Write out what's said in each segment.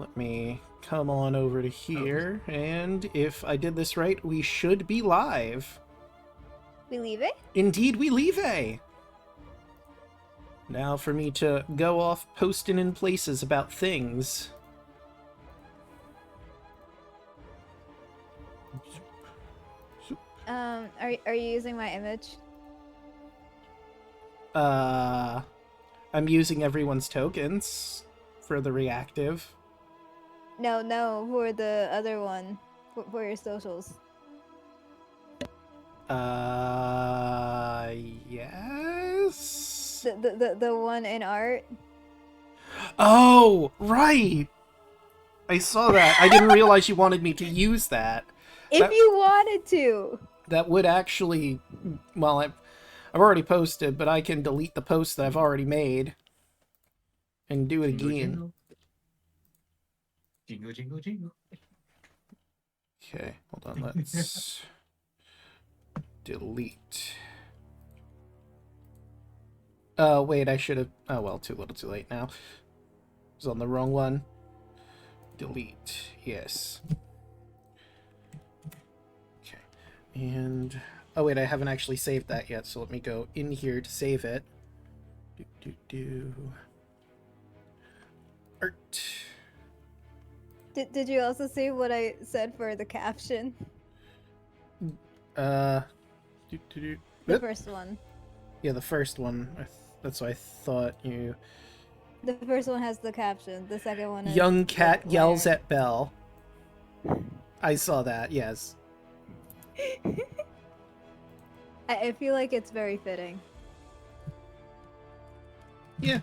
Let me come on over to here, and if I did this right, we should be live. We leave it? Indeed, we leave a. Now for me to go off posting in places about things. Are you using my image? I'm using everyone's tokens for the reactive. No, for the other one. For your socials. Yes? The one in art? Oh, right! I saw that. I didn't realize you wanted me to use that. If you wanted to! That would actually... Well, I've already posted, but I can delete the post that I've already made. And do it again. Jingle, jingle, jingle. Okay, hold on, let's... delete. Oh, wait, I should have... Oh, well, too little too late now. I was on the wrong one. Delete. Yes. Okay. And... Oh, wait, I haven't actually saved that yet, so let me go in here to save it. Art. Did you also see what I said for the caption? The The first one. Yeah, the first one. That's what I thought you... The first one has the caption. The second one is... Young cat like, yells at Belle. I saw that, yes. I feel like it's very fitting. Yeah.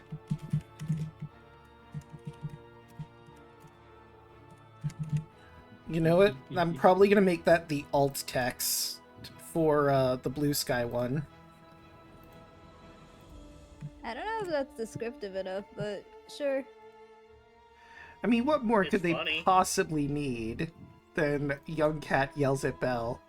You know what? I'm probably gonna make that the alt text for the blue sky one. I don't know if that's descriptive enough, but sure. I mean, what more It's could they funny. possibly need than young cat yells at Belle?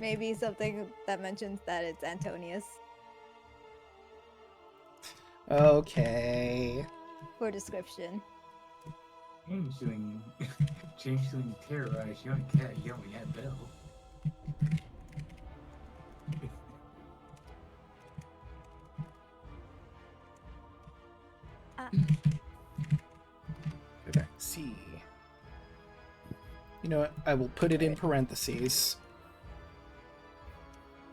Maybe something that mentions that it's Antonious Okay. for description. Changeling terrorize young cat yelling at Belle. Go back. See. You know what? I will put it in parentheses.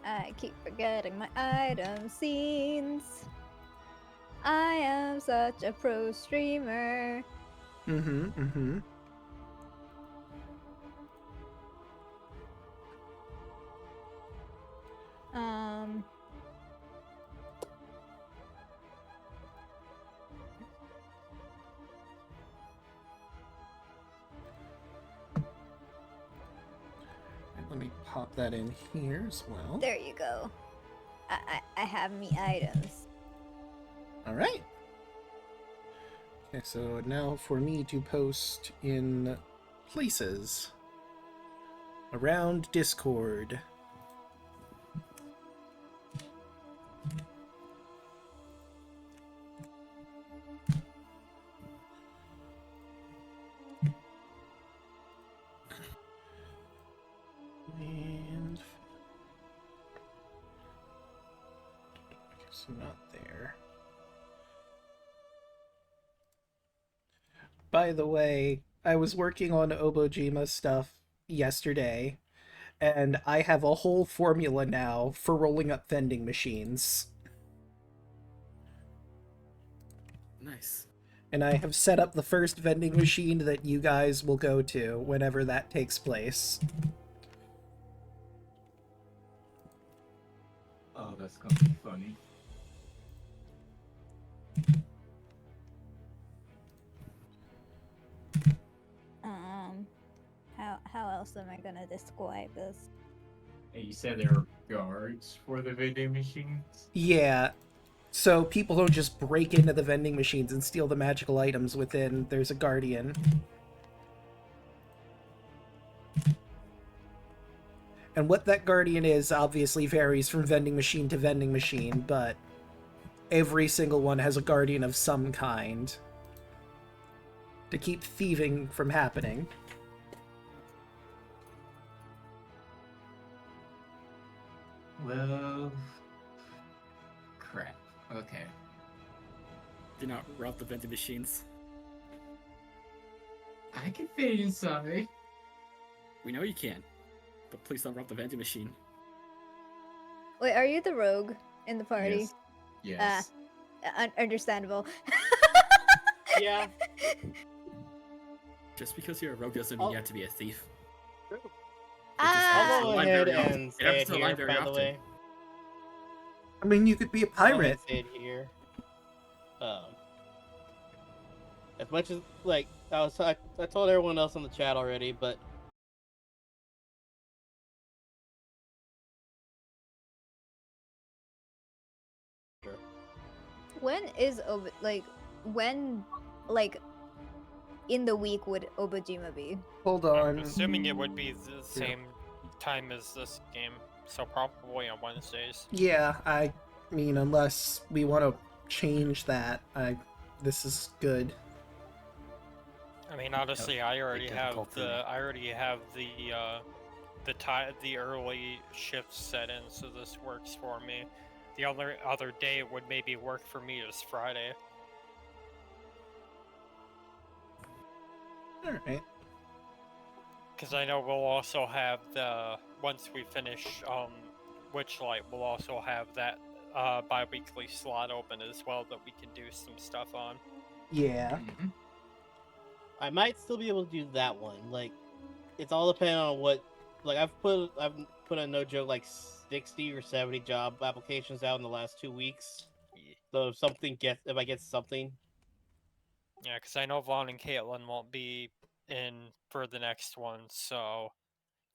I keep forgetting my item scenes. I am such a pro streamer. Mm-hmm. Let me pop that in here as well. There you go. I have me items. Alright. Okay, so now for me to post in places around Discord. And I guess I'm not there. By the way, I was working on Obojima stuff yesterday, and I have a whole formula now for rolling up vending machines. Nice. And I have set up the first vending machine that you guys will go to whenever that takes place. Oh, that's gonna be funny. How else am I gonna describe this? And you said there are guards for the vending machines? Yeah, so people don't just break into the vending machines and steal the magical items within. There's a guardian. And what that guardian is obviously varies from vending machine to vending machine, but every single one has a guardian of some kind to keep thieving from happening. Well, crap. Okay. Do not route the vending machines. I can fit inside. We know you can, but please don't route the vending machine. Wait, are you the rogue in the party? Yes. Understandable. Yeah. Just because you're a rogue doesn't mean you have to be a thief. True. Ah! I'll go line ahead very often. and It say happens it to here, line very by the often. way. I mean, you could be a Go ahead and pirate. say it here. As much as, like, I told everyone else in the chat already, but When is when in the week would Obajima be? Hold I'm on. assuming it would be the same time as this game, so probably on Wednesdays. Yeah, I mean, unless we want to change that, this is good. I mean, honestly, I already have difficulty. the early shift set in, so this works for me. The other day it would maybe work for me is Friday. Alright. Because I know we'll also have once we finish Witchlight, we'll also have that bi-weekly slot open as well that we can do some stuff on. Yeah. Mm-hmm. I might still be able to do that one. Like, it's all depending on what. Like, I've put a no joke like 60 or 70 job applications out in the last 2 weeks. So if I get something, Yeah, because I know Vaughn and Caitlin won't be in for the next one, so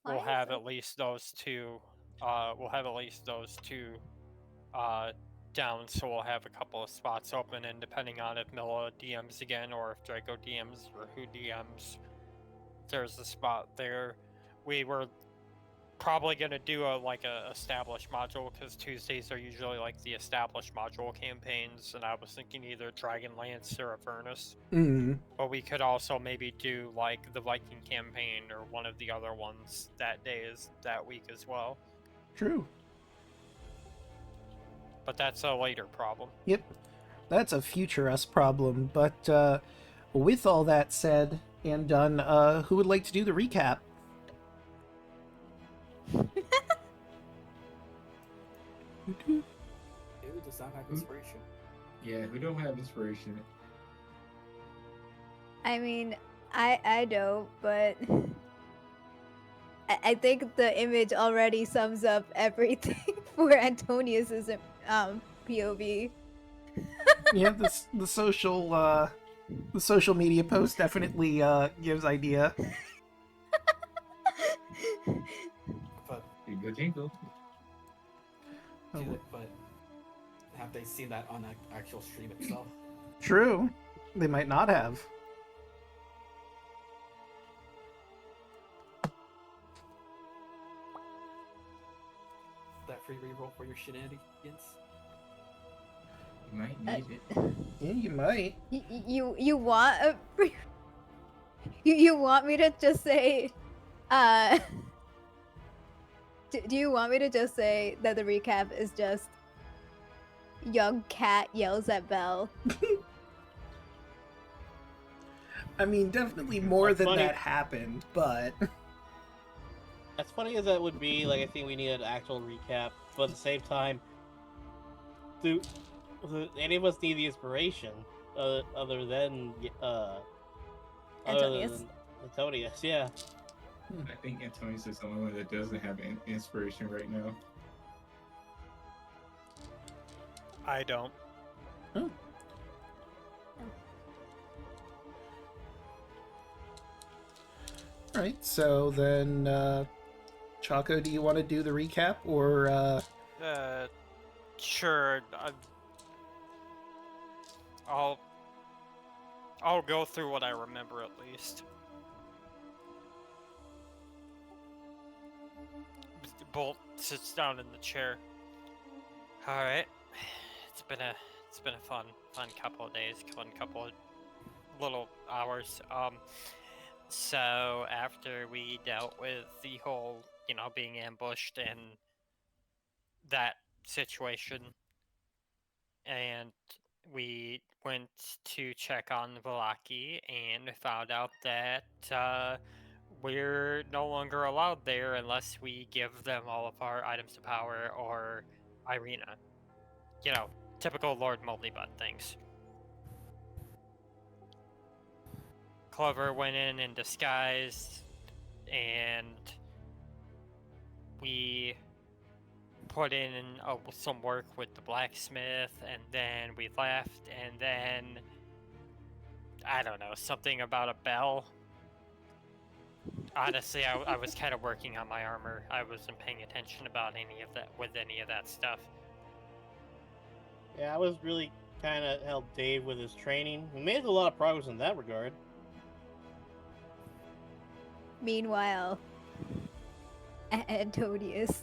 we'll Why is have it? at least those two. Down, so we'll have a couple of spots open, and depending on if Mila DMs again or if Draco DMs or who DMs, there's a spot there. We were probably gonna do a established module because Tuesdays are usually like the established module campaigns, and I was thinking either Dragonlance or Avernus. Mm. But we could also maybe do like the Viking campaign or one of the other ones that week as well. True. But that's a later problem. Yep. That's a future us problem, but with all that said and done, who would like to do the recap? Who does not have inspiration? Yeah, we don't have inspiration. I mean, I don't, but I think the image already sums up everything for Antonius's POV. Yeah, the social media post definitely gives idea. But, Jingle jingle. Oh, but have they seen that on an actual stream itself? true. They might not have. That free reroll for your shenanigans? You might need it. Yeah, you might. You want a you want me to just say do you want me to just say that the recap is just young cat yells at Belle? I mean, definitely more That's than funny. that happened, but as funny as that would be, like, I think we need an actual recap. But at the same time, do any of us need the inspiration other than Antonius. Antonius? Yeah. I think Antonius is the only one that doesn't have inspiration right now. I don't. alright, so then Chaco, do you want to do the recap or Sure. I'll go through what I remember at least. Bolt sits down in the chair. All right, it's been a fun couple of days, couple of little hours. So after we dealt with the whole, being ambushed and that situation, and we went to check on Velaki and found out that we're no longer allowed there unless we give them all of our items of power or Irina. Typical Lord Moldybutt things. Clover went in disguise, and we put in some work with the blacksmith, and then we left, and then I don't know, something about a bell. Honestly, I was kind of working on my armor. I wasn't paying attention about any of that stuff. Yeah, I was really kind of helped Dave with his training. We made a lot of progress in that regard. Meanwhile, Antonious,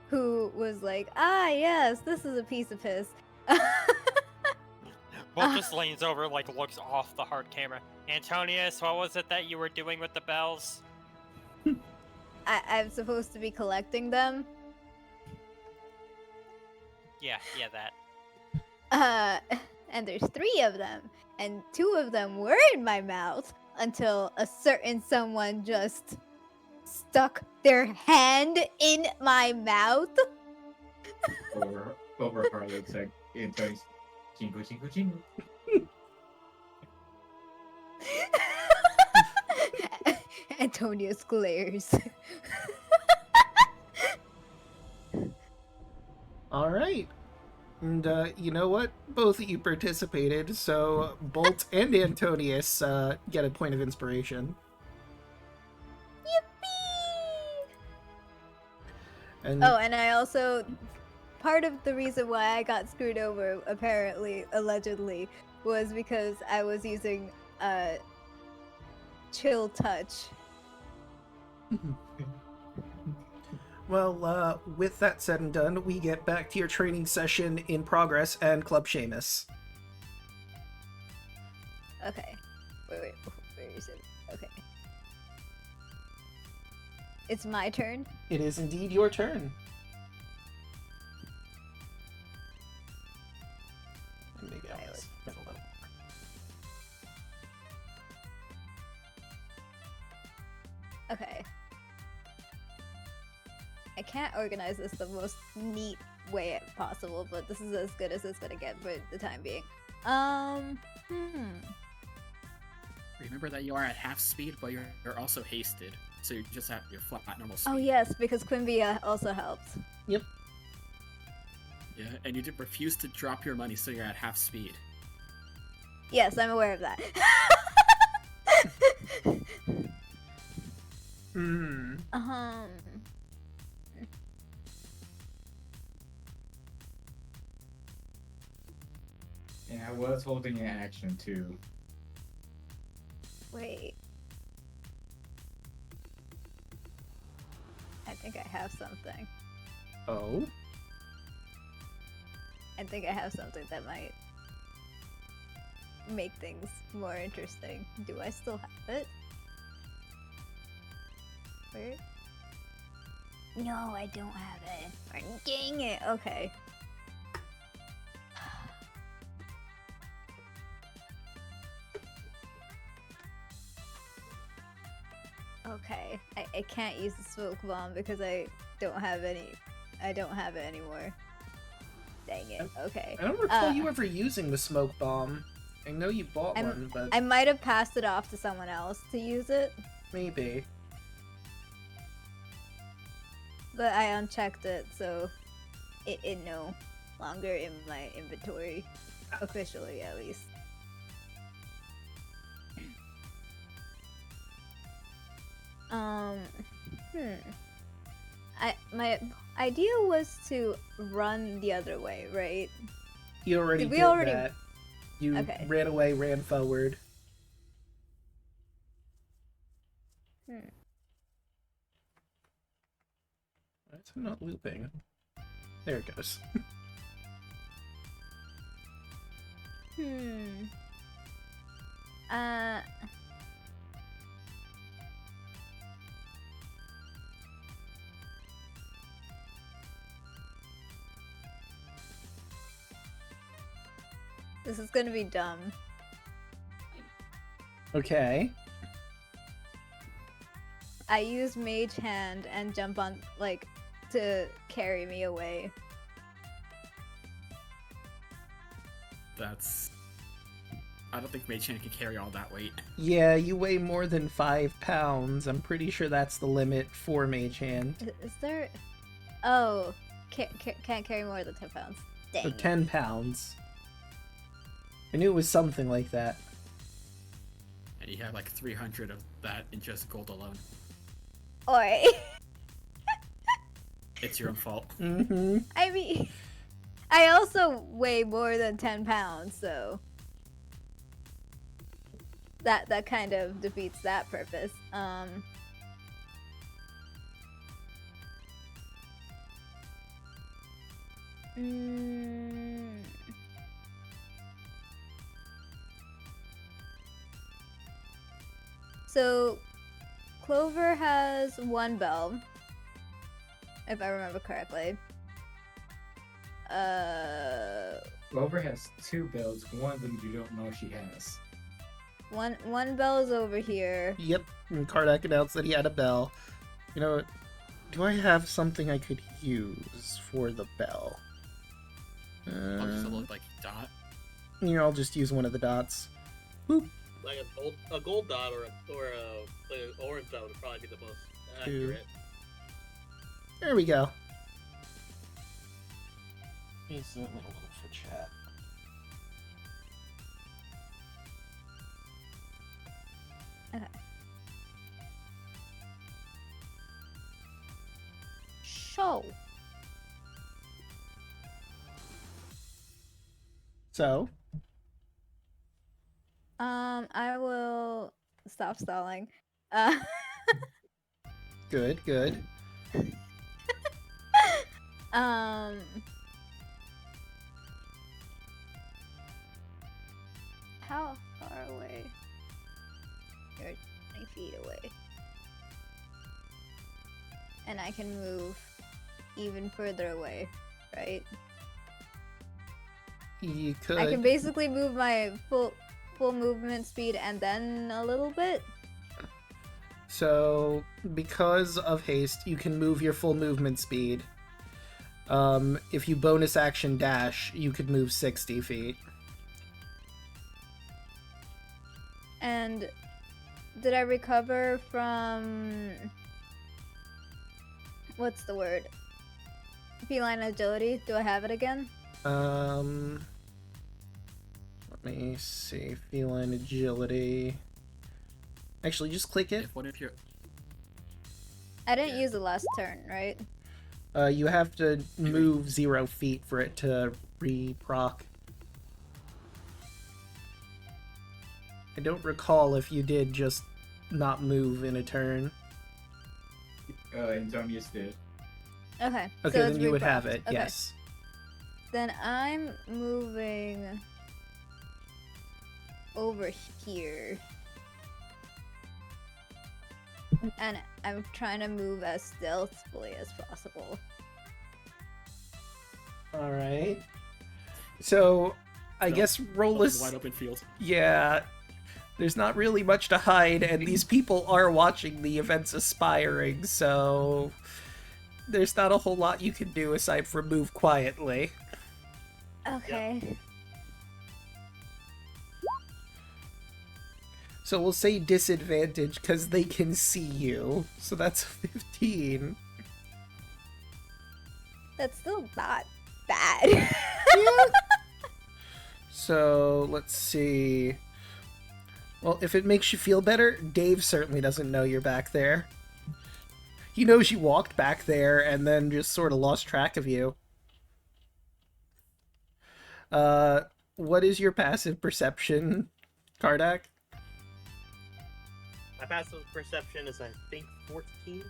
who was like, yes, this is a piece of piss. Bolt just leans over, looks off the hard camera. Antonious, what was it that you were doing with the bells? I'm supposed to be collecting them. Yeah, that. And there's 3 of them, and 2 of them were in my mouth until a certain someone just stuck their hand in my mouth. Over her looks like Antonious. Jingle, jingle, jingle. Antonious glares. All right. And you know what? Both of you participated, so Bolt and Antonious get a point of inspiration. Yippee! And And I also... Part of the reason why I got screwed over, allegedly, was because I was using chill touch. well, with that said and done, we get back to your training session in progress and Club Seamus. Okay. Wait, where is it? Okay. It's my turn? It is indeed your turn. Maybe I'll just spend a little. Okay. I can't organize this the most neat way possible, but this is as good as it's gonna get for the time being. Remember that you are at half speed, but you're also hasted, so you just have your flat normal speed. Oh yes, because Quimby also helps. Yep. Yeah, and you did refuse to drop your money, so you're at half speed. Yes, I'm aware of that. And I was holding an action too. Wait. I think I have something. Oh? I think I have something that might make things more interesting. Do I still have it? Where? No, I don't have it. Dang it. Okay. Okay. I can't use the smoke bomb because I don't have any. I don't have it anymore. Dang it. Okay. I don't recall you ever using the smoke bomb. I know you bought one, but I might have passed it off to someone else to use it. maybe. But I unchecked it, so it no longer in my inventory. Officially, at least. My idea was to run the other way, right? You already Did we did already- that. You Okay. ran away, ran forward. not looping? There it goes. This is gonna be dumb. Okay. I use Mage Hand and jump on, like, to carry me away. That's... I don't think Mage Hand can carry all that weight. Yeah, you weigh more than 5 pounds. I'm pretty sure that's the limit for Mage Hand. Is there... Oh, can't carry more than 10 pounds. Dang. So 10 pounds. I knew it was something like that. And you have like 300 of that in just gold alone. Oi. It's your own fault. Mm-hmm. I mean, I also weigh more than 10 pounds, so... That kind of defeats that purpose. So, Clover has 1 bell, if I remember correctly. Clover has 2 bells. One of them you don't know she has. One bell is over here. Yep, and Kardak announced that he had a bell. You know, do I have something I could use for the bell? I'll just look like dot. Here, I'll just use one of the dots. Boop. Like a gold dot or an orange dot would probably be the most accurate. There we go. Here's a little for chat. Okay. So. So, I will stop stalling. good, good. How far away? You're 20 feet away. And I can move even further away, right? You could. I can basically move my full movement speed and then a little bit. So, because of haste, you can move your full movement speed. If you bonus action dash, you could move 60 feet. And did I recover from... What's the word? Feline agility? Do I have it again? Let me see. Feline agility. Actually, just click it. If one of your... I didn't use it last turn, right? You have to move 0 feet for it to re-proc. I don't recall if you did just not move in a turn. Antonious did. Okay. Okay, so then it's you would reproc. have it, Okay. yes. Then I'm moving over here. And I'm trying to move as stealthily as possible. Alright. So, I guess roll this... Wide open field. Yeah, there's not really much to hide, and these people are watching the events aspiring, so there's not a whole lot you can do aside from move quietly. Okay. So we'll say disadvantage because they can see you, so that's 15. That's still not bad. So let's see. Well, if it makes you feel better, Dave certainly doesn't know you're back there. He knows you walked back there and then just sort of lost track of you. What is your passive perception, Kardak? My passive perception is, I think, 14.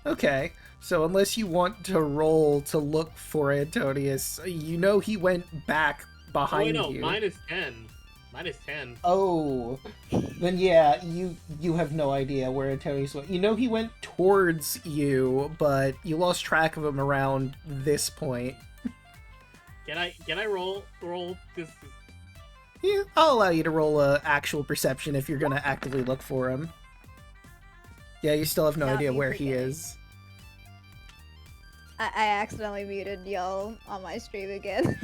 Okay, so unless you want to roll to look for Antonious, you know he went back Oh, behind wait, no, you. minus 10. Minus 10. Oh, then yeah, you have no idea where Antonious went. You know he went towards you, but you lost track of him around this point. Can I roll this? Yeah, I'll allow you to roll a actual perception if you're gonna actively look for him. Yeah, you still have no Not idea me where he forgetting. is. I accidentally muted y'all on my stream again.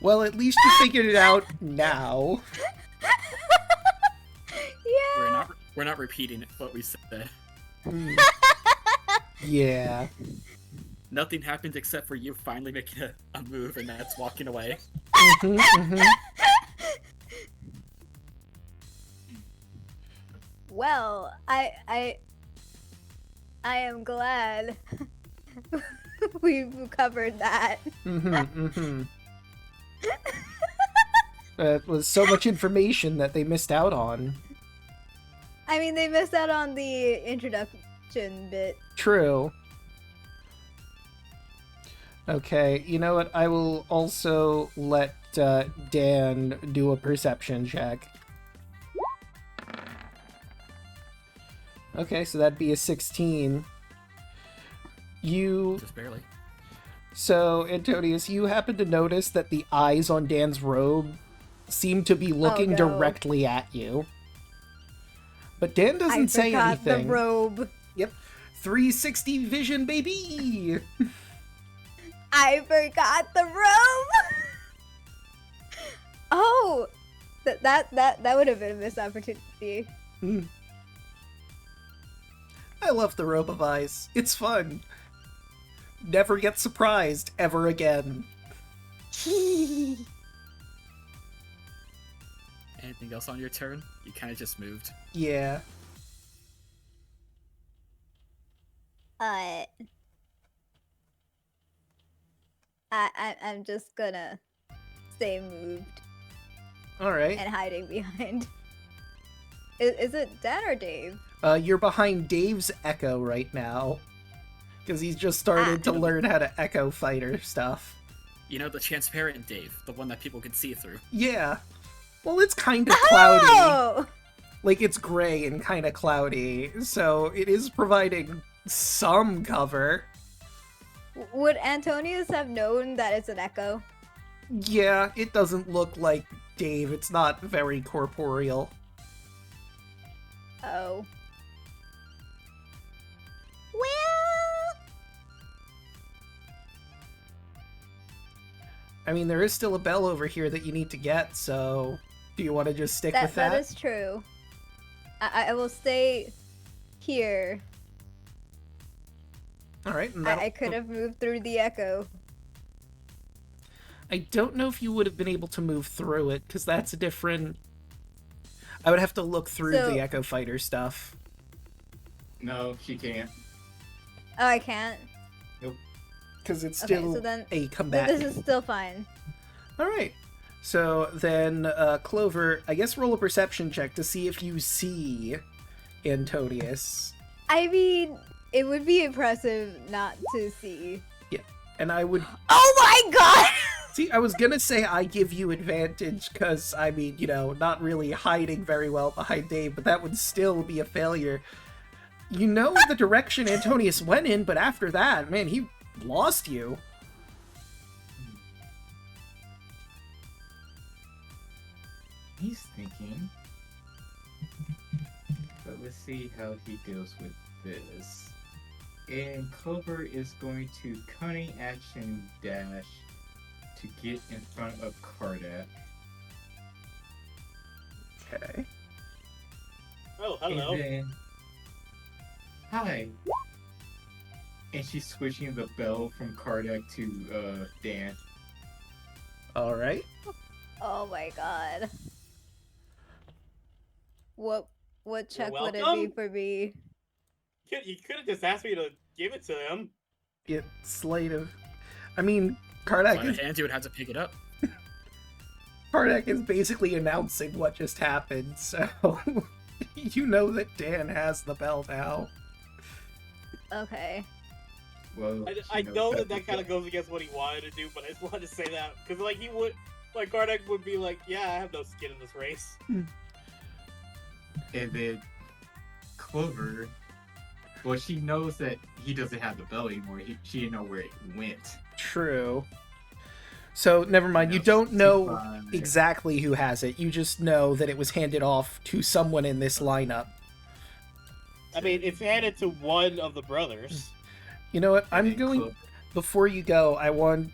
Well, at least you figured it out now. Yeah. We're not repeating what we said. Hmm. Yeah. Nothing happened except for you finally making a move, and that's walking away. Mhm, mhm. Well, I am glad we've covered that. That was so much information that they missed out on. I mean, they missed out on the introduction bit. True. Okay, you know what? I will also let Dan do a perception check. Okay, so that'd be a 16. You... Just barely. So, Antonious, you happen to notice that the eyes on Dan's robe seem to be looking no. directly at you. But Dan doesn't I say forgot anything. the robe. Yep. 360 vision, baby! I forgot the robe. Oh, that would have been a missed opportunity. I love the robe of eyes. It's fun. Never get surprised ever again. Anything else on your turn? You kind of just moved. Yeah. I'm just gonna stay moved Alright. and hiding behind. Is it Dan or Dave? You're behind Dave's Echo right now. Because he's just started to learn how to Echo Fighter stuff. You know, the transparent Dave, the one that people can see through. Yeah. Well, it's kind of cloudy. Oh! Like, it's gray and kind of cloudy, so it is providing some cover. Would Antonious have known that it's an echo? Yeah, it doesn't look like Dave. It's not very corporeal. Oh. Well, I mean, there is still a bell over here that you need to get, so do you want to just stick with that? that is true. I will stay here. Alright. I could have moved through the echo. I don't know if you would have been able to move through it, because that's a different... I would have to look through So- the Echo Fighter stuff. No, she can't. Oh, I can't? Because it's Okay, still so then a combatant. this is still fine. Alright. So then, Clover, I guess roll a perception check to see if you see Antonious. I mean, it would be impressive not to see. And I would... Oh my god! See, I was gonna say I give you advantage, because, I mean, you know, not really hiding very well behind Dave, but that would still be a failure. You know the direction Antonious went in, but after that, man, he lost you. He's thinking. But let's see how he deals with this. And Clover is going to cunning action dash to get in front of Kardak. Okay. Oh, hello. And then, hi. And she's switching the bell from Kardak to Dan. Alright. Oh my god. What check would it be welcome. for me? You could have just asked me to give it to them. Yeah, slate of... I mean, On Kardak hand, you would have to pick it up. is basically announcing what just happened, so... you know that Dan has the bell now. Okay. Well, I she knows know that the kind of goes against what he wanted to do, but I just wanted to say that because like he would, like Karnak would be like, "Yeah, I have no skin in this race." And then Clover, well, she knows that he doesn't have the bell anymore. She didn't know where it went. True. So, never mind. You don't know exactly who has it. You just know that it was handed off to someone in this lineup. I mean, it's handed to one of the brothers. You know what? I'm And then going... Clover- Before you go, I want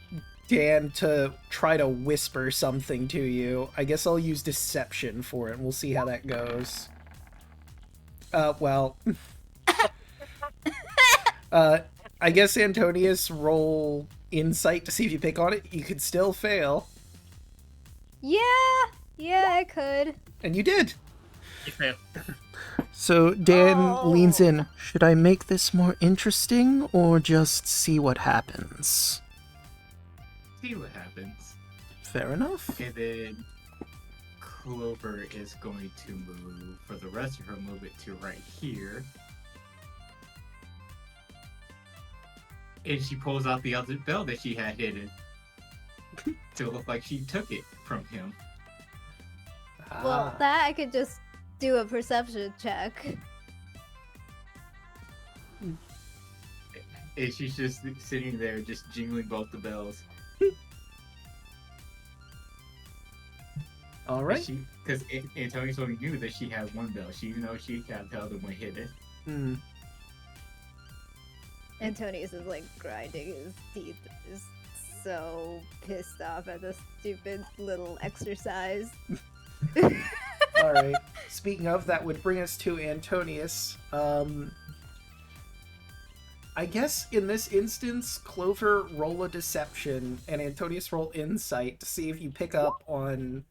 Dan to try to whisper something to you. I guess I'll use deception for it, and we'll see how that goes. Well... I guess Antonious roll insight to see if you pick on it. You could still fail. Yeah, I could. And you did. You fail. So Dan Oh. leans in. Should I make this more interesting or just see what happens? See what happens. Fair enough. And then Clover is going to move, for the rest of her movement, to right here. And she pulls out the other bell that she had hidden to look like she took it from him. Well, that I could just do a perception check. And she's just sitting there, just jingling both the bells. All right. Because Antonious only knew that she had one bell. She didn't know she had the other one hidden. Hmm. Antonious is like grinding his teeth, is so pissed off at this stupid little exercise. All right. Speaking of, that would bring us to Antonious. I guess in this instance, Clover roll a deception and Antonious roll insight to see if you pick up on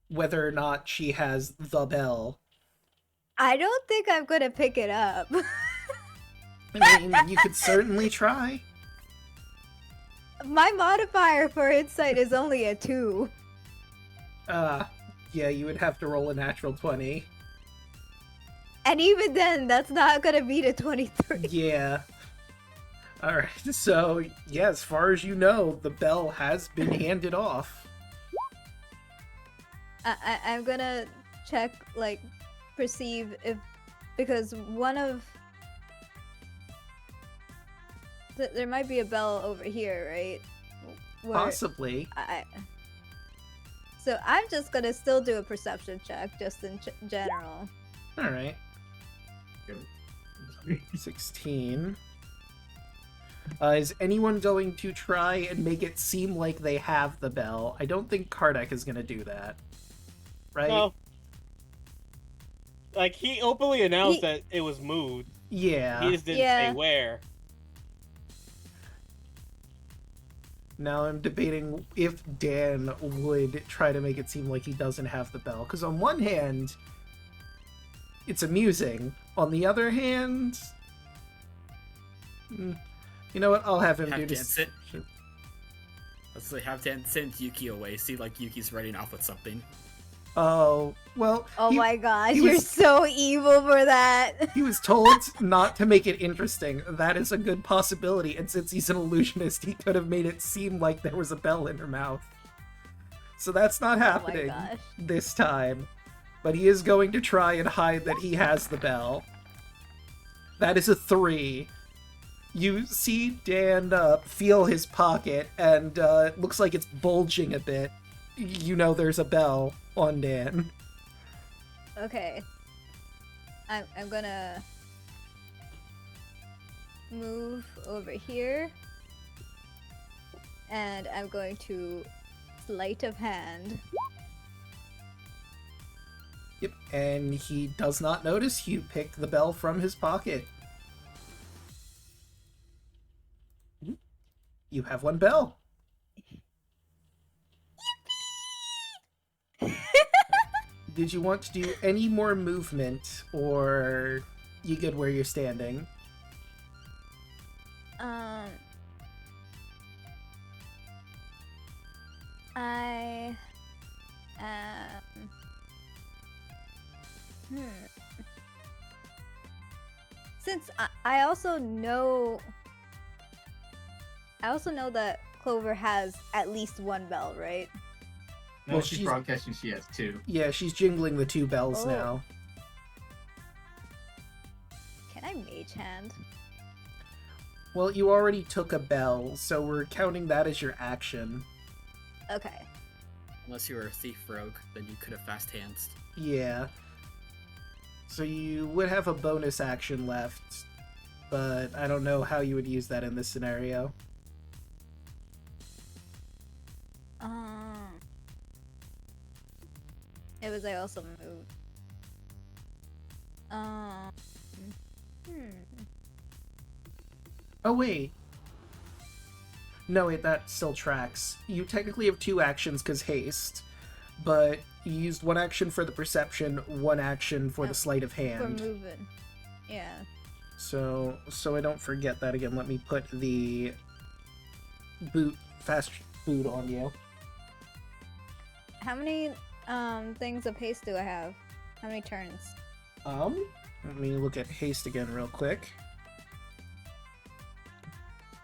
whether or not she has the bell. I don't think I'm gonna pick it up. I mean, you could certainly try. My modifier for insight is only a 2. Yeah, you would have to roll a natural 20. And even then, that's not gonna beat a 23. Yeah. Alright, so, yeah, as far as you know, the bell has been handed off. I'm gonna check, like, perceive if... Because one of... There might be a bell over here, right? Where Possibly. So I'm just gonna still do a perception check, just in general. Alright. 16. Is anyone going to try and make it seem like they have the bell? I don't think Karnak is going to do that. Right? No. Like, he openly announced that it was moved. Yeah. He just didn't say where. Now I'm debating if Dan would try to make it seem like he doesn't have the bell. Because on one hand, it's amusing. On the other hand... You know what? I'll have him do this. Let's say have Dan send Yuki away. See, like Yuki's running off with something. Oh, well... Oh my gosh, you're so evil for that! He was told not to make it interesting. That is a good possibility, and since he's an illusionist, he could have made it seem like there was a bell in her mouth. So that's not happening this time. But he is going to try and hide that he has the bell. That is a 3. You see Dan feel his pocket, and it looks like it's bulging a bit. You know there's a bell on Dan. Okay. I'm gonna move over here. And I'm going to sleight of hand. Yep, and he does not notice you pick the bell from his pocket. You have one bell. Did you want to do any more movement, or you good where you're standing? I am... Since I also know that Clover has at least one bell, right? No, Well, she's she's- broadcasting. She has 2. Yeah, she's jingling the 2 bells Oh. now. Can I mage hand? Well, you already took a bell, so we're counting that as your action. Okay. Unless you were a thief rogue, then you could have fast hands. Yeah. So you would have a bonus action left, but I don't know how you would use that in this scenario. It was I also moved. Oh, wait. No, wait, that still tracks. You technically have 2 actions because haste, but you used 1 action for the perception, 1 action for Oh, the sleight of For hand. moving. Yeah. So I don't forget that again. Let me put the fast boot on you. How many things of haste do I have? How many turns? Let me look at haste again real quick.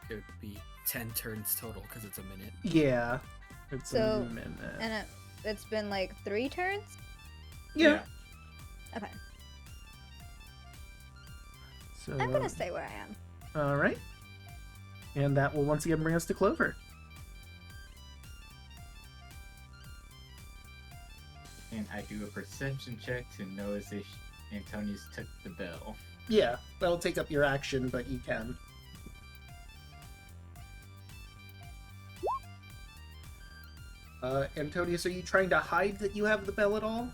It would be 10 turns total because it's a minute. Yeah, it's So, a minute. And it's been like 3 turns? Yeah. Okay. So I'm gonna stay where I am. all right, and that will once again bring us to Clover. And I do a perception check to notice if Antonious took the bell. Yeah, that'll take up your action, but you can. Antonius, are you trying to hide that you have the bell at all?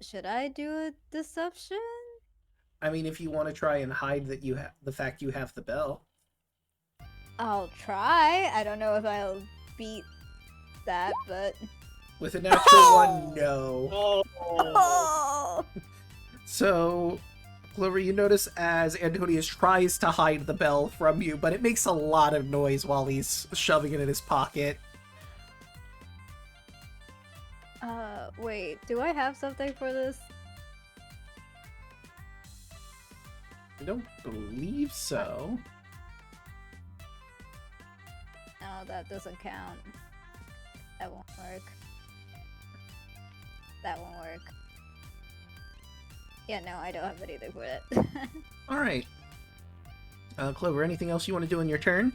Should I do a deception? I mean, if you want to try and hide that you have the fact you have the bell. I'll try. I don't know if I'll beat that, but With a natural 1, no. oh, So, Clover, you notice as Antonius tries to hide the bell from you, but it makes a lot of noise while he's shoving it in his pocket. wait, do I have something for this? I don't believe so. No, that doesn't count. That won't work. That won't work. Yeah, no, I don't have anything for it. Alright. Clover, anything else you want to do in your turn?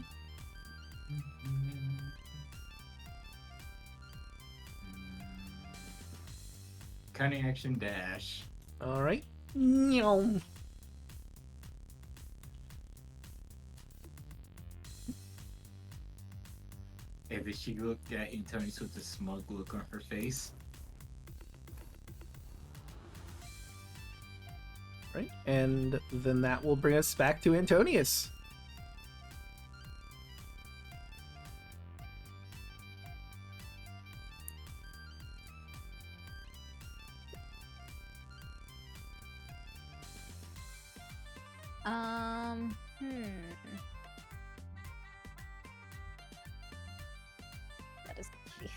Cunning action dash. Alright. Meow. And then she looked at Antonious with a smug look on her face. Right, and then that will bring us back to Antonius. That is key.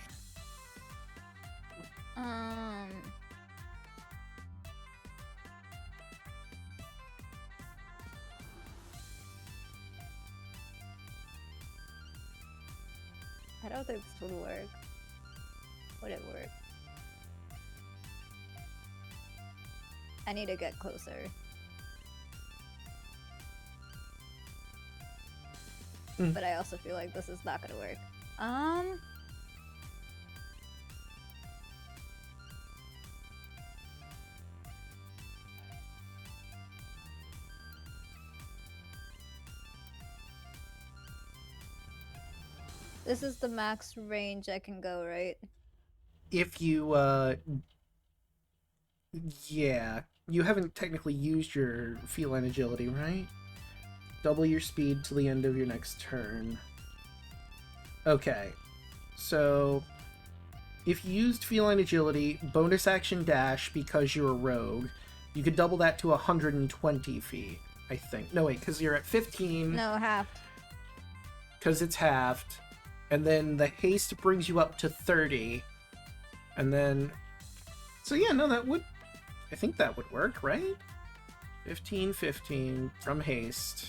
I don't think this would work. Would it work? I need to get closer. But I also feel like this is not gonna work. This is the max range I can go, right? If you, yeah. You haven't technically used your feline agility, right? Double your speed till the end of your next turn. Okay. So, if you used feline agility, bonus action dash because you're a rogue, you could double that to 120 feet, I think. No, wait, because you're at 15. No, half. Because it's halved. And then the haste brings you up to 30. And then... So yeah, no, that would I think that would work, right? 15, 15 from haste.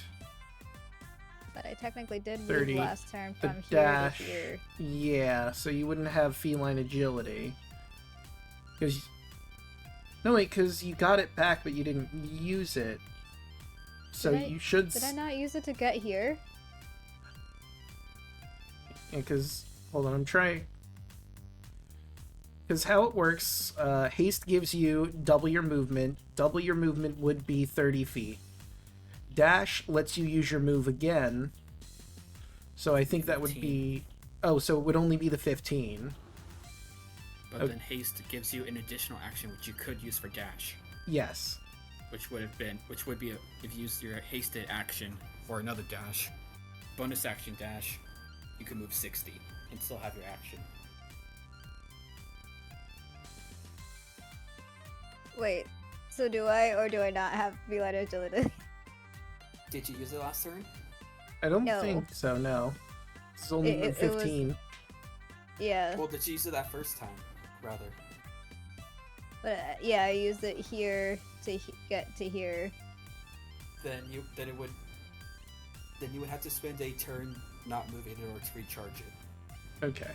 But I technically did move 30. last turn The from here dash. to here. Yeah, so you wouldn't have feline agility. Because... No, wait, because you got it back, but you didn't use it. So you should... Did I not use it to get here? Because... Hold on, I'm trying... Because how it works, haste gives you double your movement. Double your movement would be 30 feet. Dash lets you use your move again. So I think that would be... Oh, so it would only be the 15. But then haste gives you an additional action which you could use for dash. Yes. Which would be if you used your hasted action for another dash. Bonus action dash, you can move 60 and still have your action. Wait, so do I or do I not have feline agility? Did you use it last turn? I don't No. think so, no. It's only It was- 15. Yeah, Well, did you use it that first time, rather? but yeah, I used it here to get to here. Then you would have to spend a turn not moving in order to recharge it. Okay.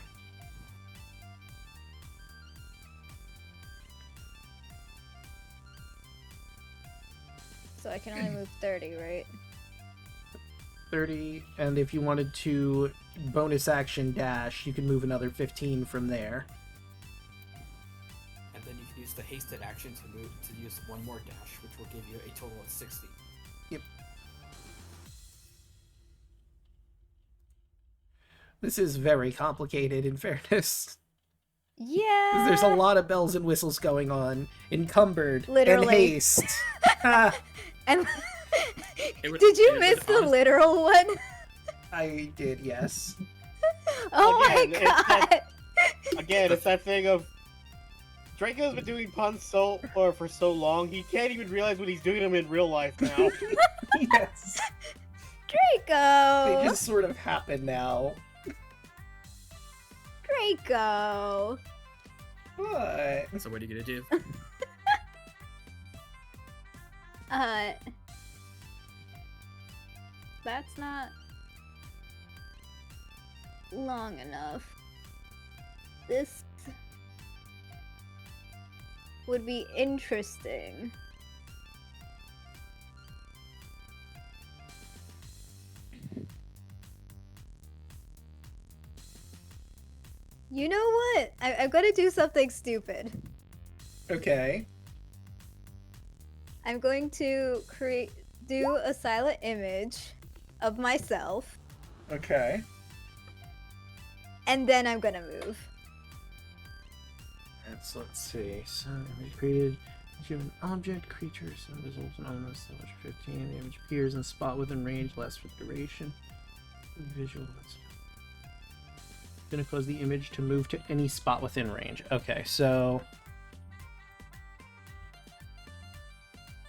So I can only move 30, right? 30, and if you wanted to bonus action dash, you can move another 15 from there. And then you can use the hasted action to use one more dash, which will give you a total of 60. Yep. This is very complicated, in fairness. 'Cause Yeah. there's a lot of bells and whistles going on. Encumbered. Literally. And haste. And would- did you it miss would the honest- literal one? I did, yes. Oh Again, my it's god. that- Again, it's that thing of Draco's been doing puns for so long, he can't even realize when he's doing them in real life now. Yes. They Draco. just sort of happen now. Draco. But... So what are you gonna do? That's not long enough. This would be interesting. You know what? I'm gonna do something stupid. Okay. I'm going to do a silent image of myself, Okay. and then I'm gonna move. Let's see. So image created. You have an object, creature, so results in almost so much 15. The image appears in a spot within range, lasts for duration. Visual. Gonna cause the image to move to any spot within range. Okay, so.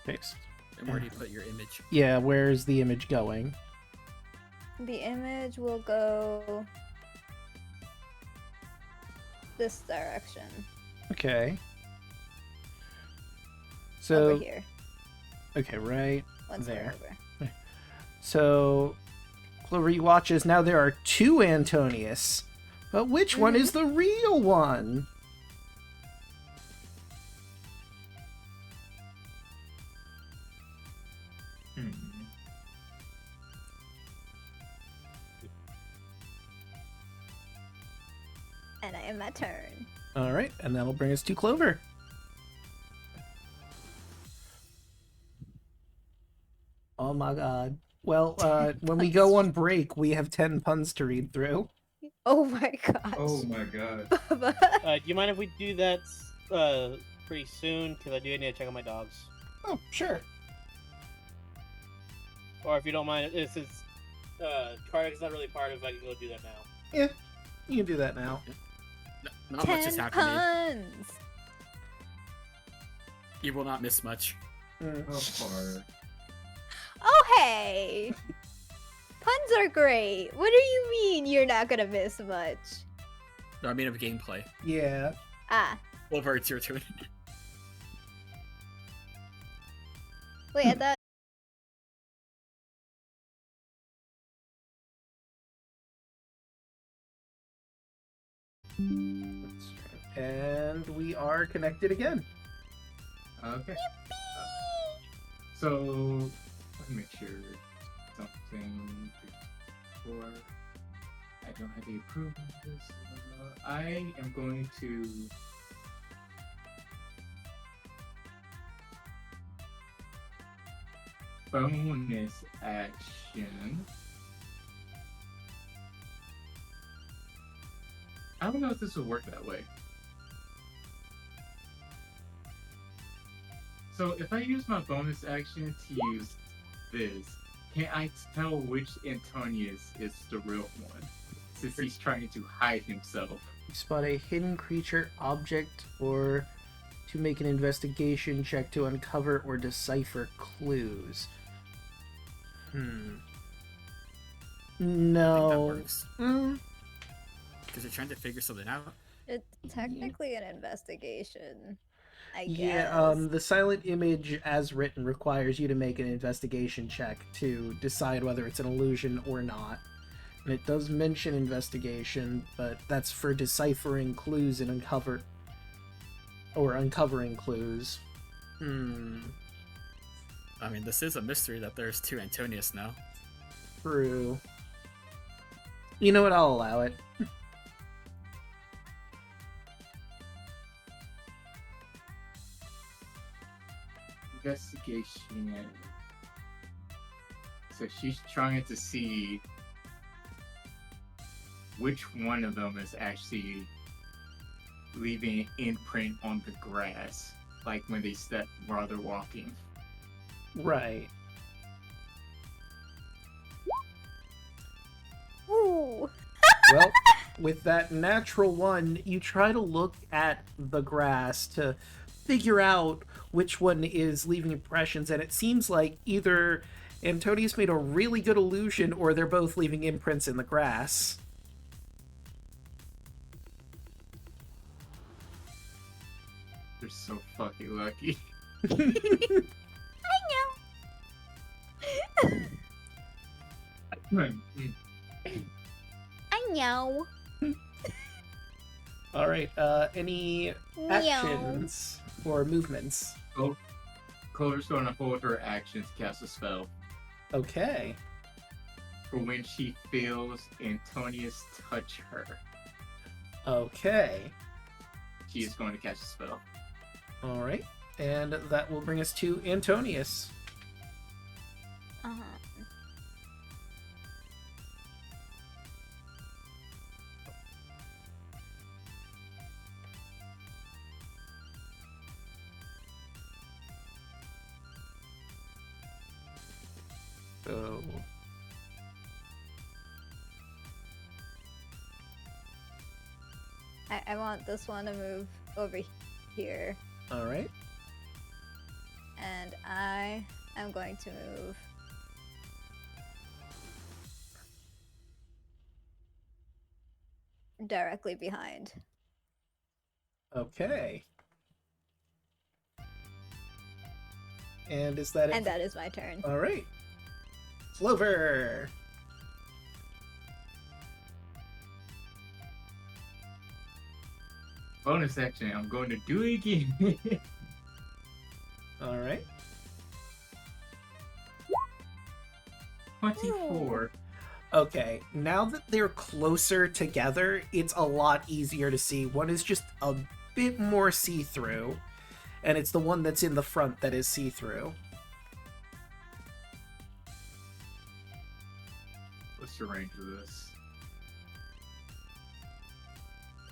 Fixed. And where do you put your image? Yeah, where's the image going? The image will go this direction. Okay. So. Over here. Okay, right. Once there. we're over. So, Clover, you watch as now there are two Antonious. But which one is the real one? And I am my turn. Alright, and that'll bring us to Clover. Oh my god. Well, when we go on break, we have 10 puns to read through. Oh my gosh. Oh my god. Do you mind if we do that pretty soon? Because I do need to check on my dogs. Oh, sure. Or if you don't mind, since Kardec's not really part of it, I can go do that now. Yeah, you can do that now. Not much has 10 happened. puns. You will not miss much. Mm. How far? Oh hey. Puns are great. What do you mean you're not gonna miss much? No, I mean of gameplay. Yeah. Ah, Clover, it's your turn. Wait, I thought. And we are connected again. Okay. So let me make sure something before I don't have the approval of this. I am going to bonus action. I don't know if this will work that way. So if I use my bonus action to use this, can I tell which Antonious is the real one? Since he's trying to hide himself. You spot a hidden creature, object, or to make an investigation check to uncover or decipher clues. I think that No. works. Because they're trying to figure something out. It's technically an investigation, I guess. Yeah, the silent image as written requires you to make an investigation check to decide whether it's an illusion or not. And it does mention investigation, but that's for deciphering clues and uncovering clues. I mean, this is a mystery that there's two Antonious now. True. You know what? I'll allow it. Investigation. So she's trying to see which one of them is actually leaving an imprint on the grass, like when they step while they're walking. Right. Ooh. Well, with that natural one, you try to look at the grass to figure out which one is leaving impressions, and it seems like either Antonious made a really good illusion or they're both leaving imprints in the grass. They're so fucking lucky. I know. Alright, any actions or movements? Clover's going to hold her action to cast a spell. Okay. For when she feels Antonious touch her, Okay. she is going to cast a spell. Alright. And that will bring us to Antonious. Uh-huh. So... I want this one to move over here, Alright. and I am going to move directly behind. Okay. And is that it? And that is my turn. Alright. Clover! Bonus action, I'm going to do it again. Alright. 24. Okay, now that they're closer together, it's a lot easier to see. One is just a bit more see-through, and it's the one that's in the front that is see-through. What's the range of this?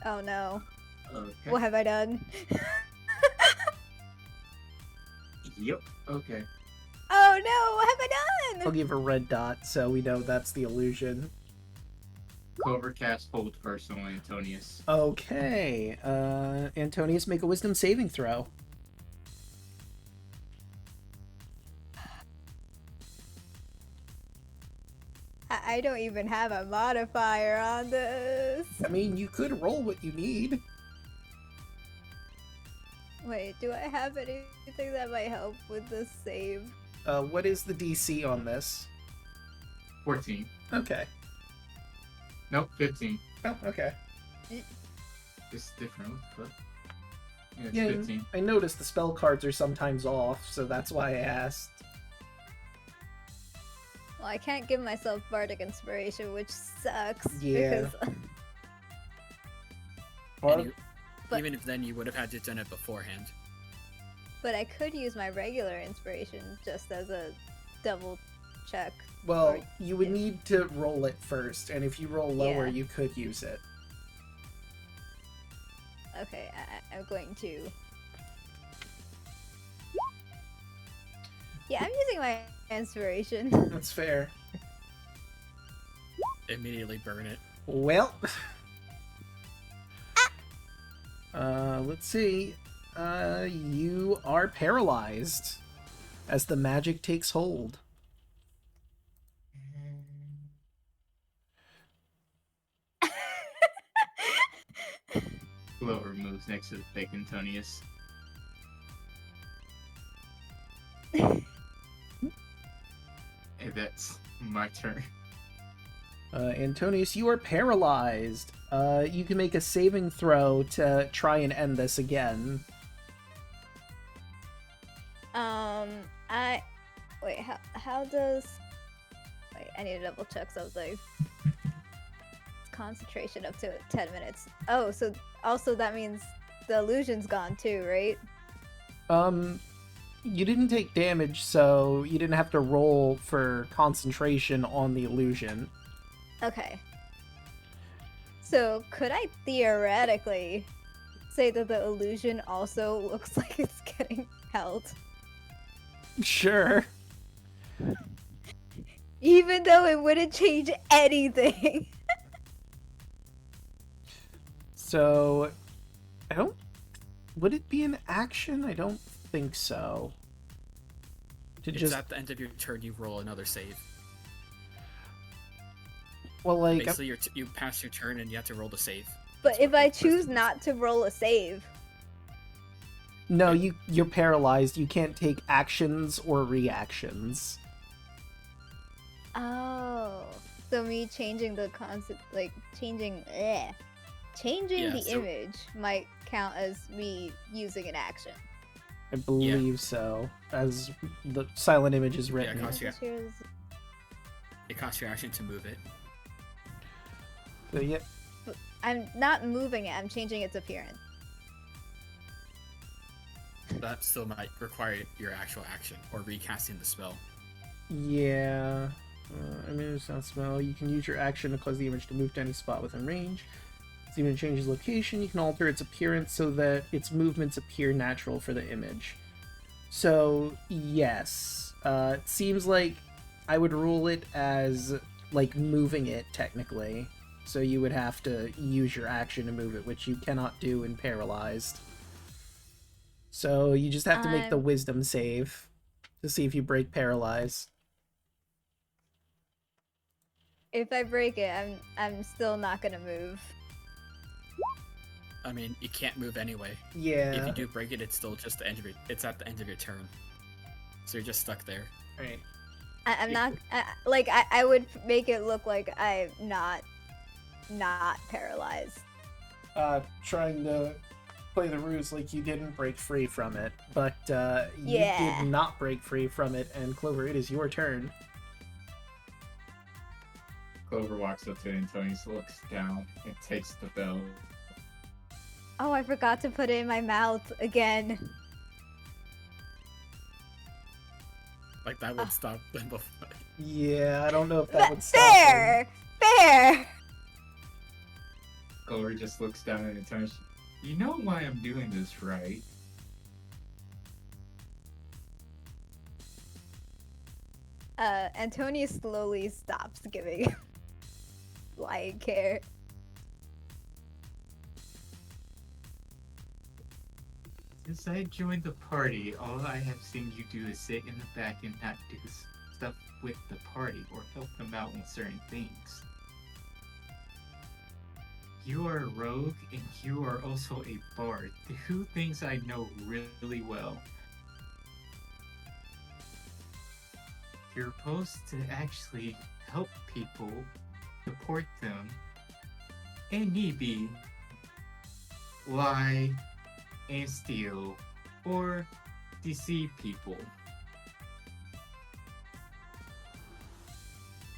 Oh no. Okay. What have I done? Yep. Okay. Oh no, what have I I'll done? give a red dot so we know that's the illusion. Clover cast hold first on Antonious. Okay, Antonious, make a wisdom saving throw. I don't even have a modifier on this. I mean, you could roll what you need. Wait, do I have anything that might help with this save? What is the DC on this? 14. Okay. Nope, 15. Oh, okay. It's different. What? Yeah, it's Yeah, 15. I noticed the spell cards are sometimes off, so that's why I asked. Well, I can't give myself bardic inspiration, which sucks. Yeah. Because And you, But- even if then, you would have had to done it beforehand. but I could use my regular inspiration just as a double check. Well, Or- you would need to roll it first, and if you roll lower, Yeah. you could use it. Okay, I'm going to. Yeah, I'm using my inspiration. That's fair. Immediately burn it. Well. Let's see. You are paralyzed as the magic takes hold. Clover moves next to the fake Antonious. Hey, that's my turn. Antonious, you are paralyzed. You can make a saving throw to try and end this again. Wait, how does... Wait, I need to double check something. Concentration up to 10 minutes. Oh, so also that means the illusion's gone too, right? You didn't take damage, so you didn't have to roll for concentration on the illusion. Okay. So could I theoretically say that the illusion also looks like it's getting held? Sure. Even though it wouldn't change anything. So, I don't... Would it be an action? I don't think so. To It's just... at the end of your turn, you roll another save. Well, like... Basically, you pass your turn and you have to roll the save. But That's if what I the choose person- not to roll a save, No, you're paralyzed. You can't take actions or reactions. oh, so me changing the concept, like changing Yeah, the so- image might count as me using an action. I believe so, as the silent image is written. it costs you- Here's- It costs your action to move it. So, yeah, I'm not moving it. I'm changing its appearance. That still might require your actual action or recasting the spell. yeah. Image sound smell. You can use your action to cause the image to move to any spot within range. As the image changes location, you can alter its appearance so that its movements appear natural for the image. So, yes. It seems like I would rule it as, like, moving it, technically. So you would have to use your action to move it, which you cannot do in Paralyzed. So you just have to make the Wisdom save to see if you break Paralyze. If I break it, I'm still not gonna move. I mean, you can't move anyway. Yeah. If you do break it, it's still just the end of your. It's at the end of your turn, so you're just stuck there. Right. I'm not I would make it look like I'm not paralyzed. Trying to play the ruse like you didn't break free from it, but you Yeah. did not break free from it, and Clover, it is your turn. Clover walks up to Antonious, looks down, and takes the bell. Oh, I forgot to put it in my mouth again. Like that would stop them before. Yeah, I don't know if that would stop him. Fair. Clover just looks down at Antonious. You know why I'm doing this, right? Antonious slowly stops giving lying care. Since I joined the party, all I have seen you do is sit in the back and not do stuff with the party or help them out in certain things. You are a rogue and you are also a bard, two things I know really well. You're supposed to actually help people, support them, and need be lie and steal or deceive people.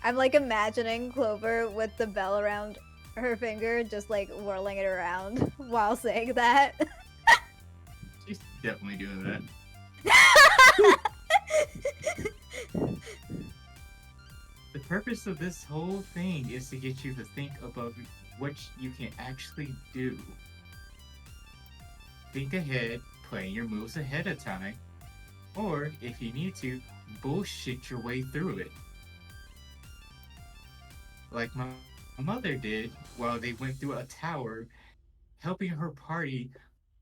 I'm like imagining Clover with the bell around her finger, just like whirling it around while saying that. She's definitely doing that. The purpose of this whole thing is to get you to think about what you can actually do. Think ahead, plan your moves ahead of time, or if you need to, bullshit your way through it. Like my mother did while they went through a tower, helping her party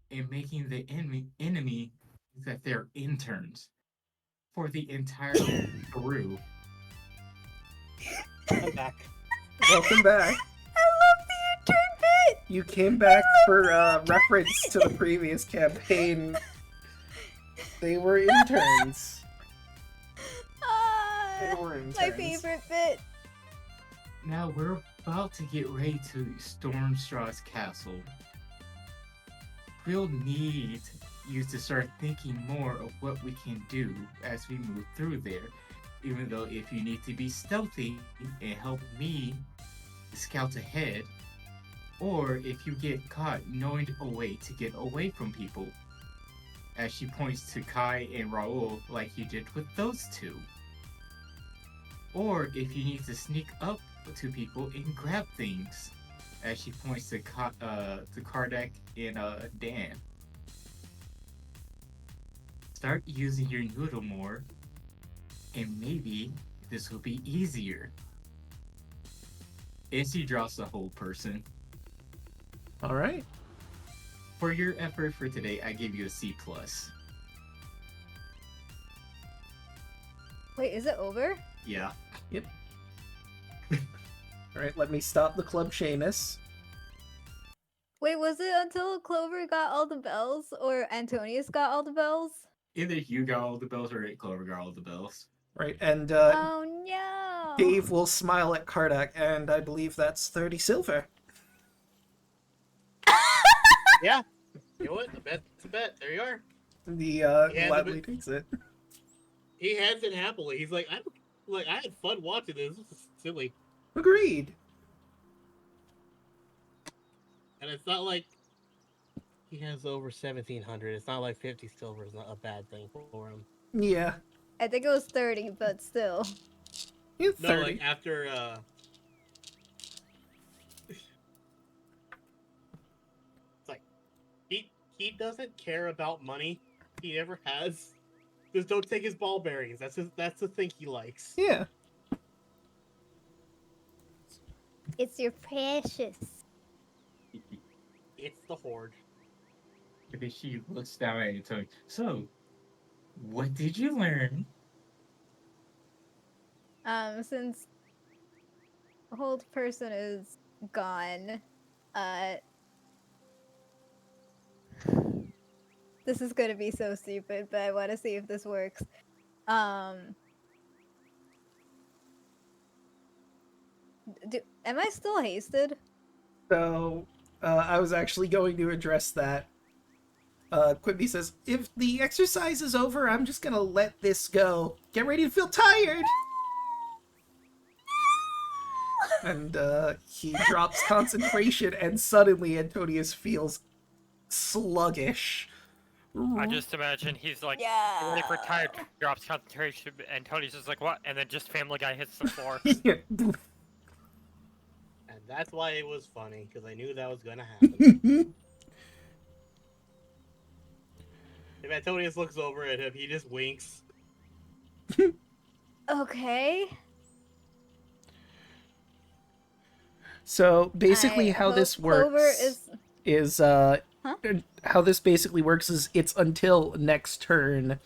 and making the enemy that they're interns for the entire crew. I'm back. Welcome back. I love the intern bit! You came back for reference to the previous campaign. They were interns. They were interns. My favorite bit. Now we're about to get ready to storm Strahd's castle. We'll need you to start thinking more of what we can do as we move through there. Even though if you need to be stealthy and help me scout ahead, or if you get caught knowing a way to get away from people, as she points to Kai and Raoul like you did with those two. Or if you need to sneak up to people and grab things, as she points to Kardec and Dan. Start using your noodle more, and maybe this will be easier. And she drops the whole person. All right. For your effort for today, I give you a C+. Wait, is it over? Yeah. Yep. All right, let me stop the club Seamus. Wait, was it until Clover got all the bells or Antonious got all the bells? Either you got all the bells or Clover got all the bells. Right, and Oh no! Dave will smile at Kardec, and I believe that's 30 silver. Yeah. You know what? The bet's a bet. There you are. The Yeah, gladly takes it. He hands it happily. He's like, I had fun watching this. This is silly. Agreed. And it's not like he has over 1,700. It's not like 50 silver is not a bad thing for him. Yeah. I think it was 30, but still. You No, 30. like after it's like he doesn't care about money. He never has. Just don't take his ball bearings. That's the thing he likes. Yeah. It's your precious. It's the horde. And then she looks down at Antonio. So, what did you learn? Since the whole person is gone, this is gonna be so stupid, but I want to see if this works. Am I still hasted? So, I was actually going to address that. Quimby says, if the exercise is over, I'm just gonna let this go. Get ready to feel tired! And, he drops concentration, and suddenly Antonius feels sluggish. I just imagine he's like, Yeah. ready for tired, drops concentration, and Tony's just like, what? And then just Family Guy hits the floor. Yeah. And that's why it was funny, because I knew that was gonna happen. If Antonius looks over at him, he just winks. Okay. So basically, I how this hope Clover works is how this basically works is it's until next turn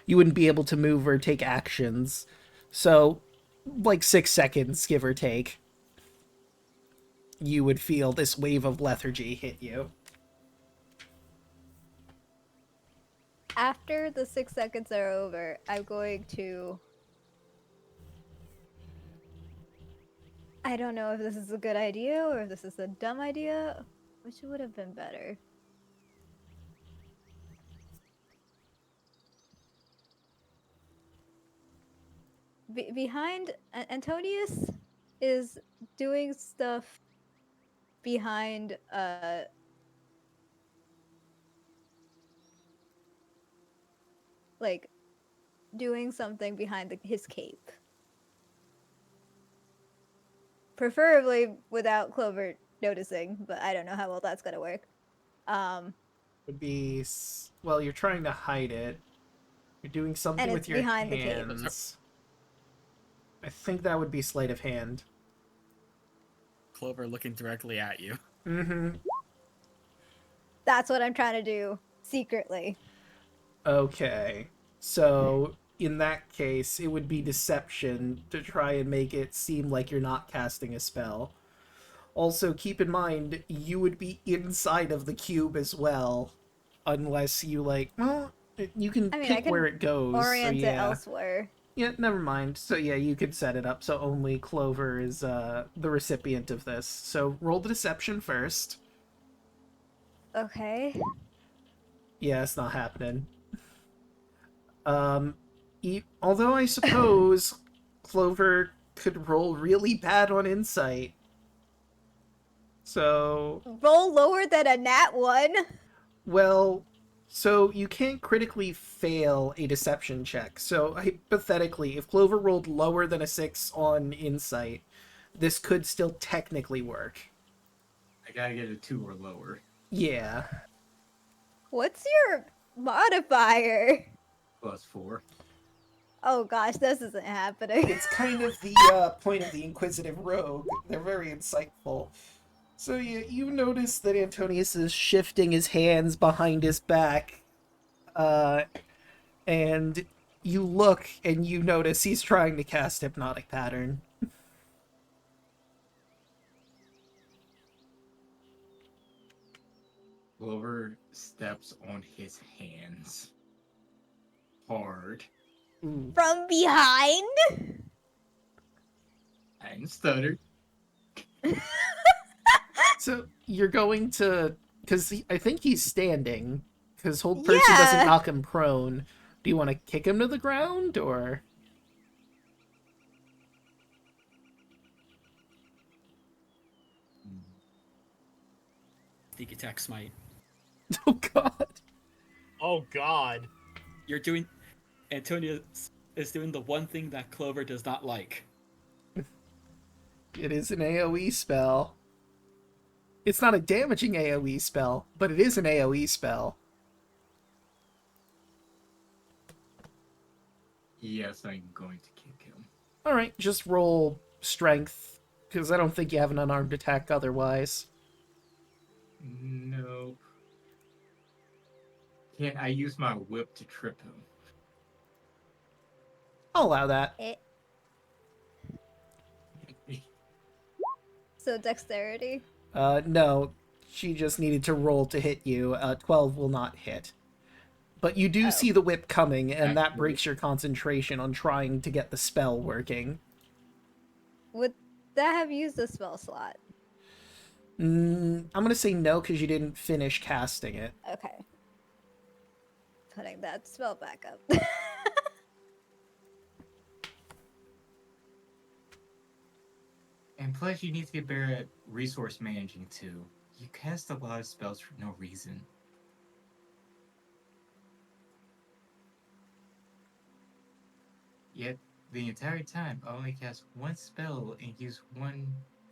you wouldn't be able to move or take actions. So, like 6 seconds, give or take, you would feel this wave of lethargy hit you. After the 6 seconds are over, I'm going to I don't know if this is a good idea or if this is a dumb idea. Which would have been better? Behind Antonius is doing stuff behind like doing something behind his cape. Preferably without Clover noticing, but I don't know how well that's gonna work. Would be well, you're trying to hide it. You're doing something And with it's your behind the cape. hands. I think that would be sleight of hand. Clover looking directly at you. Mm-hmm. That's what I'm trying to do secretly. Okay. So, in that case, it would be deception to try and make it seem like you're not casting a spell. Also, keep in mind, you would be inside of the cube as well. Unless you, like, well, you can I mean, pick I can where it goes. orient so it yeah. elsewhere. Yeah, never mind. So yeah, you could set it up so only Clover is the recipient of this. So roll the deception first. Okay. Yeah, it's not happening. Although I suppose Clover could roll really bad on insight. So, Roll lower than a nat 1. well, so you can't critically fail a deception check. So hypothetically, if Clover rolled lower than a 6 on insight, this could still technically work. I gotta get a 2 or lower. Yeah. What's your modifier? +4. Oh gosh, this isn't happening. It's kind of the point of the Inquisitive Rogue. They're very insightful. So you notice that Antonius is shifting his hands behind his back, and you look and you notice he's trying to cast Hypnotic Pattern. Clover steps on his hands. Hard. Ooh. From behind? And stuttered. So you're going to, because I think he's standing, because hold person Yeah. doesn't knock him prone. Do you want to kick him to the ground, or? Sneak attack smite. Oh god. Oh God. You're doing. Antonio is doing the one thing that Clover does not like. It is an AoE spell. It's not a damaging AoE spell, but it is an AoE spell. Yes, I'm going to kick him. Alright, just roll strength, because I don't think you have an unarmed attack otherwise. Nope. Can't I use my whip to trip him? I'll allow that. So dexterity? No, she just needed to roll to hit you. 12 will not hit. But you do Oh. see the whip coming, and that Accurate. breaks your concentration on trying to get the spell working. Would that have used a spell slot? I'm gonna say no, because you didn't finish casting it. Okay. Putting that spell back up. And plus, you need to get better at resource managing too. You cast a lot of spells for no reason. Yet, the entire time, I only cast one spell and use one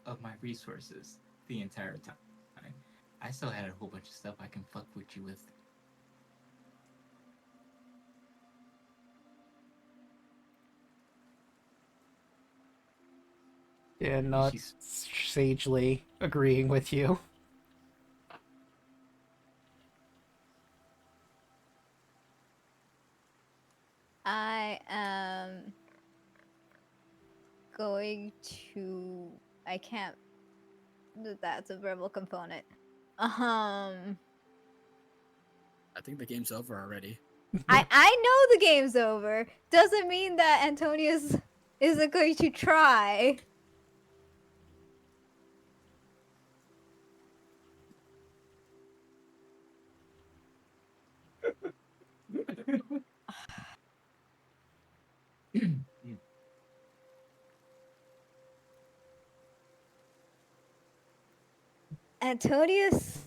of my resources the entire time. I still had a whole bunch of stuff I can fuck with you with. And not She's- sagely agreeing with you. I am going to. I can't. That's a verbal component. I think the game's over already. I know the game's over. Doesn't mean that Antonius isn't going to try. Antonious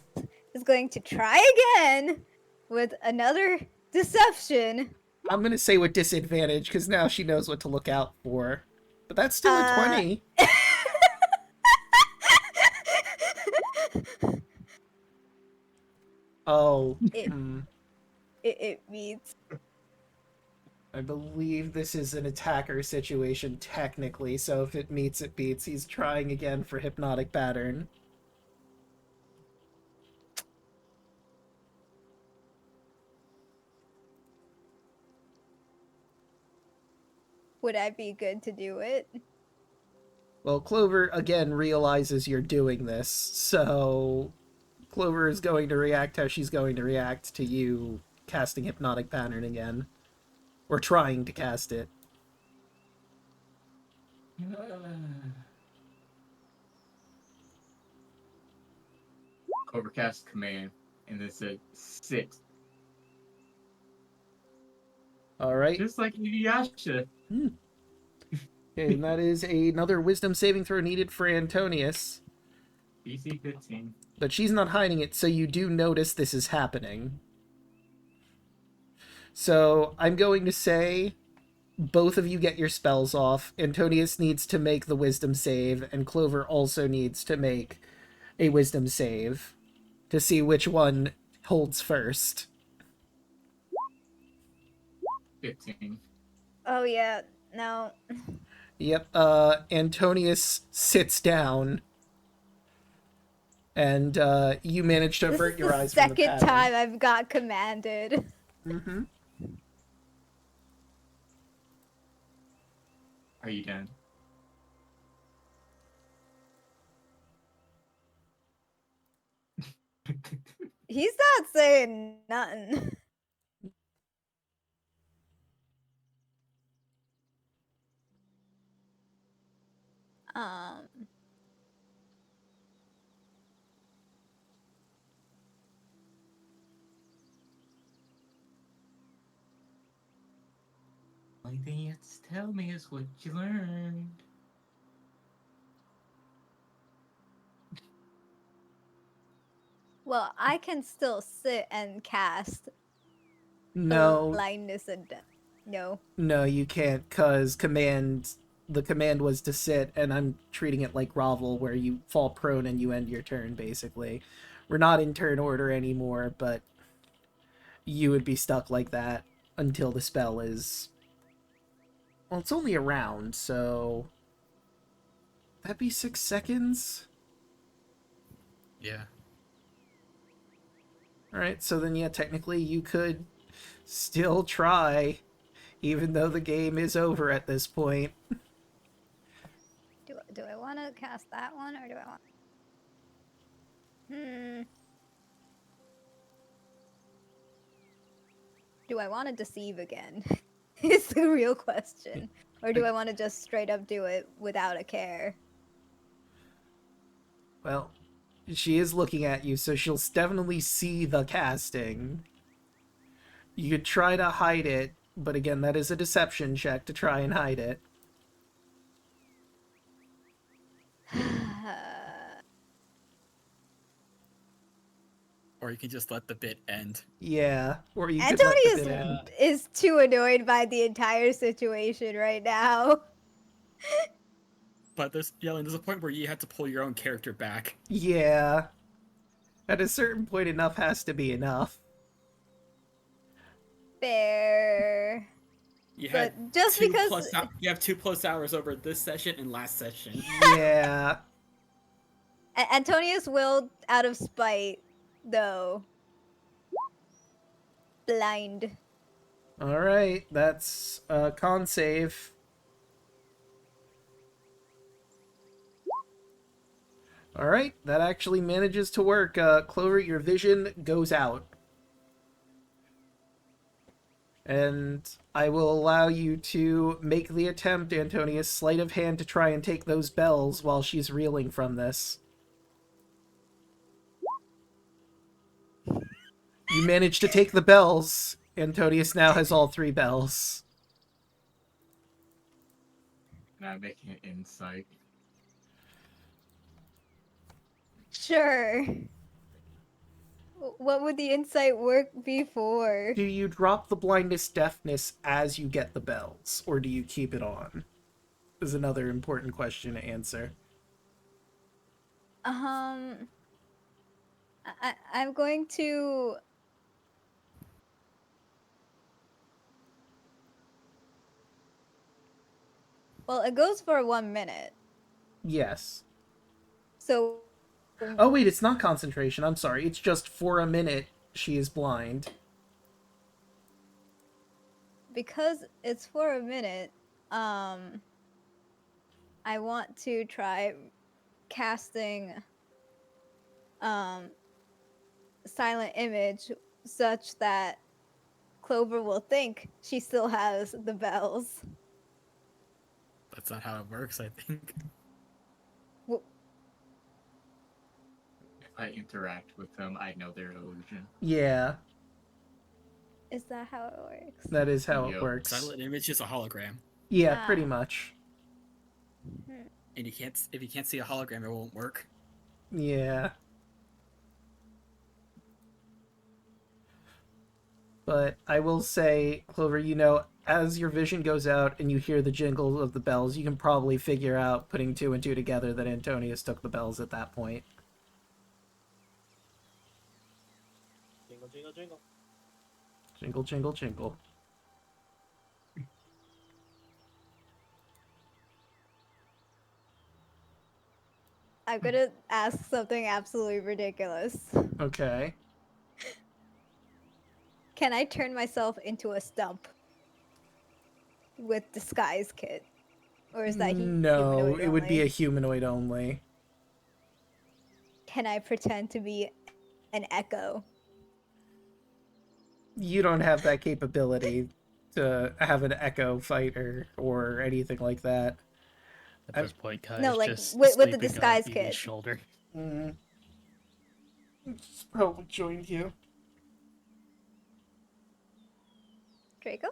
is going to try again with another deception. I'm gonna say with disadvantage, because now she knows what to look out for. But that's still a 20. Oh, It meets. I believe this is an attacker situation, technically, so if it meets, it beats. He's trying again for Hypnotic Pattern. Would I be good to do it? Well, Clover, again, realizes you're doing this, so Clover is going to react how she's going to react to you casting Hypnotic Pattern again. Or trying to cast it. Overcast command, and it's a 6. Alright. Just like Inuyasha. Okay, and that is another wisdom saving throw needed for Antonious. DC 15. But she's not hiding it, so you do notice this is happening. So, I'm going to say both of you get your spells off. Antonious needs to make the wisdom save, and Clover also needs to make a wisdom save to see which one holds first. 15. Oh yeah, no. Yep, Antonious sits down, and you manage to This avert is your the eyes from the second pattern. time I've got commanded. Mm-hmm. Are you done? He's not saying nothing. Um. Only thing you have to tell me is what you learned. Well, I can still sit and cast No, blindness and no. no, you can't, because the command was to sit, and I'm treating it like Grovel, where you fall prone and you end your turn, basically. We're not in turn order anymore, but you would be stuck like that until the spell is... Well, it's only a round, so... That'd be 6 seconds? Yeah. Alright, so then, yeah, technically you could still try, even though the game is over at this point. Do I want to cast that one, or do I want... Do I want to deceive again? Is the real question. Or do I want to just straight up do it without a care? Well, she is looking at you, so she'll definitely see the casting. You could try to hide it, but again, that is a deception check to try and hide it. Or you can just let the bit end. Yeah, or you could let the Antonious bit end. is too annoyed by the entire situation right now. But there's a point where you have to pull your own character back. Yeah. At a certain point, enough has to be enough. Fair. You But had just because... you have 2+ hours over this session and last session. Yeah. Antonious will, out of spite, though. Blind. Alright, that's a con save. Alright, that actually manages to work. Clover, your vision goes out. And I will allow you to make the attempt, Antonious, sleight of hand to try and take those bells while she's reeling from this. You manage to take the bells. Antonius now has all 3 bells. Can I make an insight? Sure. What would the insight work be for? Do you drop the blindness deafness as you get the bells, or do you keep it on? Is another important question to answer. I'm going to. Well, it goes for 1 minute. Yes. So. Oh wait, it's not concentration, I'm sorry. It's just for a minute she is blind. Because it's for a minute, I want to try casting silent image such that Clover will think she still has the bells. That's not how it works, I think. Well, If I interact with them, I know their illusion. Yeah, is that how it works? that is how it Yep. works. Silent image is a hologram, Yeah, Ah. pretty much. and if you can't see a hologram, it won't work. Yeah. But I will say, Clover, as your vision goes out and you hear the jingle of the bells, you can probably figure out, putting 2 and 2 together, that Antonius took the bells at that point. Jingle, jingle, jingle. Jingle, jingle, jingle. I'm gonna ask something absolutely ridiculous. Okay. Can I turn myself into a stump with disguise kit? Or is that No, humanoid it would be a only? humanoid only. Can I pretend to be an echo? You don't have that capability to have an echo fighter or anything like that. At this point, Kai No, is like, just with the sleeping on disguise Evie's kit. shoulder. Just probably joined you. Draco?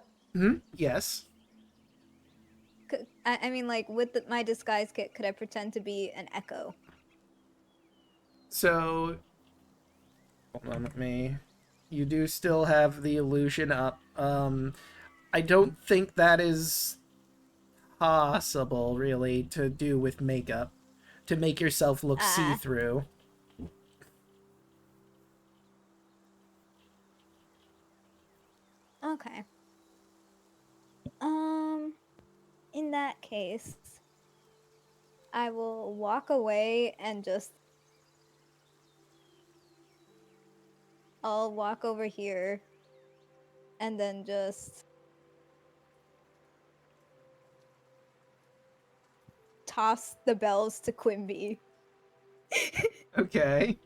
Yes. I mean, like, with my disguise kit, could I pretend to be an echo? So, hold on with me. You do still have the illusion up. I don't think that is possible, really, to do with makeup. To make yourself look see-through. Okay. In that case, I will walk away and I'll walk over here and then just toss the bells to Quimby. Okay.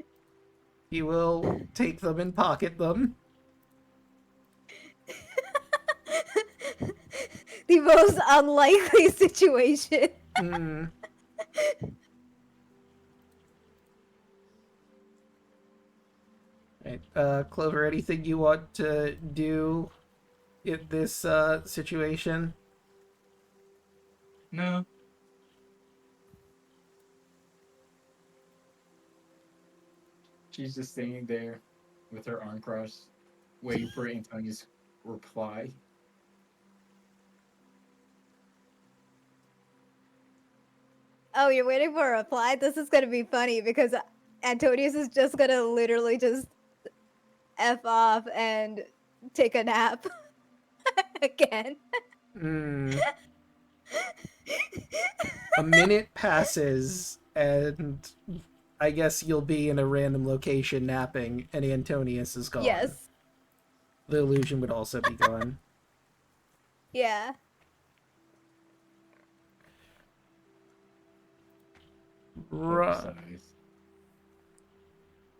He will take them and pocket them. The most unlikely situation. Right. Clover, anything you want to do in this situation? No. She's just standing there with her arm crossed, waiting for Antonius' reply. Oh, you're waiting for a reply? This is gonna be funny because Antonius is just gonna literally just F off and take a nap again. A minute passes, and I guess you'll be in a random location napping, and Antonius is gone. Yes. The illusion would also be gone. Yeah.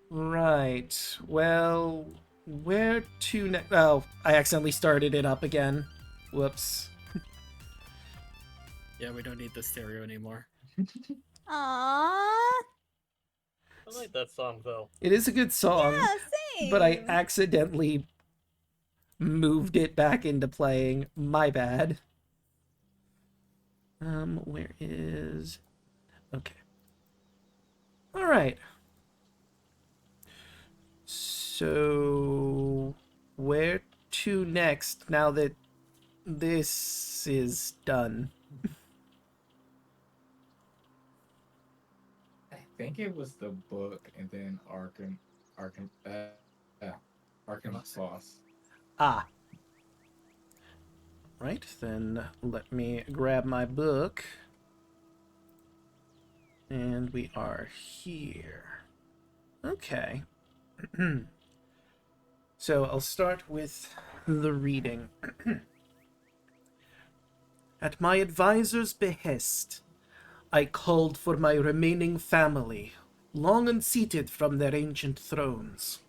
Right. Well, where to next? Oh, I accidentally started it up again. Whoops. Yeah, we don't need the stereo anymore. Aww. I like that song though. It is a good song, Yeah, same. but I accidentally moved it back into playing. My bad. Where is... Okay. Alright. So... where to next now that this is done? I think it was the book and then Argynvostholt. Ah. Right, then let me grab my book. And we are here. Okay. So I'll start with the reading. At my advisor's behest, I called for my remaining family, long unseated from their ancient thrones,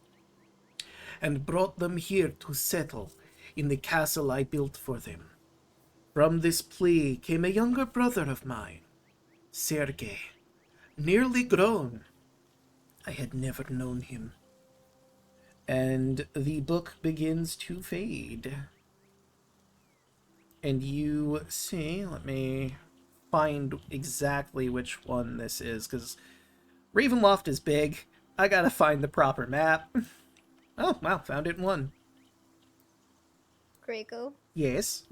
and brought them here to settle in the castle I built for them. From this plea came a younger brother of mine, Sergei, nearly grown. I had never known him. And the book begins to fade. And you see, let me find exactly which one this is, because Ravenloft is big. I gotta find the proper map. Oh, wow, found it in one. Draco. Yes.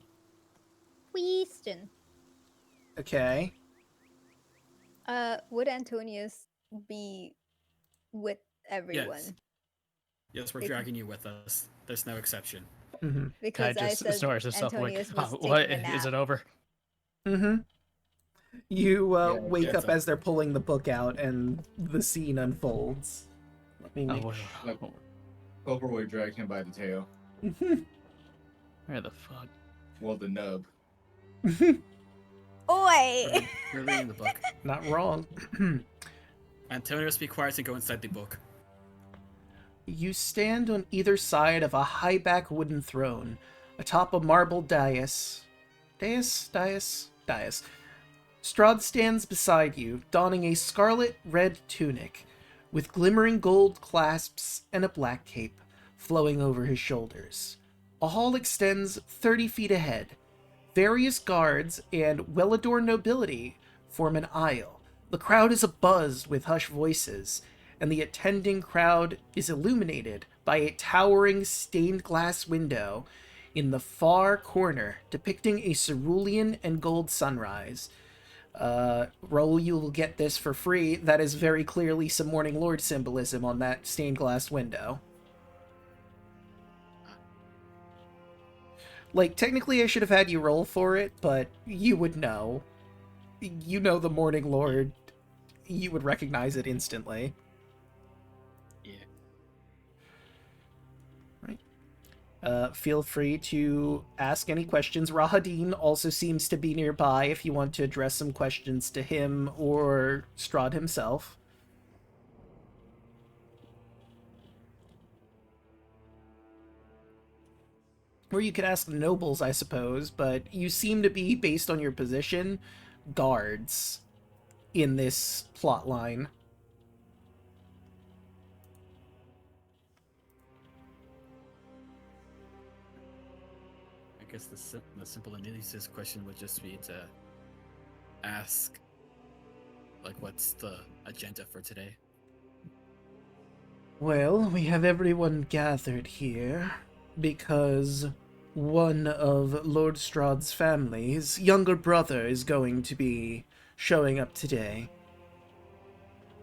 Question. Okay. Would Antonious be with everyone? Yes, we're dragging you with us. There's no exception. Mm-hmm. Because I said snores herself awake. Antonious was taking What? a nap. Is it over? Mm-hmm. You wake it's up as they're pulling the book out, and the scene unfolds. Let me Oh, make boy. Clover would drag him by the tail. Where the fuck? Well, the nub. Oi! We're reading the book. Not wrong. Antonious, be quiet and go inside the book. You stand on either side of a high-back wooden throne, atop a marble dais. Dais? Strahd stands beside you, donning a scarlet-red tunic, with glimmering gold clasps and a black cape flowing over his shoulders. A hall extends 30 feet ahead. Various guards and well-adorned nobility form an aisle. The crowd is abuzz with hushed voices, and the attending crowd is illuminated by a towering stained glass window in the far corner depicting a cerulean and gold sunrise. Roll, you will get this for free. That is very clearly some Morning Lord symbolism on that stained glass window. Like, technically I should have had you roll for it, but you would know. You know the Morning Lord. You would recognize it instantly. Yeah. Right. Feel free to ask any questions. Rahadin also seems to be nearby if you want to address some questions to him or Strahd himself. Or you could ask the nobles, I suppose, but you seem to be, based on your position, guards in this plot line. I guess the simple and easiest question would just be to ask, like, what's the agenda for today? Well, we have everyone gathered here because one of Lord Strahd's family, his younger brother, is going to be showing up today.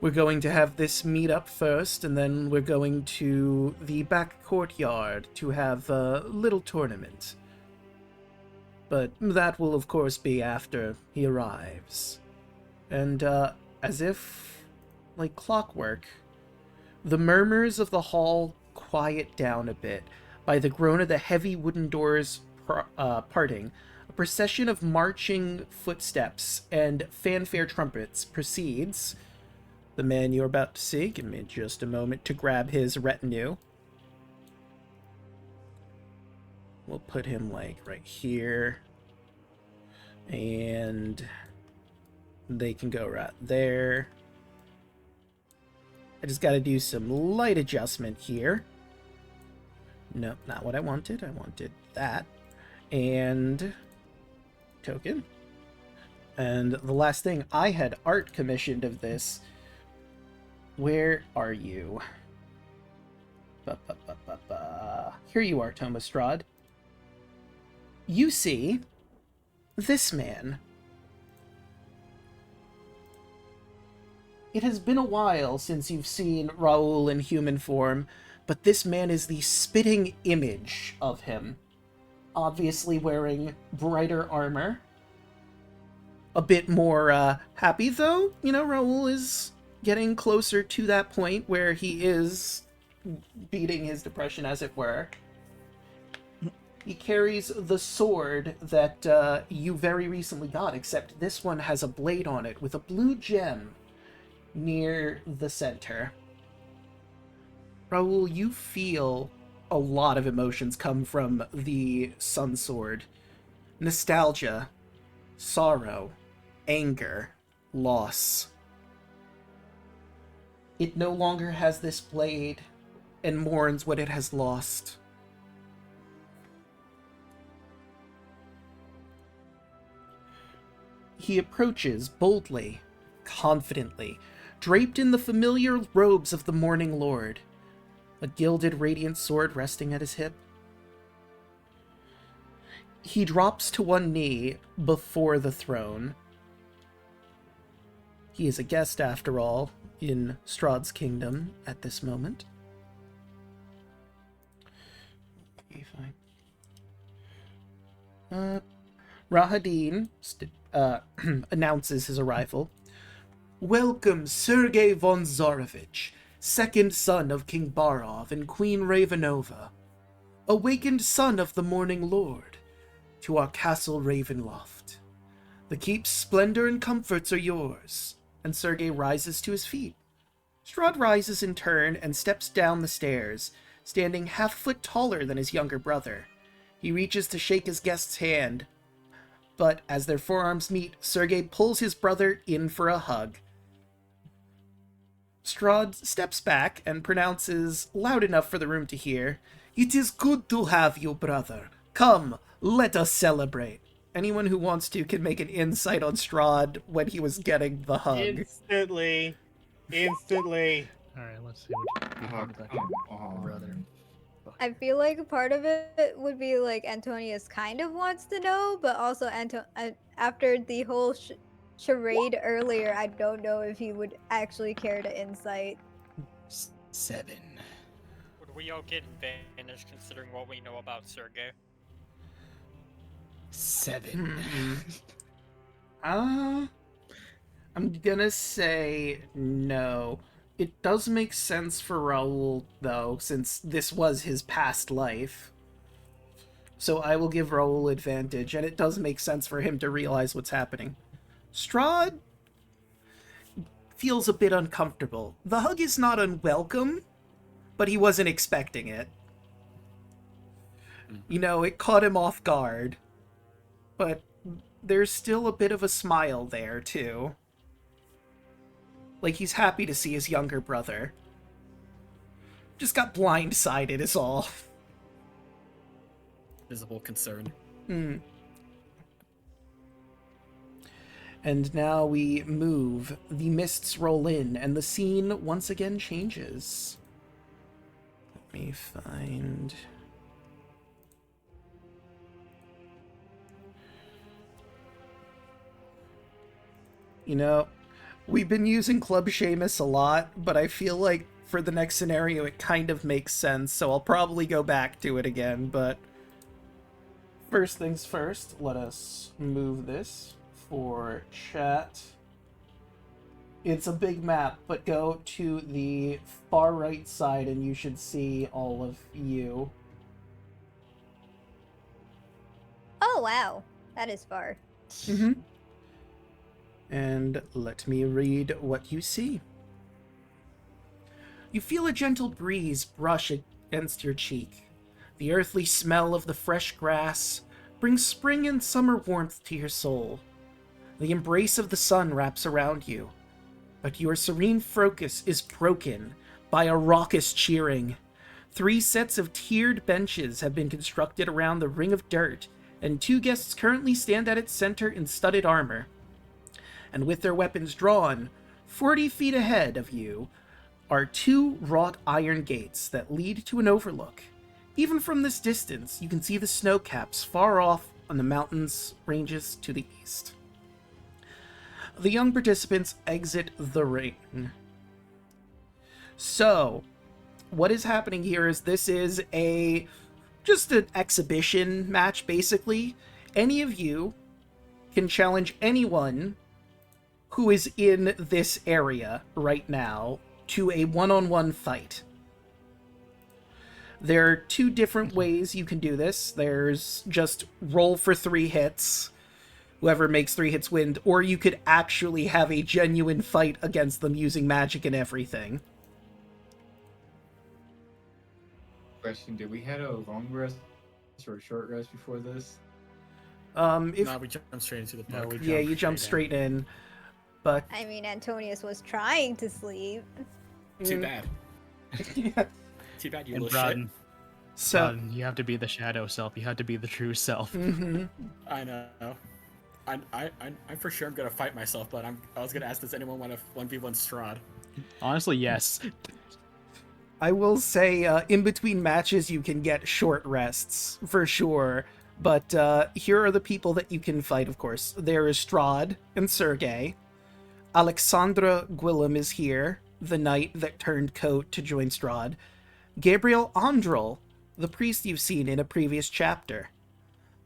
We're going to have this meet up first, and then we're going to the back courtyard to have a little tournament. But that will, of course, be after he arrives. And, as if like clockwork, the murmurs of the hall quiet down a bit by the groan of the heavy wooden doors parting. A procession of marching footsteps and fanfare trumpets proceeds. The man you're about to see, give me just a moment to grab his retinue. We'll put him, like, right here. And they can go right there. I just gotta do some light adjustment here. No, not what I wanted. I wanted that. And token. And the last thing, I had art commissioned of this. Where are you? Here you are, Thomas Strahd. You see this man. It has been a while since you've seen Raoul in human form, but this man is the spitting image of him. Obviously wearing brighter armor. A bit more happy, though. You know, Raoul is getting closer to that point where he is beating his depression, as it were. He carries the sword that you very recently got, except this one has a blade on it with a blue gem near the center. Raoul, you feel a lot of emotions come from the Sun Sword. Nostalgia, sorrow, anger, loss. It no longer has this blade and mourns what it has lost. He approaches boldly, confidently, draped in the familiar robes of the Morning Lord, a gilded radiant sword resting at his hip. He drops to one knee before the throne. He is a guest, after all, in Strahd's kingdom at this moment. Okay, fine. Rahadin announces his arrival. Welcome, Sergei von Zarovich, second son of King Barov and Queen Ravenova, awakened son of the Morning Lord, to our castle Ravenloft. The keep's splendor and comforts are yours. And Sergei rises to his feet. Strahd rises in turn and steps down the stairs, standing half a foot taller than his younger brother. He reaches to shake his guest's hand, but as their forearms meet, Sergei pulls his brother in for a hug. Strahd steps back and pronounces, loud enough for the room to hear, "It is good to have you, brother. Come, let us celebrate." Anyone who wants to can make an insight on Strahd when he was getting the hug. Instantly. Alright, let's see what you Oh, that come on. brother. I feel like part of it would be like Antonius kind of wants to know, but also after the whole charade earlier, I don't know if he would actually care to insight. 7. Would we all get advantage considering what we know about Sergei? 7. I'm gonna say no. It does make sense for Raoul, though, since this was his past life. So I will give Raoul advantage, and it does make sense for him to realize what's happening. Strahd feels a bit uncomfortable. The hug is not unwelcome, but he wasn't expecting it. You know, it caught him off guard. But there's still a bit of a smile there, too. Like, he's happy to see his younger brother. Just got blindsided is all. Visible concern. And now we move. The mists roll in, and the scene once again changes. Let me find... You know, we've been using Club Seamus a lot, but I feel like for the next scenario it kind of makes sense, so I'll probably go back to it again, but... First things first, let us move this for chat. It's a big map, but go to the far right side and you should see all of you. Oh wow, that is far. Mm-hmm. And let me read what you see. You feel a gentle breeze brush against your cheek. The earthly smell of the fresh grass brings spring and summer warmth to your soul. The embrace of the sun wraps around you, but your serene focus is broken by a raucous cheering. 3 sets of tiered benches have been constructed around the ring of dirt, and 2 guests currently stand at its center in studded armor. And with their weapons drawn, 40 feet ahead of you are 2 wrought iron gates that lead to an overlook. Even from this distance, you can see the snow caps far off on the mountains ranges to the east. The young participants exit the ring. So, what is happening here is this is just an exhibition match, basically. Any of you can challenge anyone who is in this area right now to a one-on-one fight. There are 2 different ways you can do this. There's just roll for 3 hits. Whoever makes 3 hits wins. Or you could actually have a genuine fight against them using magic and everything. Question: did we had a long rest or a short rest before this? If No, we jumped straight into the book. yeah, you jump straight in. But I mean, Antonious was trying to sleep. Too bad. yeah. Too bad, you And little shit. Broden, So Broden, you have to be the shadow self. You have to be the true self. mhm. I know. I'm for sure I'm gonna fight myself, but I was gonna ask, does anyone want to 1v1 Strahd? Honestly, yes. I will say, in between matches, you can get short rests, for sure. But here are the people that you can fight, of course. There is Strahd and Sergei. Alexandra Gwillem is here, the knight that turned coat to join Strahd. Gabriel Andrel, the priest you've seen in a previous chapter.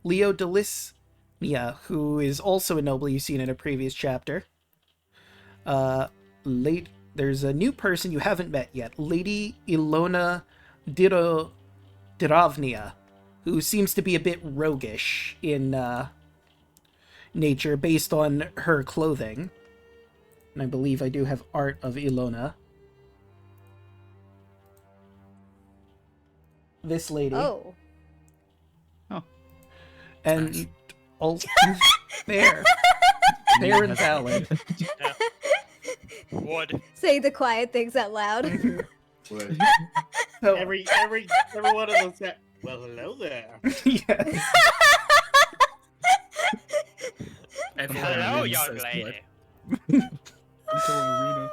Leo Delisnia, who is also a noble you've seen in a previous chapter. There's a new person you haven't met yet, Lady Ilona Diravnia, who seems to be a bit roguish in nature based on her clothing. And I believe I do have art of Ilona. This lady. Oh. And also fair. Fair and valid. Wood. Say the quiet things out loud. What? So, Every one of those. Well, hello there. yes. Everyone Hello, really young says lady. blood. Arena.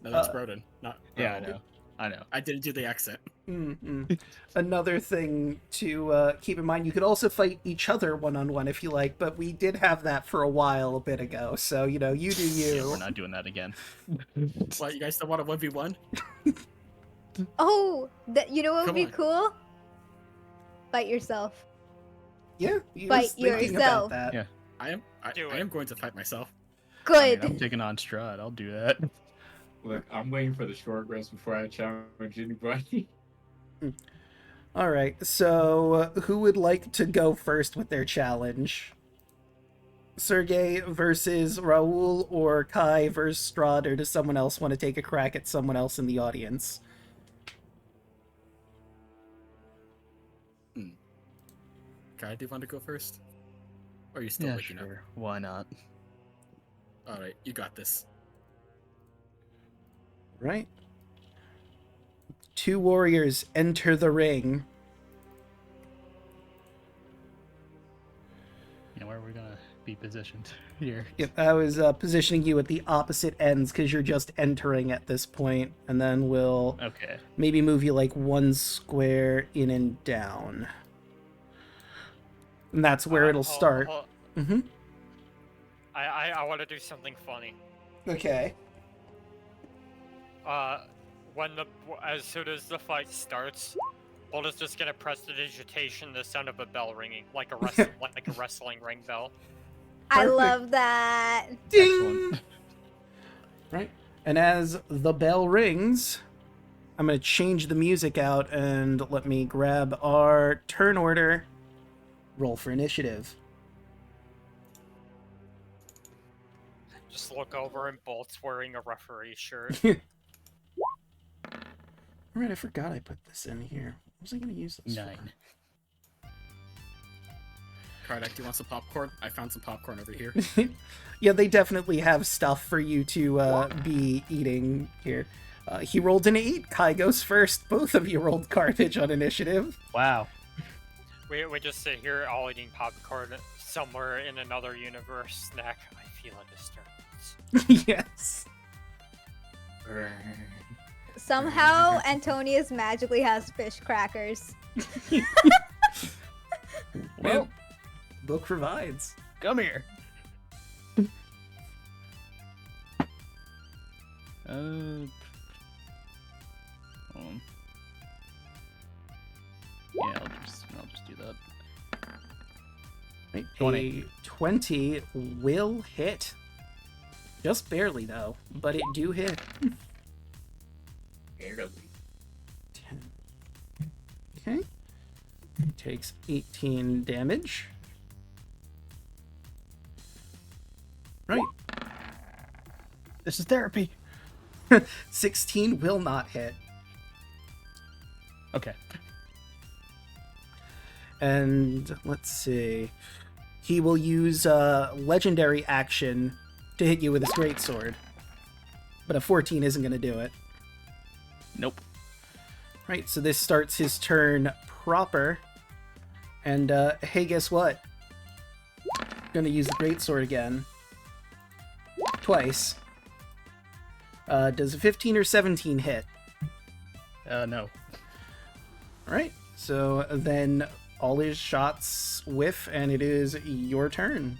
No, that's Uh, Broden. Not. Yeah, I know. I know. I didn't do the accent. Another thing to keep in mind, you could also fight each other one-on-one if you like, but we did have that for a while a bit ago, so, you know, you do you. Yeah, we're not doing that again. What, you guys still want a 1v1? Oh, you know what would Come be on. cool? Fight yourself. Yeah, you Fight was thinking yourself. about that. Yeah. I Do am it. going to fight myself. I mean, Good. I'm taking on Strahd. I'll do that. Look, I'm waiting for the short rest before I challenge anybody. Alright, so who would like to go first with their challenge? Sergey versus Raoul, or Kai versus Strahd, or does someone else want to take a crack at someone else in the audience? Kai, do you want to go first? Or are you still Yeah, waking up? sure. Why not? Alright, you got this. Right. 2 warriors enter the ring. You know where we're gonna be positioned here. If I was positioning you at the opposite ends because you're just entering at this point, and then we'll Okay. maybe move you like 1 square in and down. And that's where it'll start. Mm-hmm. I want to do something funny. Okay. As soon as the fight starts, Bolt is just gonna press the digitation, the sound of a bell ringing, like a wrestling ring bell. I Perfect. love that. Ding! Excellent. Right. And as the bell rings, I'm going to change the music out and let me grab our turn order. Roll for initiative. Just look over and Bolt's wearing a referee shirt. Alright, I forgot I put this in here. What was I going to use this 9. Kardak, do you want some popcorn? I found some popcorn over here. for? Yeah, they definitely have stuff for you to be eating here. He rolled an 8. Kai goes first. Both of you rolled garbage on initiative. Wow. We just sit here all eating popcorn somewhere in another universe. Snack. I feel a disturbance. Yes. Somehow, Antonious magically has fish crackers. Well, book provides. Come here. Yeah, I'll just do that. Right, 20. A 20 will hit. Just barely, though, but it do hit. Barely. 10. Okay. Takes 18 damage. Right. This is therapy. 16 will not hit. Okay. And let's see. He will use a legendary action to hit you with his greatsword. But a 14 isn't going to do it. Nope. Right, so this starts his turn proper. And, hey, guess what? Gonna use the greatsword again. Twice. Does a 15 or 17 hit? No. Alright, so then all his shots whiff, and it is your turn.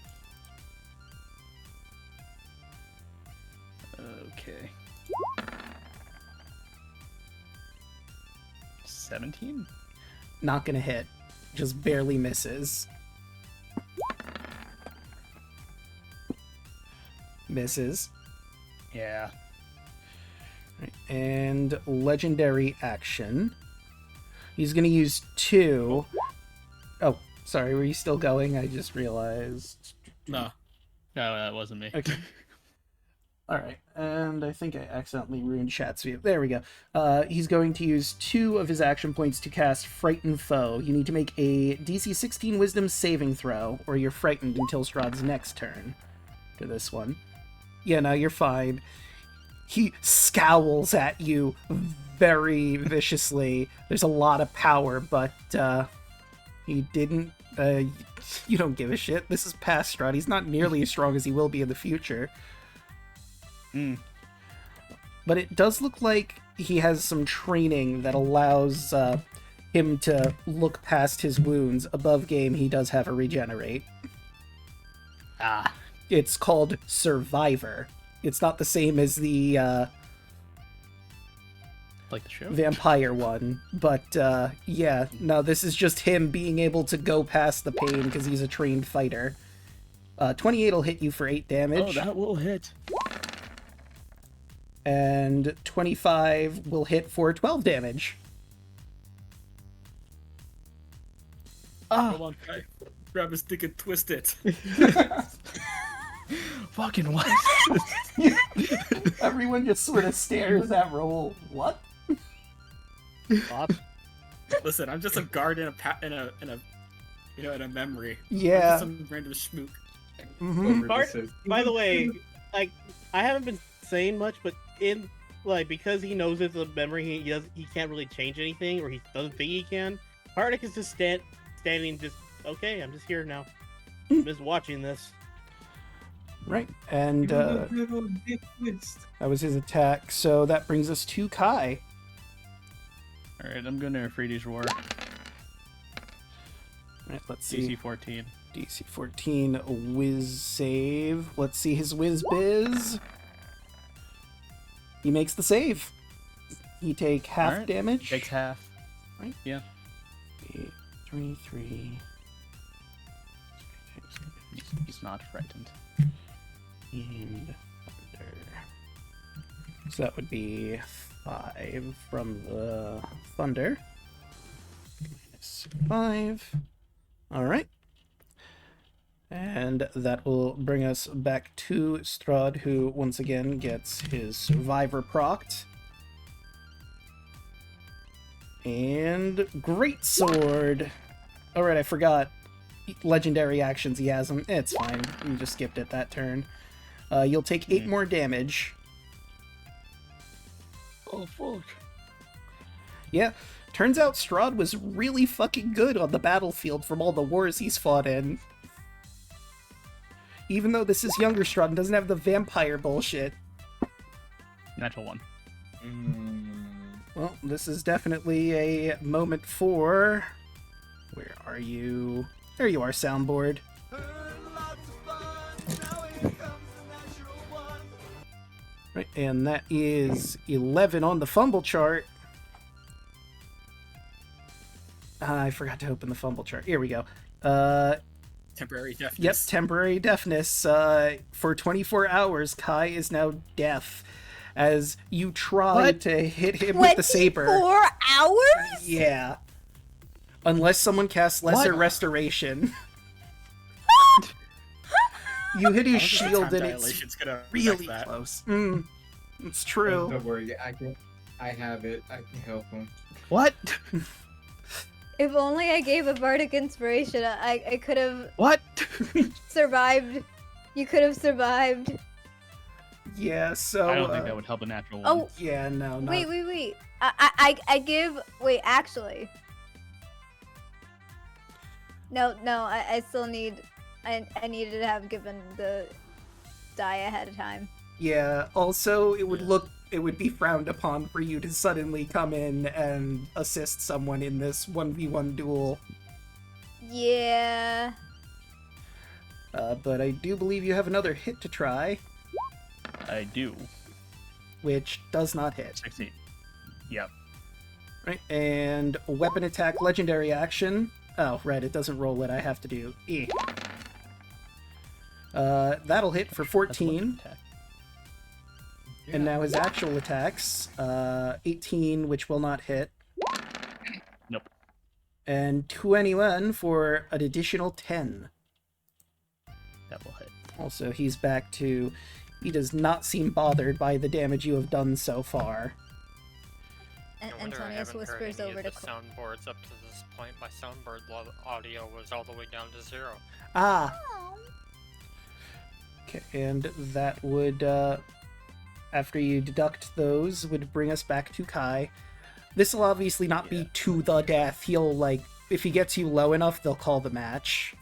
Okay. 17? Not gonna hit. Just barely misses. Misses. Yeah. Right, and legendary action. He's gonna use 2. Oh, sorry, were you still going? I just realized. No. No, that wasn't me. Okay. Alright, and I think I accidentally ruined chat's view. There we go. He's going to use 2 of his action points to cast Frighten Foe. You need to make a DC 16 Wisdom saving throw, or you're frightened until Strahd's next turn. To this one. Yeah, no, you're fine. He scowls at you very viciously. There's a lot of power, but he didn't... you don't give a shit. This is past Strahd. He's not nearly as strong as he will be in the future. But it does look like he has some training that allows him to look past his wounds. Above game, he does have a regenerate. Ah. It's called Survivor. It's not the same as the Like the show? vampire one, but yeah, no, this is just him being able to go past the pain because he's a trained fighter. 28 will hit you for 8 damage. Oh, that will hit. And 25 will hit for 12 damage. Ah. Come on, guy. Grab his stick and twist it. Fucking what? Everyone just sort of stares at Roll. What? Bob? Listen, I'm just a guard in a memory. Yeah. I'm just some random schmook. Mm-hmm. By the way, like, I haven't been saying much, but because he knows it's a memory, he can't really change anything, or he doesn't think he can. Hardik is just standing, just okay. I'm just here now. I'm just watching this. Right, and that was his attack. So that brings us to Kai. Alright, I'm gonna Freedy's Roar. Right, let's see. DC 14. DC 14 whiz save. Let's see his whiz biz. He makes the save. He take half Alright, damage. Takes half. Right? Yeah. 3. He's not frightened. And thunder. So that would be 5 from the thunder. Minus 5. Alright. And that will bring us back to Strahd, who once again gets his Survivor procced. And Greatsword. Alright, I forgot. Legendary actions he has them. It's fine. You just skipped it that turn. You'll take 8 more damage. Oh, fuck. Yeah, turns out Strahd was really fucking good on the battlefield from all the wars he's fought in. Even though this is younger Strahd and doesn't have the vampire bullshit. Natural 1. Well, this is definitely a moment for... Where are you? There you are, soundboard. Right, and that is 11 on the fumble chart. I forgot to open the fumble chart. Here we go. Temporary deafness. Yep, temporary deafness. For 24 hours, Kai is now deaf. As you try to hit him with the saber. 24 hours? Yeah. Unless someone casts Lesser Restoration. You hit his shield and it's really close. It's true. Don't worry, I have it. I can help him. What? If only I gave a bardic inspiration, I could have What? survived. You could have survived. Yeah, so... I don't think that would help a natural 1. Oh, Yeah, no, not... wait. I give. Wait, actually. No, I still need. I needed to have given the die ahead of time. Yeah, also, it would be frowned upon for you to suddenly come in and assist someone in this 1v1 duel. Yeah. But I do believe you have another hit to try, I do. which does not hit. 16. Yep. Right, and weapon attack legendary action. Oh, right, it doesn't roll it. I have to do E. That'll hit for That's a weapon 14. attack. And now his actual attacks, 18, which will not hit, Nope. and 21 for an additional 10. That will hit. Also, he's back to... He does not seem bothered by the damage you have done so far. And No wonder I Antonious haven't heard whispers any over of to. the soundboards up to this point. My soundboard audio was all the way down to 0. Ah! Okay, and that would, after you deduct those, would bring us back to Kai. This will obviously not be to the death. He'll, like, if he gets you low enough, they'll call the match.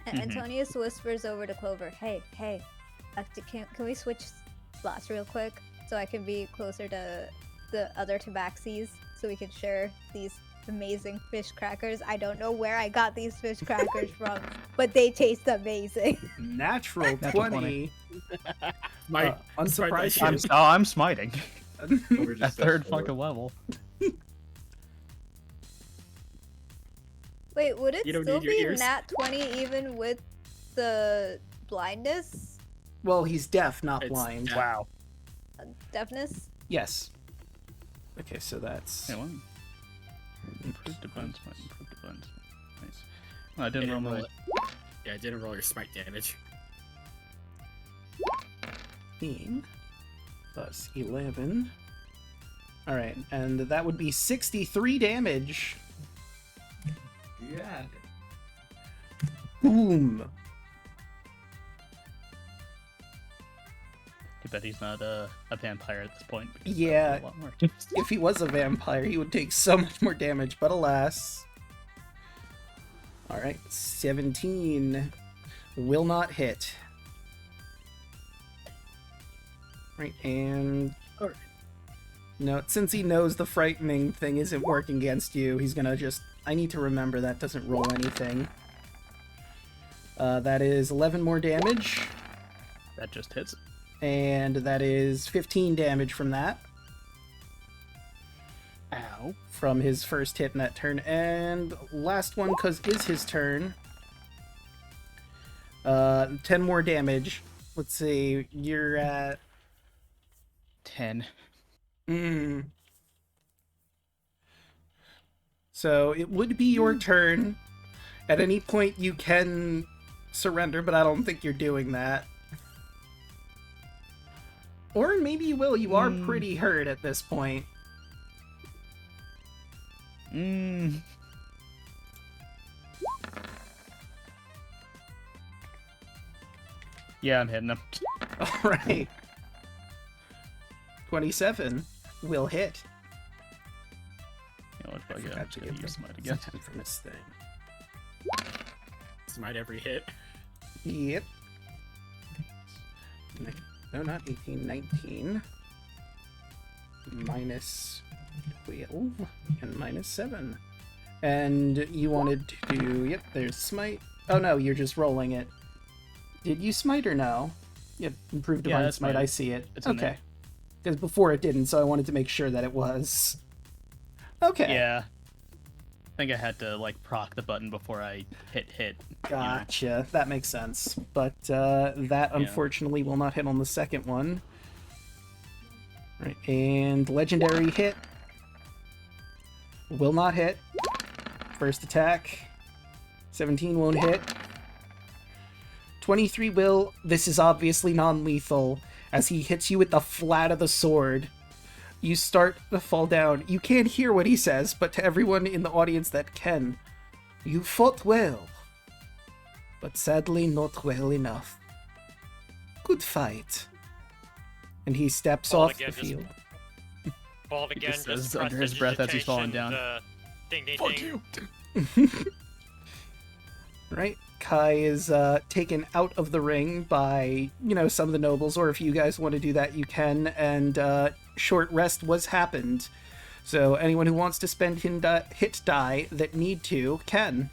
And Antonious whispers over to Clover. Hey, can we switch slots real quick so I can be closer to the other tabaxis so we can share these amazing fish crackers? I don't know where I got these fish crackers from, but they taste amazing. Natural Natural 20. My Unsurprising. I'm smiting. We're At just third forward. fucking level. Wait, would it You don't still need your be ears? nat 20 even with the blindness? Well, he's deaf, not It's blind. deaf. Wow. Deafness? Yes. Okay, so that's... Hey, one. Improved defense. Improved defense. Nice. Oh, I I didn't roll my... it. Yeah, I didn't roll your smite damage. 15 plus 11. Alright, and that would be 63 damage. Yeah. Boom! Too bad he's not a vampire at this point. because that Yeah. would be a lot more. If he was a vampire, he would take so much more damage, but alas. Alright, 17 will not hit. Right, and... Alright. No, since he knows the frightening thing isn't working against you, he's gonna just... I need to remember that doesn't roll anything. That is 11 more damage, That just hits. and that is 15 damage from that. Ow. From his first hit in that turn. And last one, because is his turn. 10 more damage. Let's see, you're at... 10. So it would be your turn. At any point you can surrender, but I don't think you're doing that. Or maybe you will. You are pretty hurt at this point. Yeah, I'm hitting him. Alright. 27. will hit. You know what, fuck it, I'm Forgot just to gonna give use him smite a again. 10 from his thing. Smite every hit. Yep. No, not 18, 19. Minus 12 and minus 7. And you wanted to do, yep, there's smite. Oh no, you're just rolling it. Did you smite or no? Yep, improved Yeah, divine that's smite, mine. I see it. It's in Okay. there. Because before it didn't, so I wanted to make sure that it was. Okay. Yeah. I think I had to like proc the button before I hit. You know. Gotcha. That makes sense. But that unfortunately will not hit on the second one. Right, and legendary hit. Will not hit. First attack. 17 won't hit. 23 will. This is obviously non-lethal. As he hits you with the flat of the sword, you start to fall down. You can't hear what he says, but to everyone in the audience that can, you fought well, but sadly not well enough. Good fight. And he steps Bald off again, the just- field. Bald again, just just says under his prestidigitation, breath as he's falling down. Ding, ding, Fuck ding. you! Right? Kai is taken out of the ring by, some of the nobles, or if you guys want to do that, you can, and short rest was happened. So anyone who wants to spend hit die that need to, can.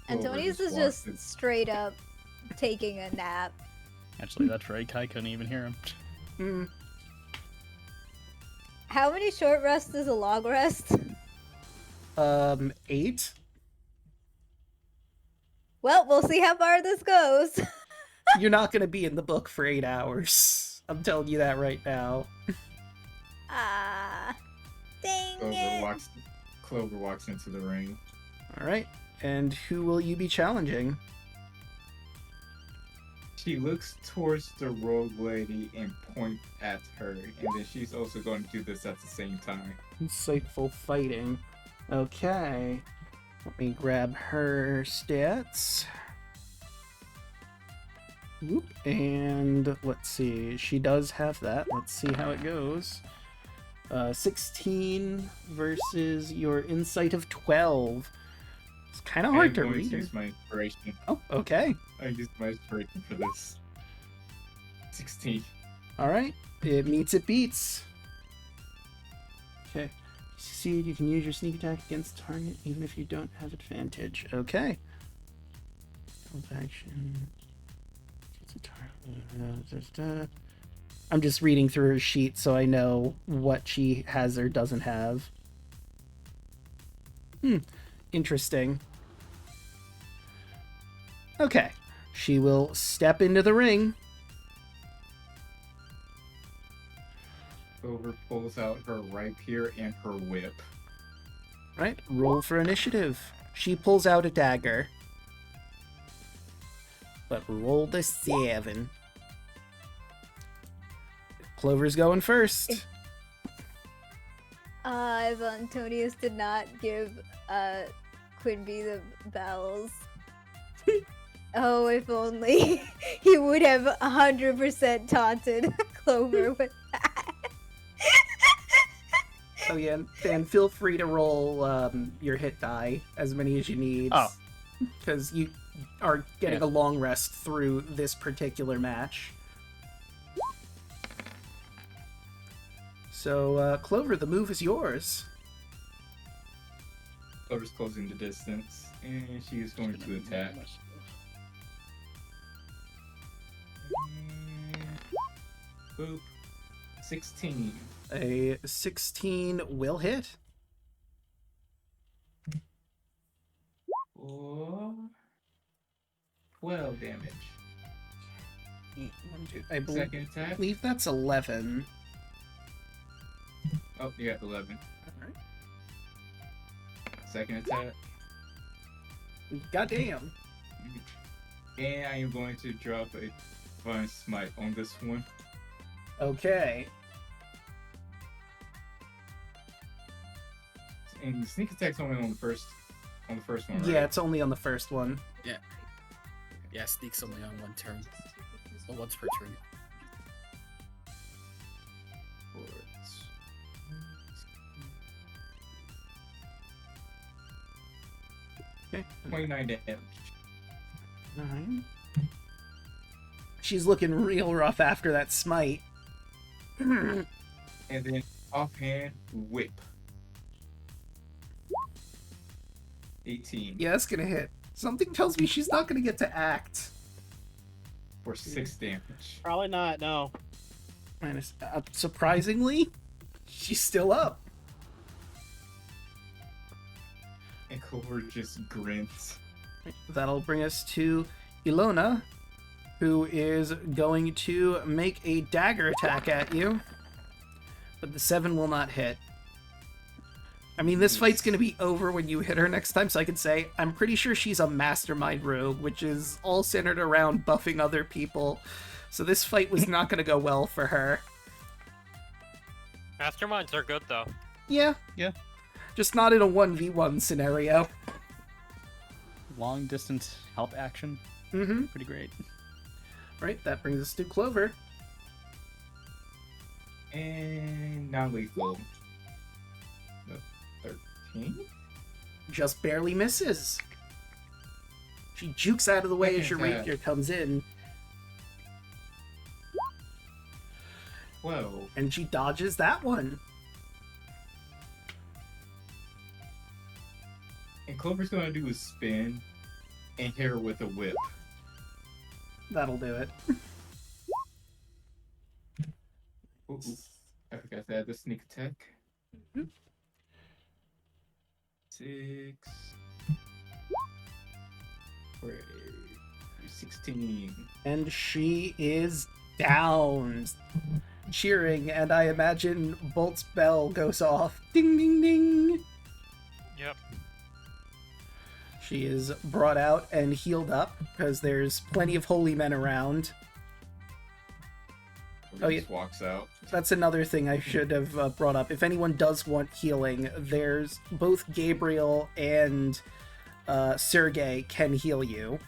Antonious is just just straight up taking a nap. Actually, that's right. Kai couldn't even hear him. Mm, How many short rests is a long rest? 8? Well, we'll see how far this goes. You're not going to be in the book for 8 hours. I'm telling you that right now. Ah, dang it. Clover walks into the ring. Alright, and who will you be challenging? She looks towards the rogue lady and points at her, and then she's also going to do this at the same time. Insightful fighting. Okay. Let me grab her stats. Whoop. And let's see. She does have that. Let's see how it goes. 16 versus your insight of 12. It's kind of hard to I'm going read. to use my inspiration. Oh, okay. I used my inspiration for this. 16. Alright. It meets, it beats. Okay. Succeed, you can use your sneak attack against target even if you don't have advantage. Okay. Action. I'm just reading through her sheet so I know what she has or doesn't have. Interesting. Okay. She will step into the ring. Clover pulls out her rapier and her whip. Right, roll for initiative. She pulls out a dagger. But roll the 7. Clover's going first. If Antonious did not give Quinby the bells. Oh, if only he would have 100% taunted Clover with that. Oh yeah, and feel free to roll your hit die, as many as you need. Oh. Because you are getting Yeah. a long rest through this particular match. So, Clover, the move is yours. Clover's closing the distance, and she is going to attack. Boop. 16. A 16 will hit. Or 12 damage. I Second attack. believe that's 11. Oh, you got 11. Alright. Second attack. Goddamn. And I am going to drop a Divine Smite on this one. Okay. And the sneak attack's only on the first one, right? Yeah, it's only on the first one. Yeah, sneak's only on one turn. Well, once per turn. Okay. 29 damage. Alright. She's looking real rough after that smite. And then offhand whip. 18 Yeah, that's gonna hit. Something tells me she's not gonna get to act. for 6 damage. Probably not. No. Minus, surprisingly, she's still up. And Clover just grins. That'll bring us to Ilona, who is going to make a dagger attack at you. But the 7 will not hit. I mean, this fight's going to be over when you hit her next time, so I can say, I'm pretty sure she's a mastermind rogue, which is all centered around buffing other people. So this fight was not going to go well for her. Masterminds are good though. Yeah. Yeah. Just not in a 1v1 scenario. Long distance help action. Mm-hmm. Pretty great. Right, that brings us to Clover. And non-lethal. 13? Just barely misses. She jukes out of the way as your Second rapier comes in, 12. and she dodges that one. And Clover's gonna do a spin and hit her with a whip. That'll do it. Ooh, I forgot to add the sneak attack. 6. For 16. And she is down, cheering, and I imagine Bolt's bell goes off. Ding, ding, ding. Yep. She is brought out and healed up, because there's plenty of holy men around. Oh, Just walks out. That's another thing I should have brought up. If anyone does want healing, there's both Gabriel and Sergey can heal you.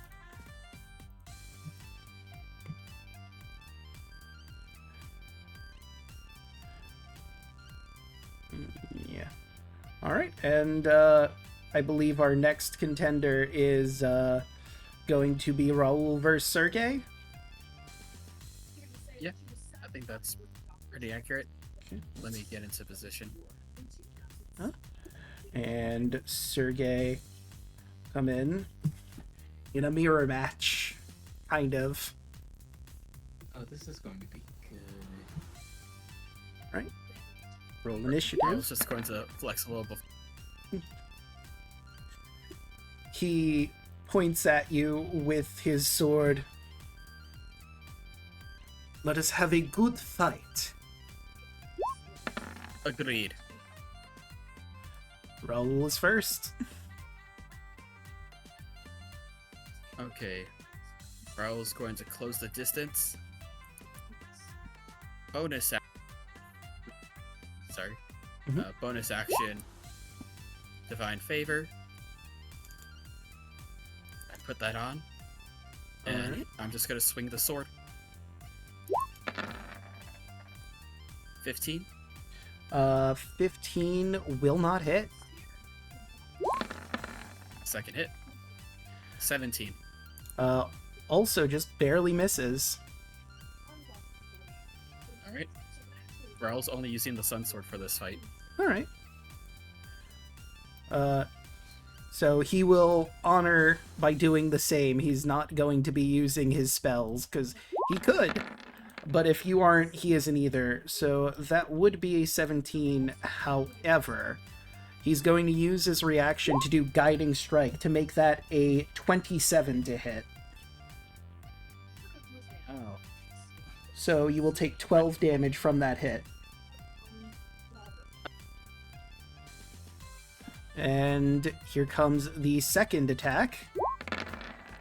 Yeah. All right, and I believe our next contender is going to be Raoul versus Sergey. Yeah, I think that's pretty accurate. Let me get into position. And Sergey come in a mirror match, kind of. Oh, this is going to be good. Right? Roll I initiative. was just going to flex a little bit. He points at you with his sword. Let us have a good fight. Agreed. Raoul is first. Okay. Raul's going to close the distance. Bonus Sorry. Mhm. Bonus action. Divine Favor. I put that on. And Alright. I'm just gonna swing the sword. 15. 15 will not hit. Second hit. 17. Also just barely misses. Alright. Raul's only using the Sun Sword for this fight. Alright. So he will honor by doing the same. He's not going to be using his spells, because he could. But if you aren't, he isn't either. So that would be a 17. However, he's going to use his reaction to do Guiding Strike to make that a 27 to hit. Oh. So you will take 12 damage from that hit. And here comes the second attack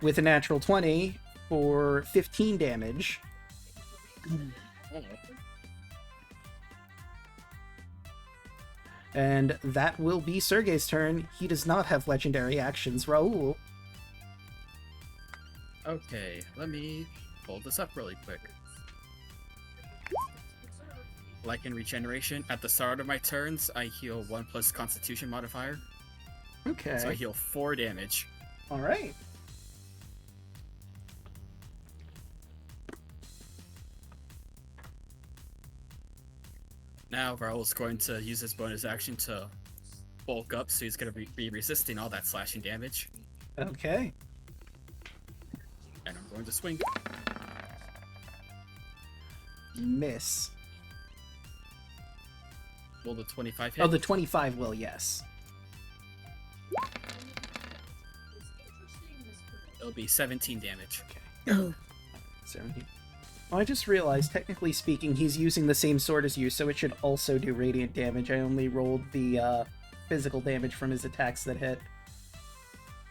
with a natural 20 for 15 damage. And that will be Sergey's turn. He does not have legendary actions. Raoul. Okay, let me pull this up really quick. Like in Regeneration, at the start of my turns, I heal 1 plus Constitution modifier. Okay. So I heal 4 damage. All right. Now Raul's going to use his bonus action to bulk up, so he's going to be resisting all that slashing damage. Okay. And I'm going to swing. Miss. Will the 25 hit? Oh, the 25 will, yes. It'll be 17 damage. Okay. 17. Well, I just realized, technically speaking, he's using the same sword as you, so it should also do radiant damage. I only rolled the physical damage from his attacks that hit.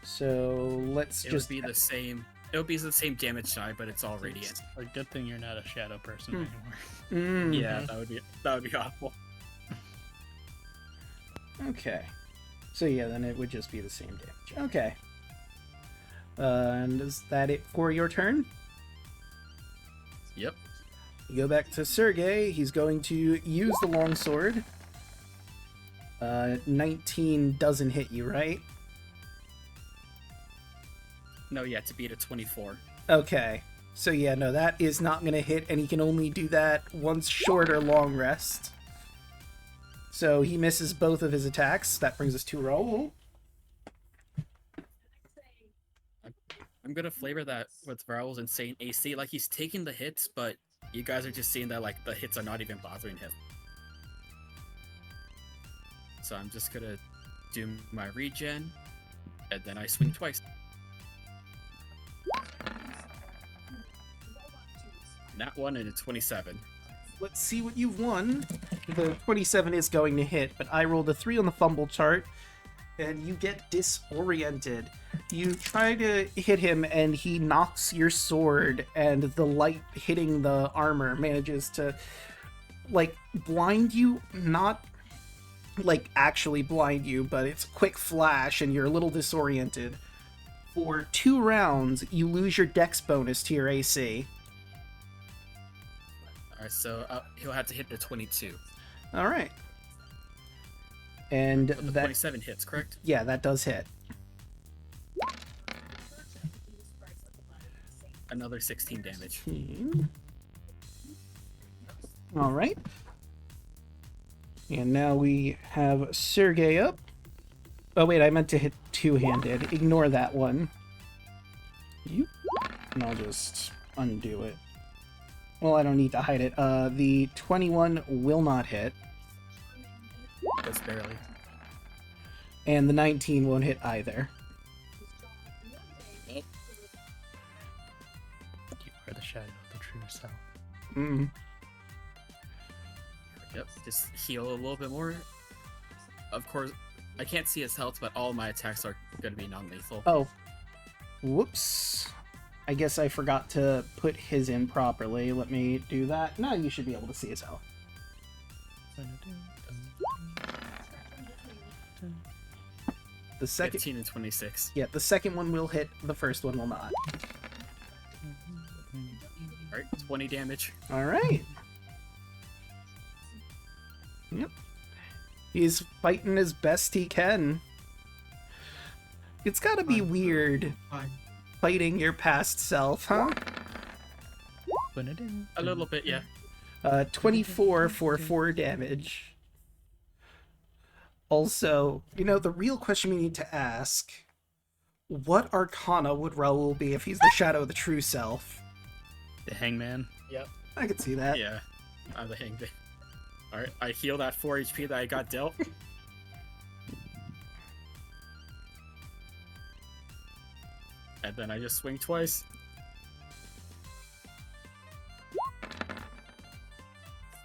So let's It'll just be the same. It'll be the same damage die, but it's all radiant. A good thing you're not a shadow person anymore. Yeah, that would be awful. Okay. So yeah, then it would just be the same damage. Okay. And is that it for your turn? Yep. You go back to Sergei. He's going to use the longsword. 19 doesn't hit you, right? No, yeah, to beat a 24. Okay. So yeah, no, that is not going to hit, and he can only do that once short or long rest. So he misses both of his attacks. That brings us to Raoul. I'm gonna flavor that with Raul's insane AC. Like, he's taking the hits, but you guys are just seeing that, like, the hits are not even bothering him. So I'm just gonna do my regen, and then I swing twice. That one and a 27. Let's see what you've won. The 27 is going to hit, but I rolled a 3 on the fumble chart, and you get disoriented. You try to hit him, and he knocks your sword, and the light hitting the armor manages to, like, blind you. Not, like, actually blind you, but it's a quick flash, and you're a little disoriented. For 2 rounds, you lose your dex bonus to your AC. Alright, so he'll have to hit the 22. Alright. And But the that... 27 hits, correct? Yeah, that does hit. Another 16 damage. All right. And now we have Sergei up. Oh, wait, I meant to hit two-handed. Ignore that one. And I'll just undo it. Well, I don't need to hide it. The 21 will not hit. Just barely. And the 19 won't hit either. You are the shadow of the true self. Yep, just heal a little bit more. Of course, I can't see his health, but all my attacks are going to be non-lethal. Oh. Whoops. I guess I forgot to put his in properly. Let me do that. Now you should be able to see his health. The second... 15 and 26. Yeah, the second one will hit, the first one will not. Alright, 20 damage. Alright. Yep. He's fighting as best he can. It's gotta be weird fighting your past self, huh? A little bit, yeah. 24 for 4 damage. Also, you know, the real question we need to ask, what arcana would Raoul be if he's the shadow of the true self? The hangman. Yep. I could see that. Yeah, I'm the hangman. Alright, I heal that 4 HP that I got dealt. And then I just swing twice.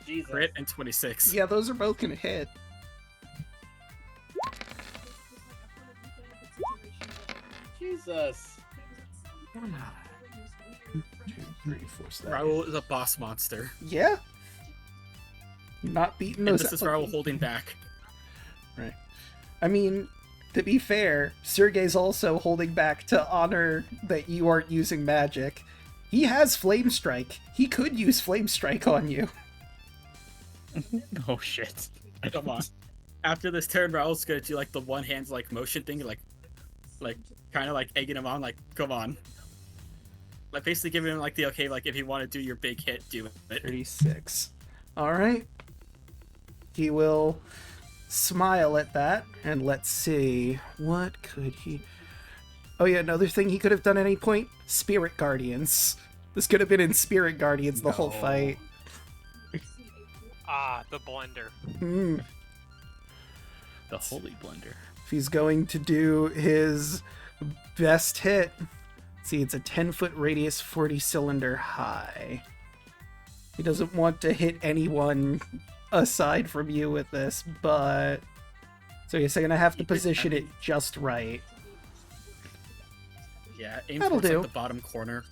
Jesus. Crit and 26. Yeah, those are both gonna hit. Jesus. 2, 3, 4, 7. Raoul is a boss monster. Yeah. Not beating And those. this is Raoul holding back. Right. I mean, to be fair, Sergei's also holding back to honor that you aren't using magic. He has Flame Strike. He could use Flame Strike on you. Oh shit. Come on. After this turn, Raul's gonna do like the one hand like motion thing, like kind of like egging him on, like come on, like basically giving him like the okay, like if you want to do your big hit, do it. 36. All right. He will smile at that, and let's see, what could he... Oh yeah, another thing he could have done at any point, Spirit Guardians. This could have been in Spirit Guardians the whole fight. Ah, the blender. The holy blender. If he's going to do his best hit, see, it's a 10-foot radius, 40-cylinder high. He doesn't want to hit anyone aside from you with this, but... So you're going to have to position it just right. Yeah, aim That'll towards do. like the bottom corner.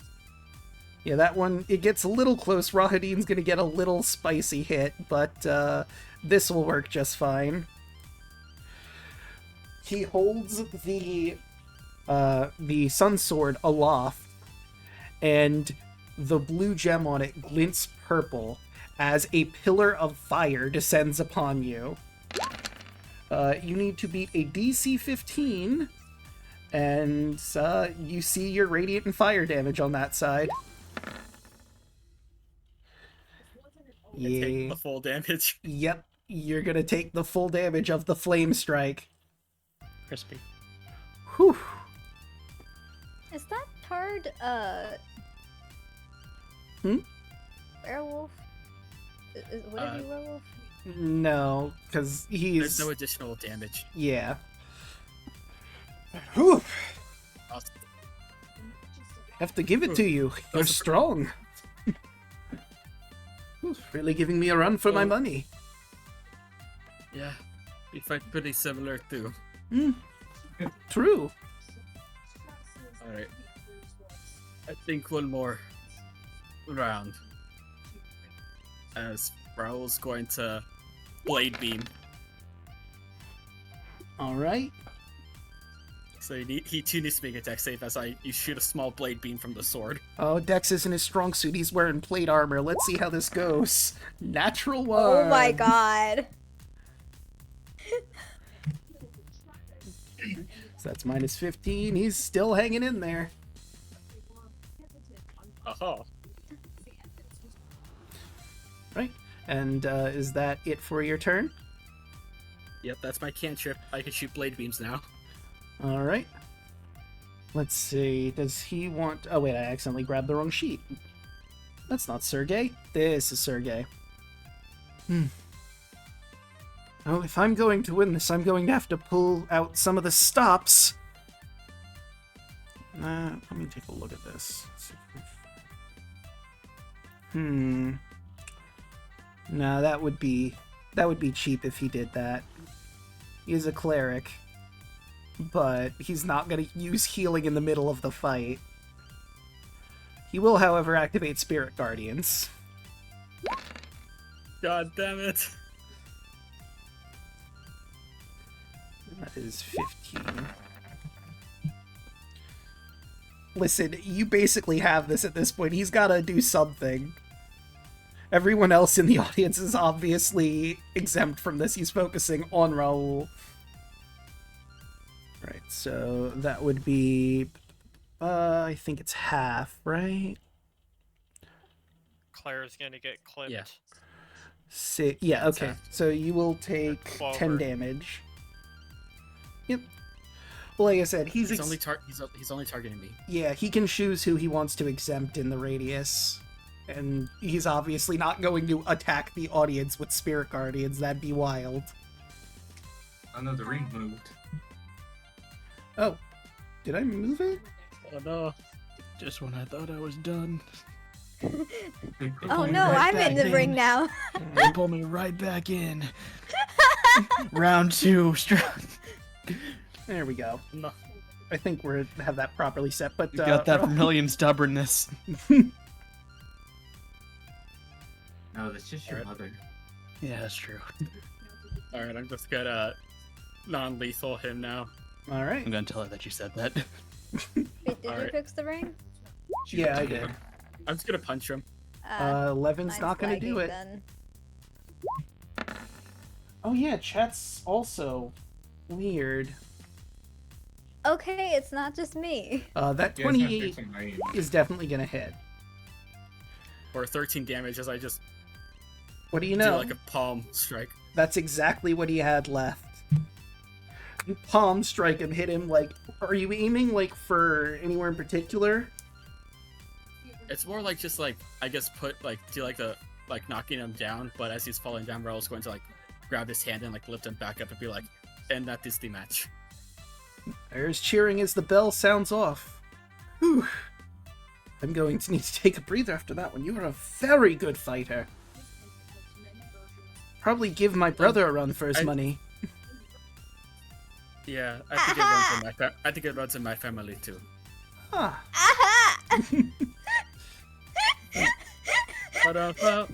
Yeah, that one, it gets a little close. Rahadin's going to get a little spicy hit, but this will work just fine. He holds the sun sword aloft, and the blue gem on it glints purple as a pillar of fire descends upon you. You need to beat a DC 15, and you see your radiant and fire damage on that side. Take the full damage. Yep, you're gonna take the full damage of the flame strike. Crispy. Whew. Is that Tard werewolf? Would it be werewolf? No, because he's... There's no additional damage. Yeah. Whew. Awesome. Have to give it to you. You're strong. Whew, really giving me a run for my money. Yeah, we fight pretty similar too. True. Alright. I think one more round. As Raul's going to Blade Beam. Alright. So he too needs to make a dex save as you shoot a small blade beam from the sword. Oh, Dex isn't his strong suit. He's wearing plate armor. Let's see how this goes. Natural one. Oh my god. So that's minus 15. He's still hanging in there. Oh. Right. And is that it for your turn? Yep, that's my cantrip. I can shoot blade beams now. Alright. Let's see. Does he want... Oh, wait, I accidentally grabbed the wrong sheet. That's not Sergey. This is Sergey. Oh, if I'm going to win this, I'm going to have to pull out some of the stops. Let me take a look at this. No, that would be cheap if he did that. He is a cleric. But he's not going to use healing in the middle of the fight. He will, however, activate Spirit Guardians. God damn it. That is 15. Listen, you basically have this at this point. He's got to do something. Everyone else in the audience is obviously exempt from this. He's focusing on Raul. Right, so that would be... I think it's half, right? Claire's gonna get clipped. Yeah. Yeah, okay. half. So you will take 10 Clover. damage. Yep. Well, like I said, He's only targeting me. Yeah, he can choose who he wants to exempt in the radius. And he's obviously not going to attack the audience with Spirit Guardians. That'd be wild. Oh no, the ring moved. Oh, did I move it? Oh no. Just when I thought I was done, Oh no, I'm in the ring now. they pull me right back in. Round 2, Strahd. There we go. No. I think we have that properly set, but... You got that from William Stubbornness. No, that's just your Alright. mother. Yeah, that's true. Alright, I'm just gonna non-lethal him now. Alright. I'm gonna tell her that you said that. Wait, did you Alright. fix the ring? Yeah, I did. I'm just gonna punch him. 11's Mine's not gonna do lagging it. then. Oh yeah, chat's also weird. Okay, it's not just me. That Yeah, it's not 28 fixed on my end. is definitely gonna hit. Or 13 damage as I just What do you do know? like a palm strike. That's exactly what he had left. You palm strike him, hit him like. Are you aiming like for anywhere in particular? It's more like just like I guess put like do like the like knocking him down, but as he's falling down, Raul's going to like grab his hand and like lift him back up and be like, and that is the match. There's cheering as the bell sounds off. Whew. I'm going to need to take a breather after that one. You are a very good fighter. Probably give my brother a run for his money. Yeah, I think it runs in my I think it runs in my family too. Huh. Aha! But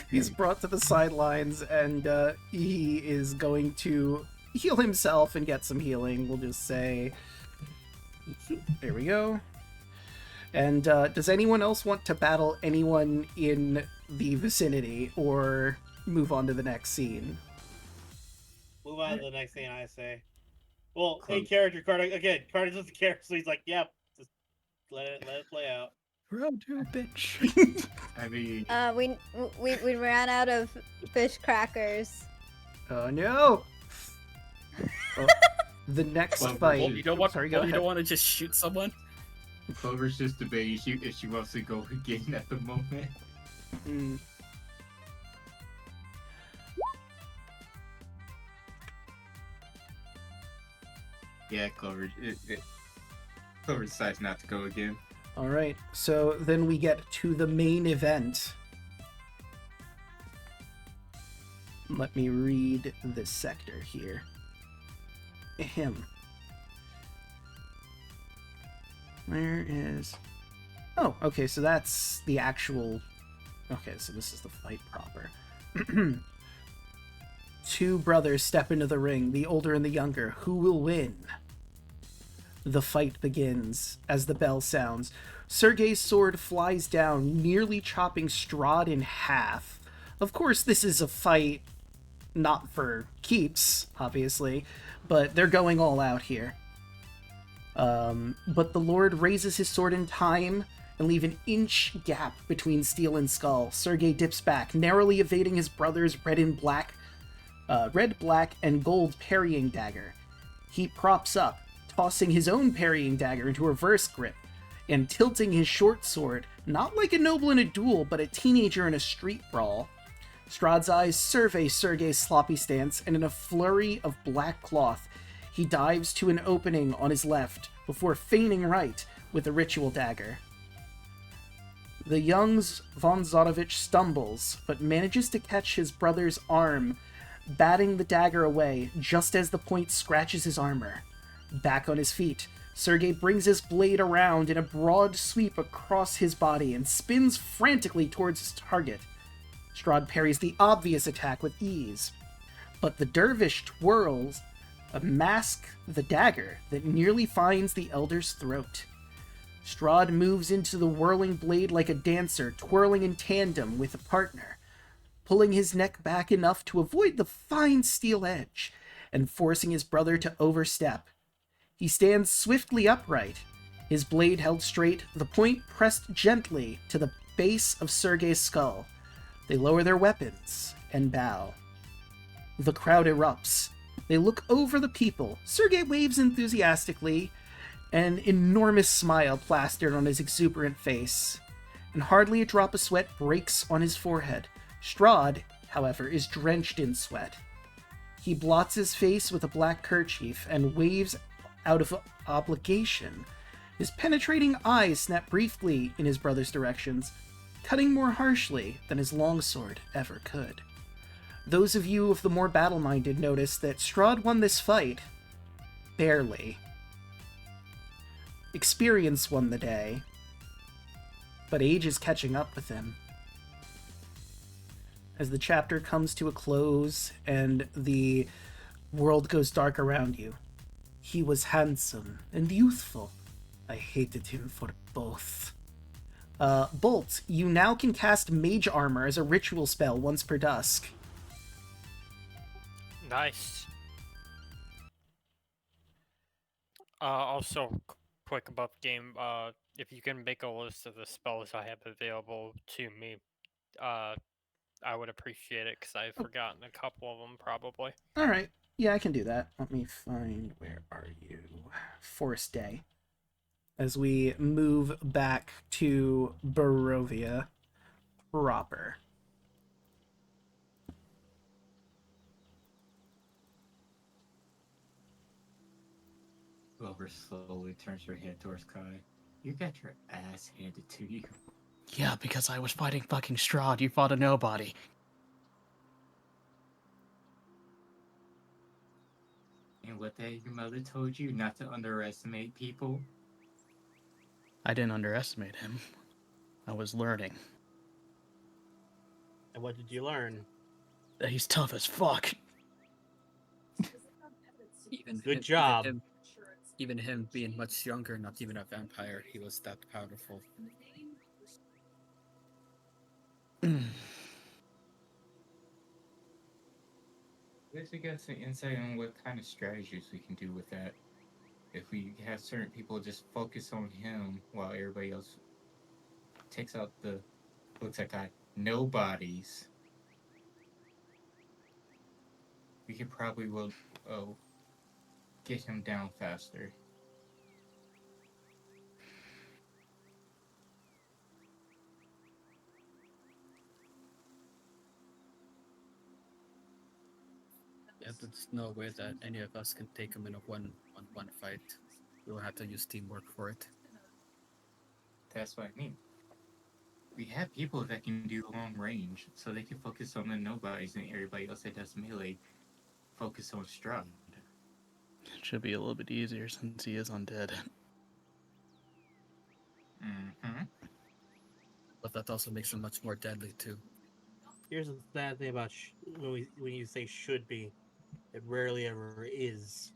He's brought to the sidelines, and he is going to heal himself and get some healing. We'll just say, there we go. And does anyone else want to battle anyone in the vicinity, or move on to the next scene? Move on to the next thing I say. Well, Close. in character, Carter again. Carter's just the character, so he's like, "Yep, just let it play out." Round two, bitch. I mean, We ran out of fish crackers. Oh no! Oh, the next Well, fight. you don't want Sorry, go you ahead. don't want to just shoot someone. Clover's just debating if she wants to go again at the moment. Mm. Yeah, Clover. Clover decides not to go again. All right, so then we get to the main event. Let me read this sector here. Ahem. Where is... Oh, okay, so that's the actual... Okay, so this is the fight proper. Two brothers step into the ring, the older and the younger. Who will win? The fight begins as the bell sounds. Sergei's sword flies down, nearly chopping Strahd in half. Of course, this is a fight not for keeps, obviously, but they're going all out here. But the Lord raises his sword in time and leave an inch gap between steel and skull. Sergei dips back, narrowly evading his brother's red, black, and gold parrying dagger. He props up, tossing his own parrying dagger into a reverse grip, and tilting his short sword, not like a noble in a duel, but a teenager in a street brawl. Strahd's eyes survey Sergei's sloppy stance, and in a flurry of black cloth, he dives to an opening on his left before feigning right with a ritual dagger. The young von Zotovich stumbles, but manages to catch his brother's arm, batting the dagger away just as the point scratches his armor. Back on his feet, Sergei brings his blade around in a broad sweep across his body and spins frantically towards his target. Strahd parries the obvious attack with ease, but the dervish twirls a mask the dagger that nearly finds the elder's throat. Strahd moves into the whirling blade like a dancer, twirling in tandem with a partner, pulling his neck back enough to avoid the fine steel edge, and forcing his brother to overstep. He stands swiftly upright, his blade held straight, the point pressed gently to the base of Sergei's skull. They lower their weapons and bow. The crowd erupts. They look over the people. Sergei waves enthusiastically, an enormous smile plastered on his exuberant face, and hardly a drop of sweat breaks on his forehead. Strahd, however, is drenched in sweat. He blots his face with a black kerchief and waves out of obligation. His penetrating eyes snap briefly in his brother's directions, cutting more harshly than his longsword ever could. Those of you of the more battle-minded notice that Strahd won this fight. Barely. Experience won the day, but age is catching up with him. As the chapter comes to a close and the world goes dark around you, he was handsome and youthful. I hated him for both. Bolt, you now can cast Mage Armor as a ritual spell once per dusk. Nice. Also, quick above game. If you can make a list of the spells I have available to me, I would appreciate it because I've forgotten a couple of them probably. All right. Yeah, I can do that. Let me find, where are you? Forest Day. As we move back to Barovia proper. Clover slowly turns her head towards Kai. You got your ass handed to you. Yeah, because I was fighting fucking Strahd. You fought a nobody. And what that your mother told you not to underestimate people? I didn't underestimate him. I was learning. And what did you learn? That he's tough as fuck. Good job. Even him being much younger, not even a vampire, he was that powerful. I guess we got some insight on what kind of strategies we can do with that. If we have certain people just focus on him while everybody else takes out the looks like nobodies, we could probably get him down faster. Yeah, there's no way that any of us can take him in a one fight. We'll have to use teamwork for it. That's what I mean. We have people that can do long range, so they can focus on the nobodies, and everybody else that does melee focus on Strahd. It should be a little bit easier since he is undead. Mm-hmm. But that also makes him much more deadly too. Here's the sad thing about when you say should be, it rarely ever is.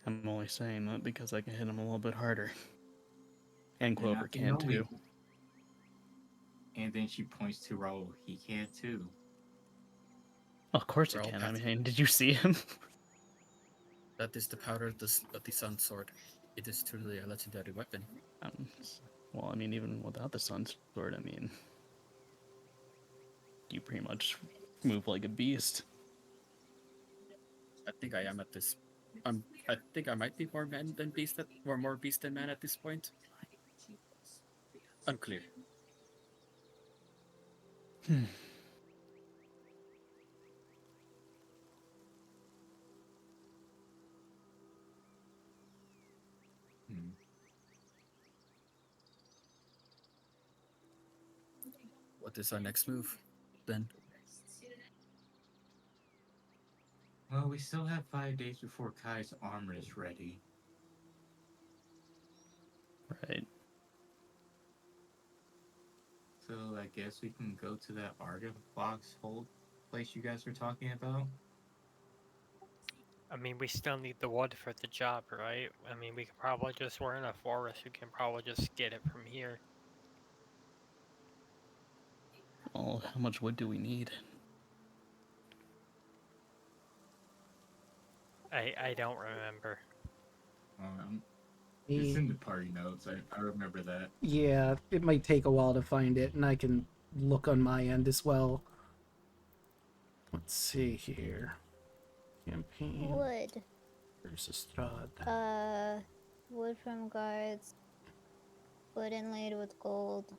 I'm only saying that because I can hit him a little bit harder. And And Clover not the can only- too. And then she points to Raoul. He can too. Of course he We're all can. I passive. mean, did you see him? That is the power of the Sun Sword. It is truly a legendary weapon. Well, I mean, even without the Sun Sword, I mean, you pretty much move like a beast. I think I am at this. I think I might be more man than beast, or more beast than man at this point. Unclear. Hmm. What is our next move, then? Well, we still have 5 days before Kai's armor is ready. Right. So I guess we can go to that Argynvostholt place you guys were talking about. I mean, we still need the wood for the job, right? I mean, we could probably just, we're in a forest, we can probably just get it from here. Well, how much wood do we need? I don't remember. It's in the party notes. I remember that. Yeah, it might take a while to find it, and I can look on my end as well. Let's see here. Campaign Wood. versus Strahd. Wood from guards. Wood inlaid with gold.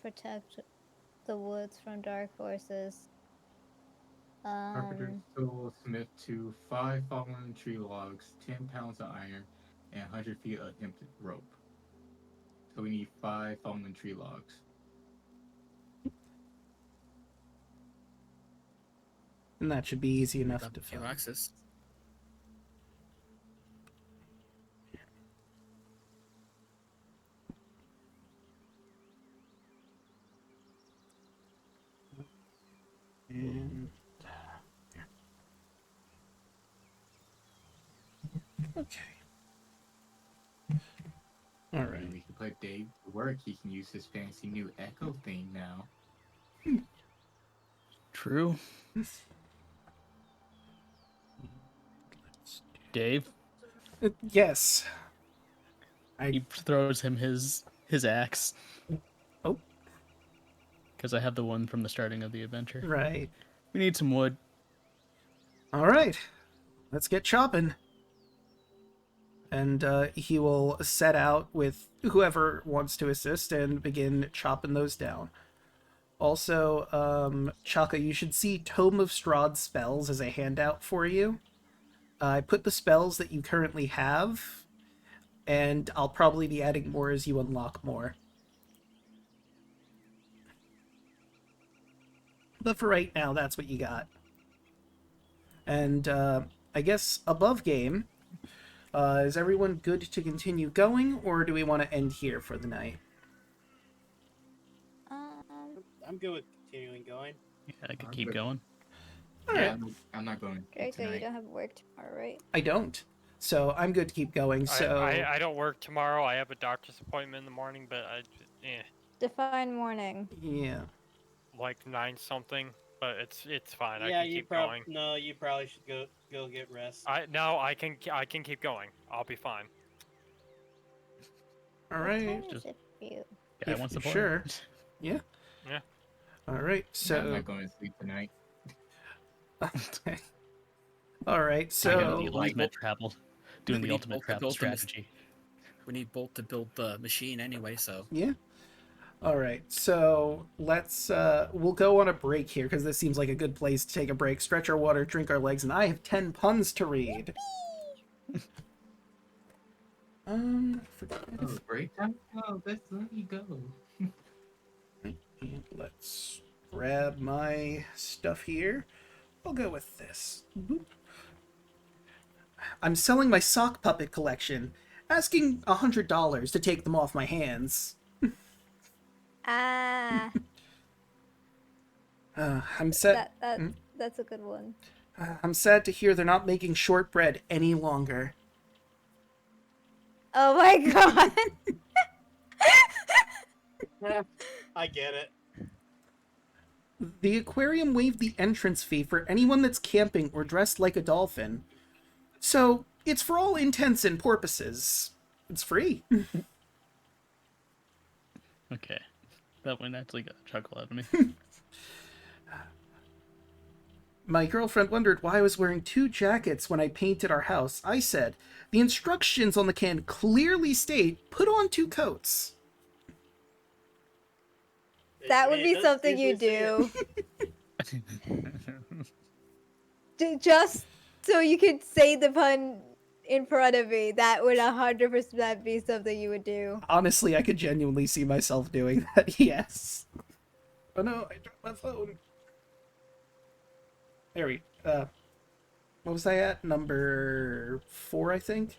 Protect the woods from dark forces. Carpenter stole Smith to 5 fallen tree logs, 10 pounds of iron, and 100 feet of hemp rope. So we need 5 fallen tree logs. And that should be easy enough to Few find. access. And okay. All And right. we can put Dave to work. He can use his fancy new echo thing now. True. Dave. Yes. He throws him his axe. Oh. Because I have the one from the starting of the adventure. Right. We need some wood. All right. Let's get chopping. And he will set out with whoever wants to assist and begin chopping those down. Also, Chaka, you should see Tome of Strahd spells as a handout for you. I put the spells that you currently have, and I'll probably be adding more as you unlock more. But for right now, that's what you got. And I guess above game, is everyone good to continue going, or do we want to end here for the night? I'm good with continuing going. Yeah, I could keep going. All Yeah, right. I'm not going Draco, you tonight. don't have work tomorrow, right? I don't. So I'm good to keep going. So I don't work tomorrow. I have a doctor's appointment in the morning, but Define morning. yeah. like 9 something. But it's fine. I Yeah, can keep going. No, you probably should go get rest. I can keep going. I'll be fine. All What right. time is Just- it for you? Guy If- wants to play. sure. Yeah. Yeah. All right. I'm So not going to sleep tonight. okay. All right. I got So the ultimate travel. Doing We the need ultimate both to travel build the mach- strategy. We need Bolt to build the machine anyway, so. yeah. All right. So let's we'll go on a break here because this seems like a good place to take a break, stretch our water, drink our legs, and I have 10 puns to read. Forget Oh, break time? Oh, let me go. Let's grab my stuff here. I'll go with this. Boop. I'm selling my sock puppet collection, asking $100 to take them off my hands. Ah, I'm sad. that's a good one. I'm sad to hear they're not making shortbread any longer. Oh my god. I get it. The aquarium waived the entrance fee for anyone that's camping or dressed like a dolphin. So, it's for all intents and purposes. It's free. Okay. That one actually got a chuckle out of me. My girlfriend wondered why I was wearing 2 jackets when I painted our house. I said, the instructions on the can clearly state, put on 2 coats. That would be something you do. Just so you could say the pun in front of me. That would 100% be something you would do. Honestly, I could genuinely see myself doing that, yes. Oh no, I dropped my phone. There we what was I at? Number 4, I think?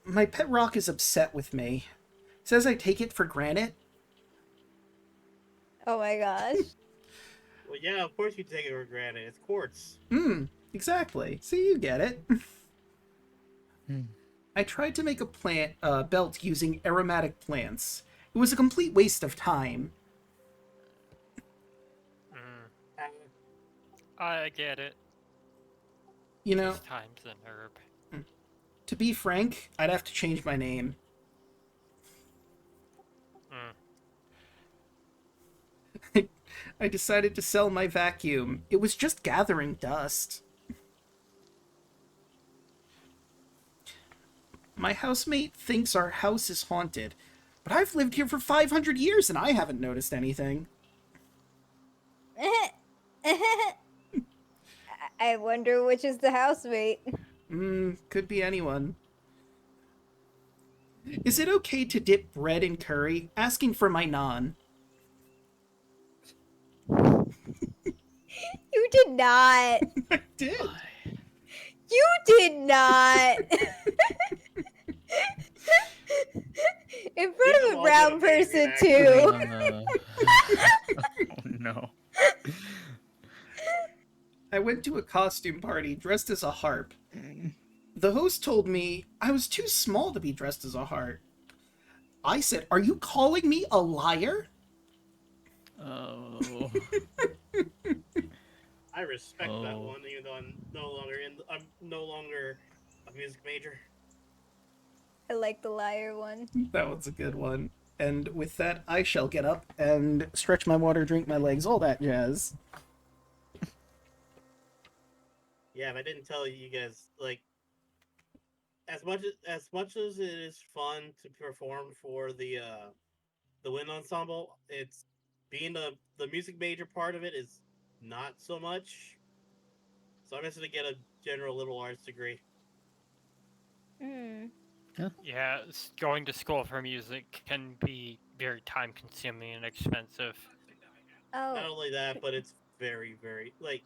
My pet rock is upset with me. Says I take it for granted. Oh my gosh. Well, yeah, of course you take it for granted. It's quartz. Exactly. See, you get it. I tried to make a belt using aromatic plants. It was a complete waste of time. I get it. You know, This time's an herb. to be frank, I'd have to change my name. I decided to sell my vacuum. It was just gathering dust. My housemate thinks our house is haunted, but I've lived here for 500 years and I haven't noticed anything. I wonder which is the housemate. Could be anyone. Is it okay to dip bread in curry? Asking for my naan. You did not. I did. You did not. In front of a all brown gonna be person reenacted. too. Oh no. I went to a costume party dressed as a harp. The host told me I was too small to be dressed as a harp. I said, "Are you calling me a liar?" Oh. I respect that Oh. one, even though I'm no longer a music major. I like the liar one. That one's a good one. And with that, I shall get up and stretch my water, drink my legs, all that jazz. Yeah, if I didn't tell you guys, like, as much as it is fun to perform for the wind ensemble, it's being the music major part of it is not so much. So I'm just gonna get a general liberal arts degree. Hmm. Yeah, going to school for music can be very time consuming and expensive. Not Oh, only that, but it's very, very like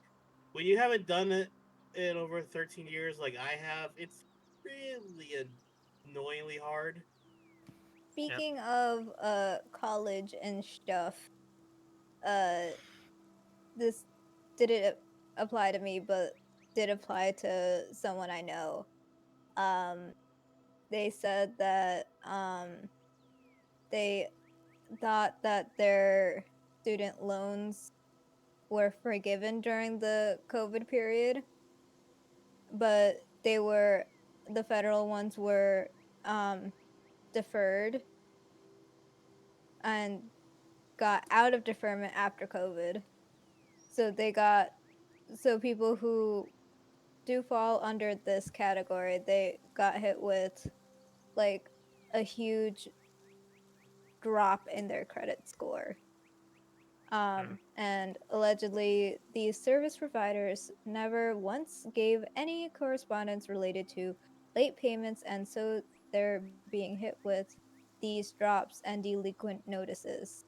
when you haven't done it in over 13 years, like I have, it's really annoyingly hard. speaking of college and stuff, uh this didn't apply to me, but did apply to someone I know. Um, they said that they thought that their student loans were forgiven during the COVID period, but the federal ones were deferred and got out of deferment after COVID. So so people who do fall under this category, they got hit with like a huge drop in their credit score. And allegedly, these service providers never once gave any correspondence related to late payments, and so they're being hit with these drops and delinquent notices.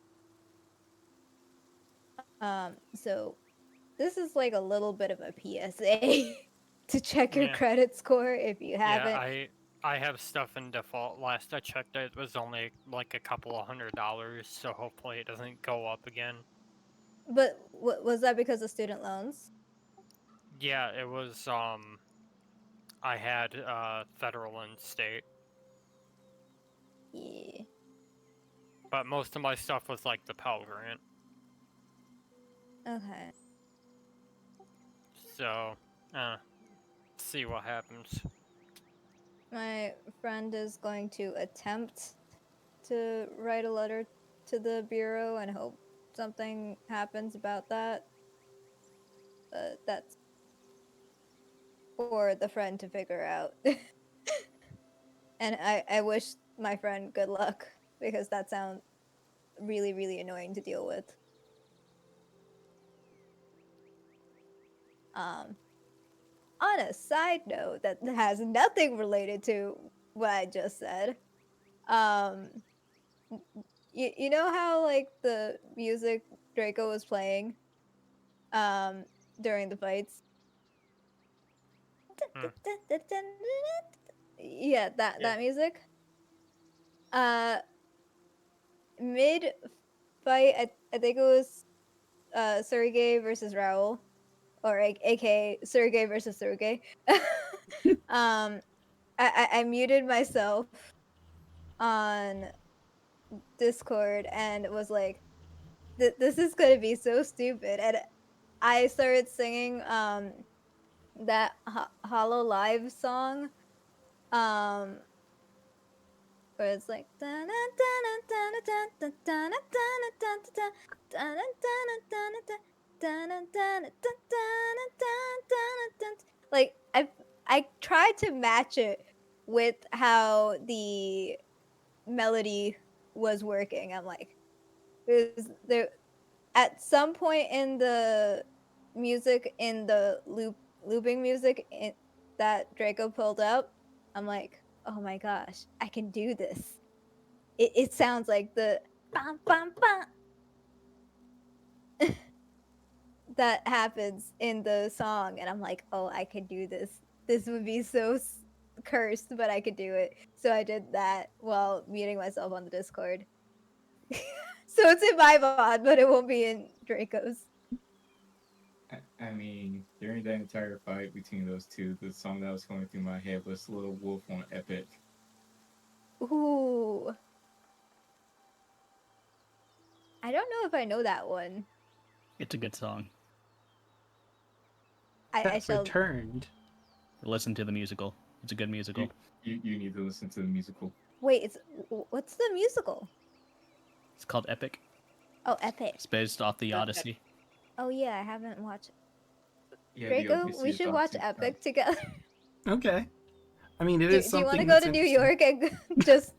So this is like a little bit of a PSA to check your Yeah. credit score if you Yeah, haven't. I have stuff in default. Last I checked, it was only like a couple of $100, so hopefully it doesn't go up again. But was that because of student loans? Yeah, it was. I had federal and state, Yeah. but most of my stuff was like the Pell Grant. Okay. So, see what happens. My friend is going to attempt to write a letter to the bureau and hope something happens about that. But that's for the friend to figure out. And I wish my friend good luck because that sounds really, really annoying to deal with. On a side note that has nothing related to what I just said, you know how like the music Draco was playing during the fights? Hmm. Yeah, that music. Mid fight, I think it was Sergey versus Raul, or aka Sergey versus Sergey. I muted myself on Discord and was like, this is gonna be so stupid, and I started singing that Hollow Live song, where it's like like I tried to match it with how the melody was working. I'm like, there at some point in the music, in the looping music that Draco pulled up, I'm like, oh my gosh, I can do this. It sounds like the bam bam bam that happens in the song, and I'm like, oh, I can do this. This would be so cursed, but I could do it. So I did that while muting myself on the Discord. So it's in my VOD, but it won't be in Draco's. I mean, during that entire fight between those two, the song that was going through my head was Little Wolf on Epic. Ooh. I don't know if I know that one. It's a good song. I That shall returned. Listen to the musical. It's a good musical. You need to listen to the musical. Wait, what's the musical? It's called Epic. Oh, Epic. It's based off the Odyssey. Oh yeah, I haven't watched it. Yeah, the Draco, Odyssey we is should watch awesome. Epic together. Okay. I mean, it Do, is do something. you want to go that's to New interesting. York and just?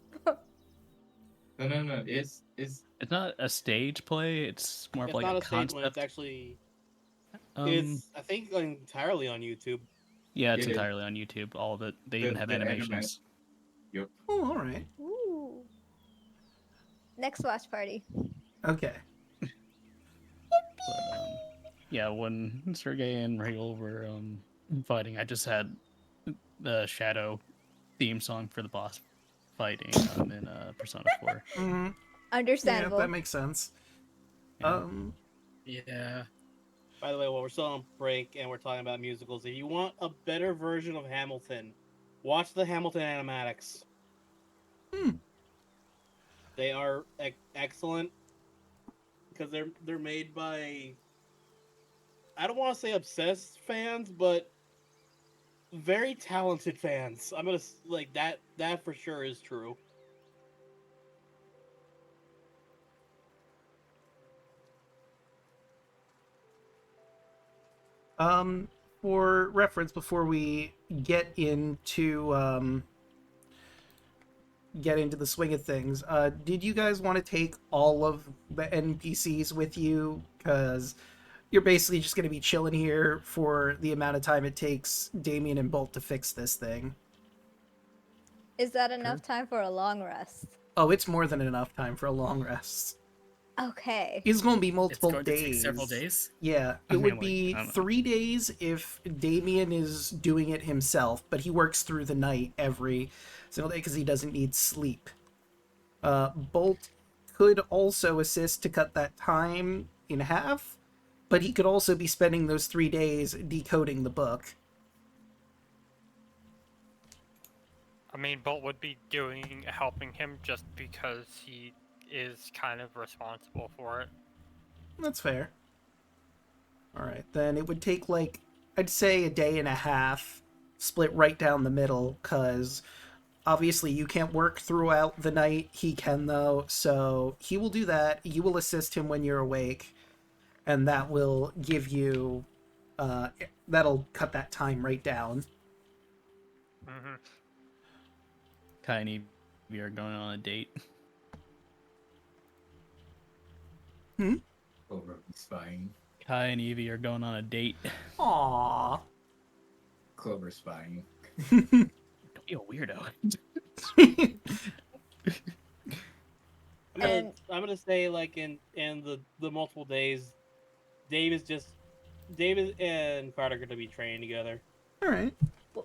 No. It's It's not a stage play. It's more of It's like not a a statement. concept. It's actually. Um, It's I think entirely on YouTube. yeah, it's it is. entirely on YouTube. All of it. They The- even have the animations. Yep. Oh, all right. Ooh. Next watch party. Okay. But, yeah, when Sergey and Rayel were fighting, I just had the Shadow theme song for the boss fighting in Persona 4. Yeah, Understandable. that makes sense. Yeah. Yeah. By the way, while we're still on break and we're talking about musicals, if you want a better version of Hamilton, watch the Hamilton animatics. They are excellent because they're made by, I don't want to say obsessed fans, but very talented fans. I'm gonna like that. That for sure is true. For reference, before we get into the swing of things, did you guys want to take all of the NPCs with you? Because you're basically just going to be chilling here for the amount of time it takes Damien and Bolt to fix this thing. Is that enough time for a long rest? Oh, it's more than enough time for a long rest. Okay. It's going to be multiple It's going to days. take several days. Yeah, I it mean, would like, be I don't know. 3 days if Damien is doing it himself, but he works through the night every single day because he doesn't need sleep. Bolt could also assist to cut that time in half, but he could also be spending those 3 days decoding the book. I mean, Bolt would be helping him just because he is kind of responsible for it. That's fair. Alright, then it would take, like, I'd say a day and a half, split right down the middle, because obviously you can't work throughout the night. He can, though, so he will do that. You will assist him when you're awake, and that will give you, that'll cut that time right down. Hmm. Kai and Evie are going on a date. Over spying. Kai and Evie are going on a date. Aww. Clover spying. Don't be a weirdo. And- I'm gonna say like in the multiple days, David and Carter are gonna be training together. Alright.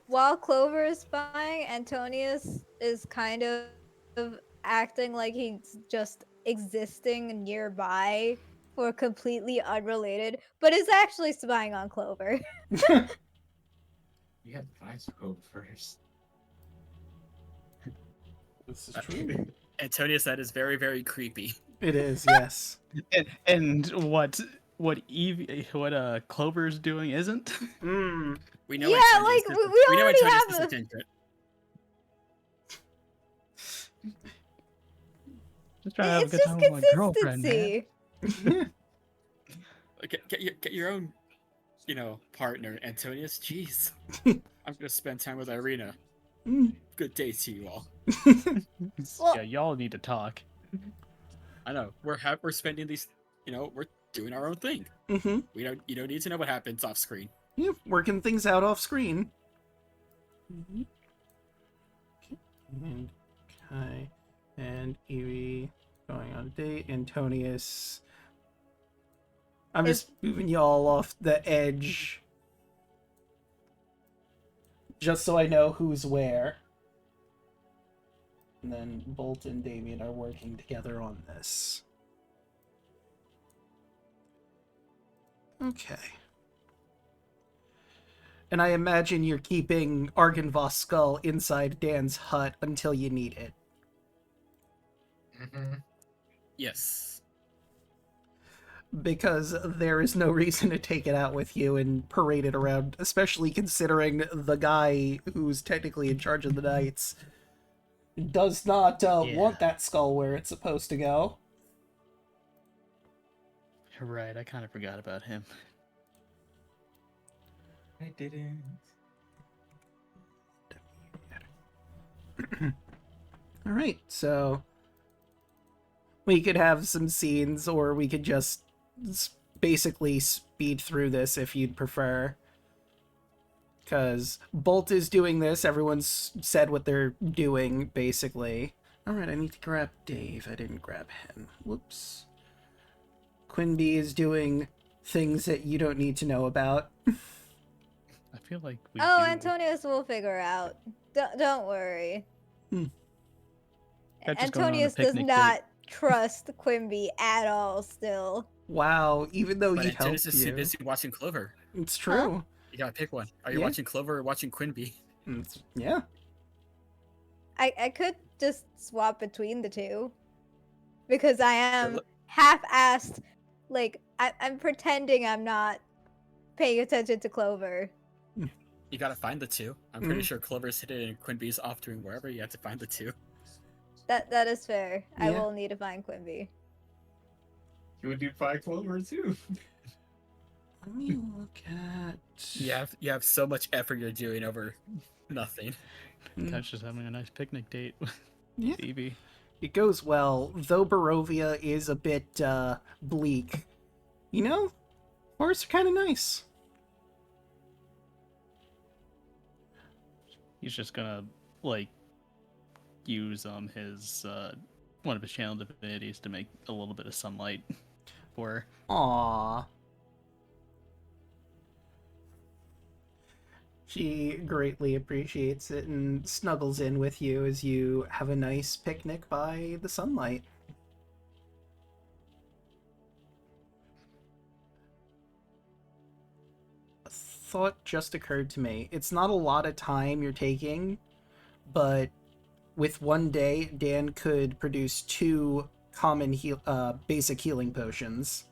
While Clover is spying, Antonious is kind of acting like he's just existing nearby for completely unrelated, but is actually spying on Clover. You have to find Scope first. This is true. Antonious, that is very, very creepy. It is, yes. and what Clover's doing isn't? We know Yeah, Antonious like, is- we know already Antonious have is a- attention. Just trying to have a It's good just time with my girlfriend, man. consistency. Get your own, partner, Antonious. Jeez. I'm gonna spend time with Irina. Good day to you all. Well- Yeah, y'all need to talk. I know we're spending these, we're doing our own thing. Mm-hmm. You don't need to know what happens off screen. Yep, working things out off screen. And Kai and Evie going on a date. Antonious. I'm just moving y'all off the edge. Just so I know who's where. And then Bolt and Damien are working together on this. Okay. And I imagine you're keeping Argynvost's skull inside Dan's hut until you need it. Mm-hmm. Yes. because there is no reason to take it out with you and parade it around, especially considering the guy who's technically in charge of the knights does not want that skull where it's supposed to go. Right, I kind of forgot about him. I didn't. Alright, so we could have some scenes, or we could just basically speed through this if you'd prefer. Because Bolt is doing this, everyone's said what they're doing, basically. Alright, I need to grab Dave, I didn't grab him. Whoops. Quinby is doing things that you don't need to know about. I feel like we Oh, do... Antonious will figure out. Don't worry. That's just going on a Antonious does picnic not trust Quimby at all still. Wow, even though But he helped Antonius is too you. busy watching Clover. It's true. You gotta pick one. Are you Yeah. watching Clover or watching Quinby? Yeah. I could just swap between the two. Because I am look- half-assed. Like, I'm pretending I'm not paying attention to Clover. You gotta find the two. I'm pretty sure Clover's hidden and Quinby's off doing wherever. You have to find the two. That is fair. I Yeah. will need to find Quimby. You would do 5 Clover too. Let me look at... You have so much effort you're doing over nothing. That's just having a nice picnic date with Yeah. Phoebe. It goes well, though Barovia is a bit bleak. You know, forests are kind of nice. He's just gonna, like, use his one of his channel divinities to make a little bit of sunlight for her. Aww. She greatly appreciates it and snuggles in with you as you have a nice picnic by the sunlight. A thought just occurred to me. It's not a lot of time you're taking, but with one day, Dan could produce 2 common basic healing potions.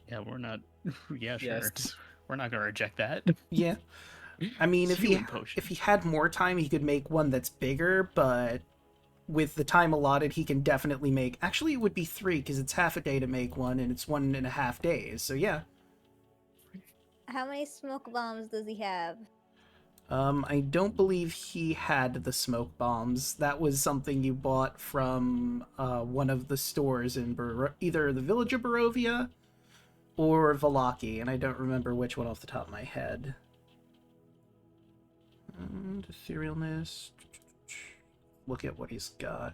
Yeah, we're not. Yeah, sure. Yes. We're not gonna reject that. Yeah. I mean, if Healing potion. he had more time, he could make one that's bigger, but with the time allotted, he can definitely make... Actually, it would be 3, because it's half a day to make one, and it's 1.5 days, so yeah. How many smoke bombs does he have? I don't believe he had the smoke bombs. That was something you bought from one of the stores in either the village of Barovia or Valaki, and I don't remember which one off the top of my head. And Etherealness. Look at what he's got.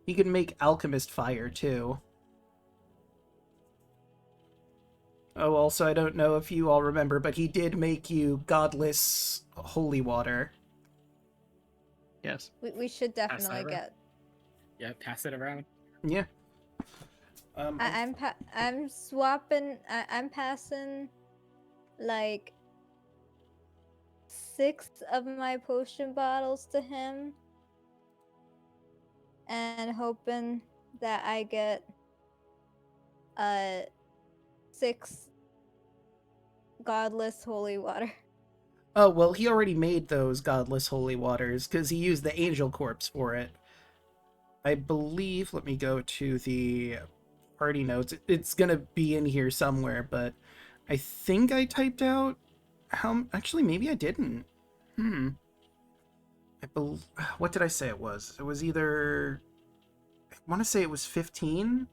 He can make Alchemist Fire, too. Oh, also, I don't know if you all remember, but he did make you Godless Holy Water. Yes. We should definitely Ira? get. Yeah, pass it around. Yeah. I'm swapping. I'm passing like 6 of my potion bottles to him, and hoping that I get 6 godless holy water. Oh, well, he already made those Godless Holy Waters, because he used the Angel Corpse for it. I believe, let me go to the party notes. It's gonna be in here somewhere, but I think I typed out how... Actually, maybe I didn't. What did I say it was? It was either... I want to say it was 15?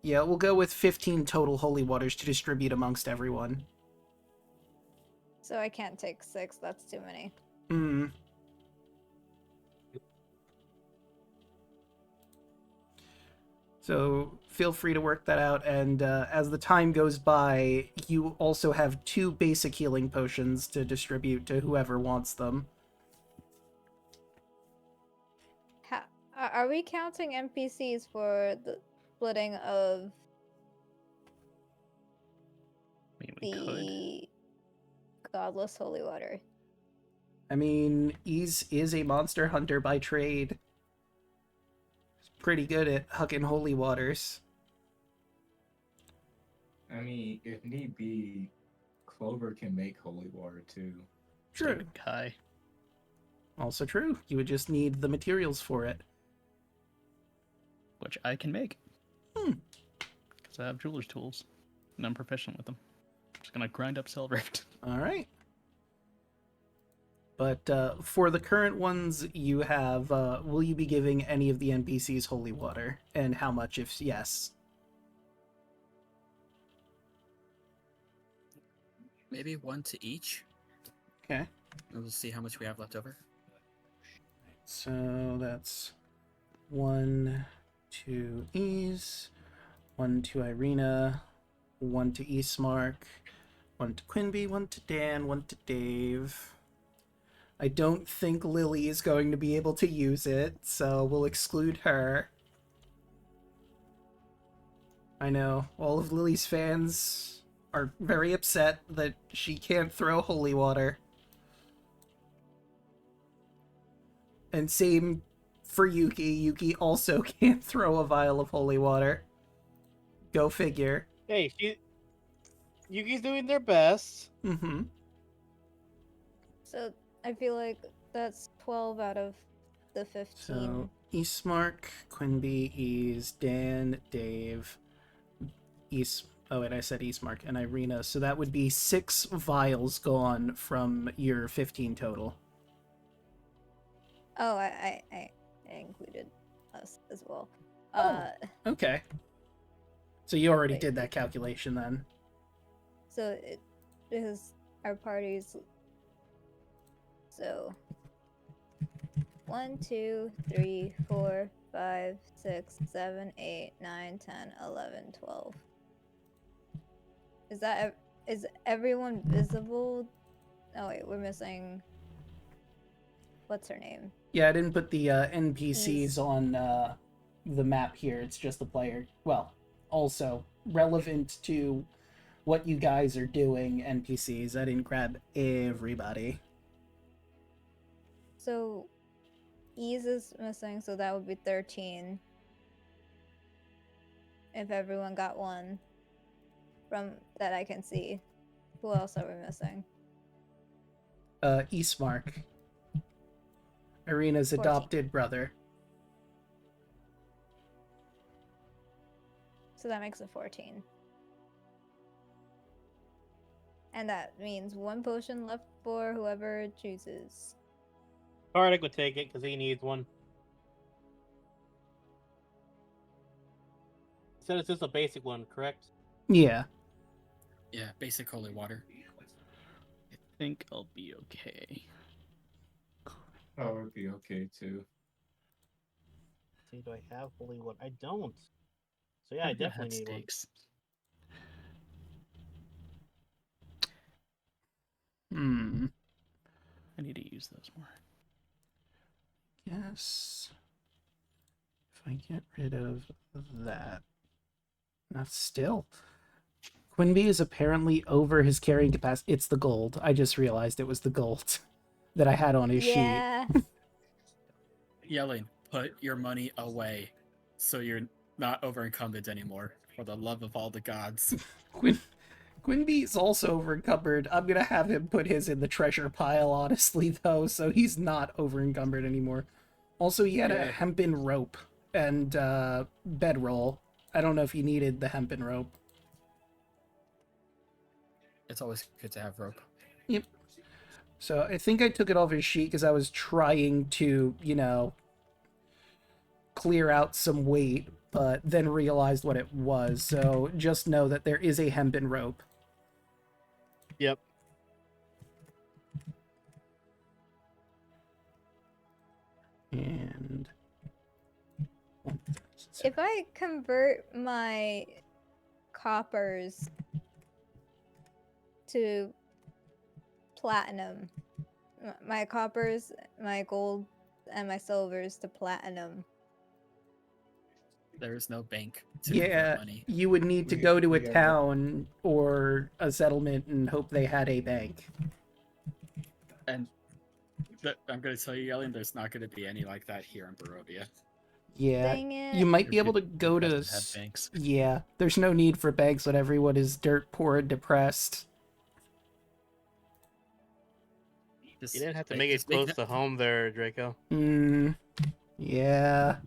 Yeah, we'll go with 15 total Holy Waters to distribute amongst everyone. So I can't take 6. That's too many. So feel free to work that out, and as the time goes by, you also have 2 basic healing potions to distribute to whoever wants them. Are we counting NPCs for the splitting of I mean, we could. the godless holy water? I mean, Ease is a monster hunter by trade. pretty good at hucking holy waters. I mean, if need be, Clover can make holy water too. True. David Kai. Also true. You would just need the materials for it. Which I can make. Because I have jeweler's tools. And I'm proficient with them. Just gonna grind up silver. All right. But for the current ones you have, will you be giving any of the NPCs holy water? And how much if yes? Maybe one to each. Okay. And we'll see how much we have left over. So that's 1 to Ease, 1 to Irina, 1 to Eastmark, 1 to Quinby, 1 to Dan, 1 to Dave. I don't think Lily is going to be able to use it, so we'll exclude her. I know, all of Lily's fans are very upset that she can't throw holy water. And same for Yuki. Yuki also can't throw a vial of holy water. Go figure. Hey, Yuki's doing their best. Mm-hmm. So I feel like that's 12 out of the 15. So, Eastmark, Quinby, Ease, Dan, Dave, oh wait, I said Eastmark, and Irina. So that would be 6 vials gone from your 15 total. Oh, I included us as well. Okay. So you already Wait. did that calculation then. So because our parties. So 1, 2, 3, 4, 5, 6, 7, 8, 9, 10, 11, 12. Is everyone visible? Oh wait, we're missing. What's her name? Yeah, I didn't put the NPCs Ease. on the map here. It's just the player. Well, also relevant to what you guys are doing, NPCs. I didn't grab everybody. So Ease is missing, so that would be 13. If everyone got one from that I can see. Who else are we missing? Eastmark. Irina's 14. adopted brother. So that makes it 14. And that means 1 potion left for whoever chooses. Bardic would take it because he needs one. Said it's just a basic one, correct? Yeah. Yeah, basic holy water. I think I'll be okay. Oh, it'd be okay too. See, do I have holy water? I don't. So yeah, I I'm gonna definitely have need one. steaks. I need to use those more. Yes. If I get rid of that. Not still. Quinby is apparently over his carrying capacity. It's the gold. I just realized it was the gold that I had on his Yeah. Yelling, put your money away so you're not over encumbered anymore. For the love of all the gods. sheet. Quinby's also over encumbered. I'm gonna have him put his in the treasure pile, honestly, though, so he's not over encumbered anymore. Also, he had a Yeah. hempen rope and bedroll. I don't know if you needed the hempen rope. It's always good to have rope. Yep. So I think I took it off his sheet because I was trying to, clear out some weight, but then realized what it was. So just know that there is a hempen rope. Yep. And If I convert my coppers to platinum, my coppers, my gold, and my silvers to platinum. There is no bank to yeah, convert money. you would need to We- go to a we have- town or a settlement and hope they had a bank. And I'm going to tell you, Yelling, there's not going to be any like that here in Barovia. Yeah, Dang it. you might be You're able to good- go good to. pressed have banks. Yeah, there's no need for banks when everyone is dirt poor and depressed. Just, You didn't have to like, make it just make close that- to home there, Draco. Yeah.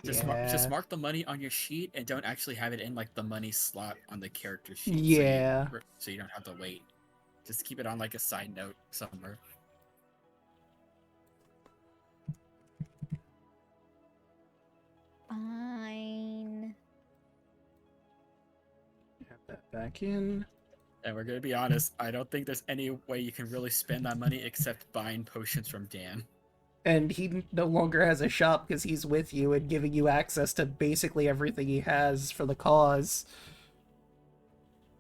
Just, yeah. just mark the money on your sheet and don't actually have it in like the money slot on the character sheet. Yeah. So you don't have to wait. Just keep it on like a side note somewhere. Fine. Have that back in. And we're gonna be honest, I don't think there's any way you can really spend that money except buying potions from Dan. And he no longer has a shop because he's with you and giving you access to basically everything he has for the cause.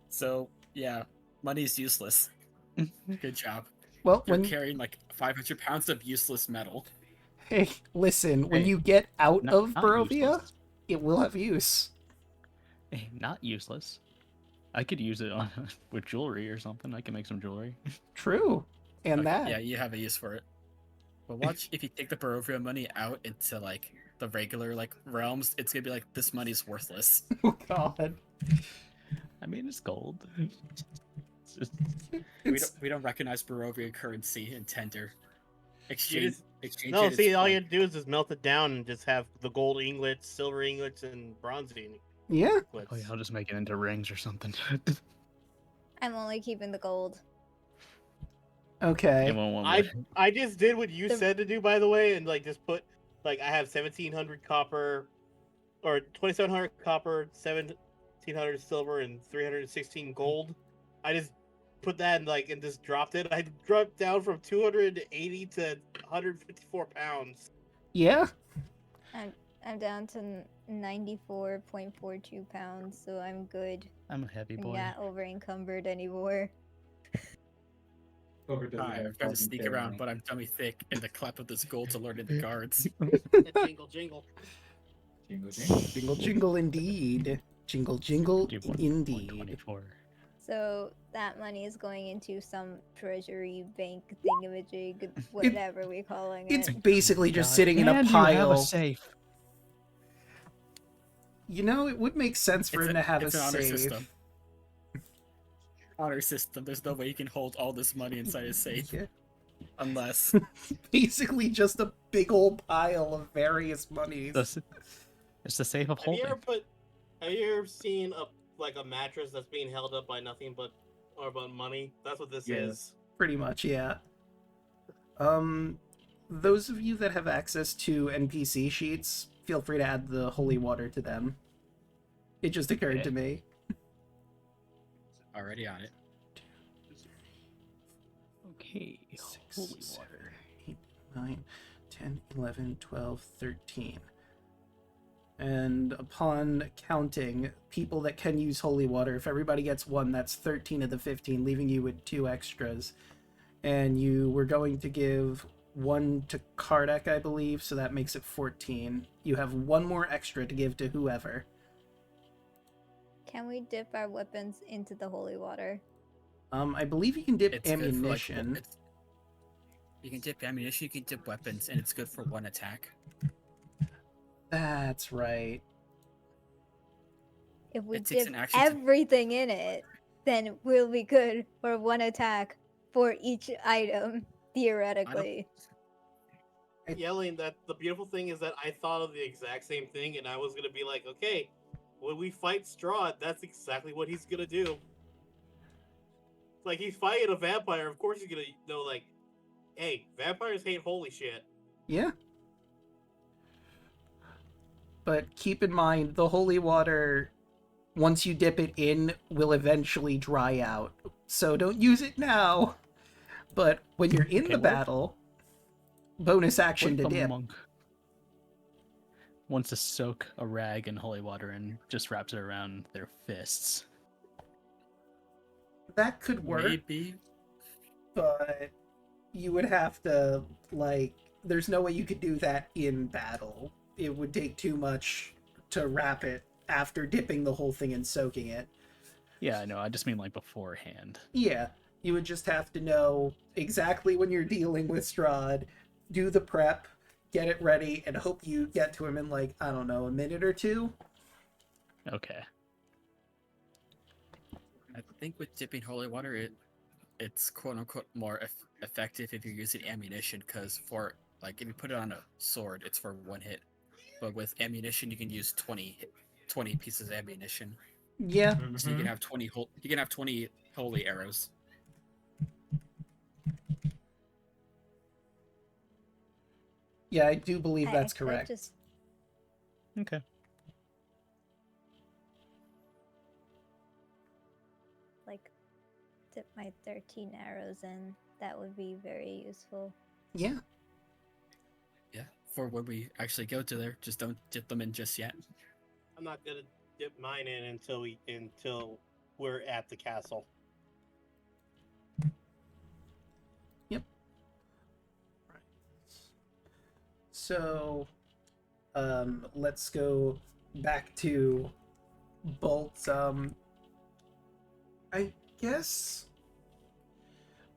So yeah, money's useless. Good job. Well, You're when carrying like 500 pounds of useless metal. hey, listen, when Hey, you get out not- of not Barovia, useless. it will have use. Eh, not useless. I could use it on with jewelry or something. I can make some jewelry. True. And Okay, that. Yeah, you have a use for it. But watch if you take the Barovia money out into like the regular like realms, it's gonna be like this money's worthless. Oh god. I mean, it's gold. It's just, We don't recognize Barovian currency in tender. You Exchange. just, Exchange. no, it see, is all like- you have to do is just melt it down and just have the gold ingots, silver ingots, and bronze ingots. Yeah. oh yeah, I'll just make it into rings or something. I'm only keeping the gold. Okay. It won't I just did what you The- said to do, by the way, and like just put like I have 1,700 copper, or 2,700 copper, 1,700 silver, and 316 gold. I just put that in like and just dropped it. I dropped down from 280 to 154 pounds. Yeah. I'm down to 94.42 pounds, so I'm good. I'm a heavy I'm boy. not over encumbered anymore. Clover doesn't Hi, have I'm trying to something sneak there around, now. but I'm tummy thick, and the clap of this gold to learn in the guards. Jingle, jingle. Jingle, jingle. Jingle jingle indeed. Jingle jingle Do one- indeed. 124. So that money is going into some treasury bank thingamajig, whatever we're calling It's it. basically just sitting in a And you have pile. a safe. You know, it would make sense for him to have a it's an honor save. system. Honor system. There's no way you can hold all this money inside a safe. Yeah. Unless Basically just a big old pile of various monies. It's the safe of Have you holding. have you ever seen a mattress that's being held up by nothing but money? That's what this Yes. is. Pretty much, yeah. Those of you that have access to NPC sheets, feel free to add the holy water to them. It just occurred Okay. to me. already on it. Okay. Holy water. 8, 9, 10, 11, 12, 13. And upon counting people that can use holy water, if everybody gets one, that's 13 of the 15, leaving you with 2 extras. And you were going to give 1 to Kardec, I believe, so that makes it 14. You have 1 more extra to give to whoever. Can we dip our weapons into the holy water? I believe you can dip It's good for, like, ammunition. you can dip ammunition, you can dip weapons, and it's good for 1 attack. That's right. If we It takes dip an action to- everything in it, then we'll be good for 1 attack for each item, theoretically. Yelling that the beautiful thing is that I thought of the exact same thing, and I was gonna be like, okay, when we fight Strahd, that's exactly what he's gonna do. Like he's fighting a vampire, of course he's gonna know like, hey, vampires hate holy shit. Yeah. But keep in mind, the holy water, once you dip it in, will eventually dry out. So don't use it now. But when you're in Okay, the what if- battle, bonus action What to if a dip. monk wants to soak a rag in holy water and just wraps it around their fists? That could work, Maybe. but you would have to, like, there's no way you could do that in battle. It would take too much to wrap it after dipping the whole thing and soaking it. Yeah, I know. I just mean like beforehand. Yeah, you would just have to know exactly when you're dealing with Strahd, do the prep, get it ready, and hope you get to him in, like, I don't know, a minute or two. Okay. I think with dipping holy water, it's quote unquote more effective if you're using ammunition, because for like if you put it on a sword, it's for 1 hit, but with ammunition you can use 20 pieces of ammunition, Yeah. so you can have 20 holy arrows. Yeah, I do believe that's I could correct. just Okay. like dip my 13 arrows in. That would be very useful. Yeah. Yeah, for when we actually go to there, just don't dip them in just yet. I'm not gonna dip mine in until we're at the castle. So, let's go back to Bolt. I guess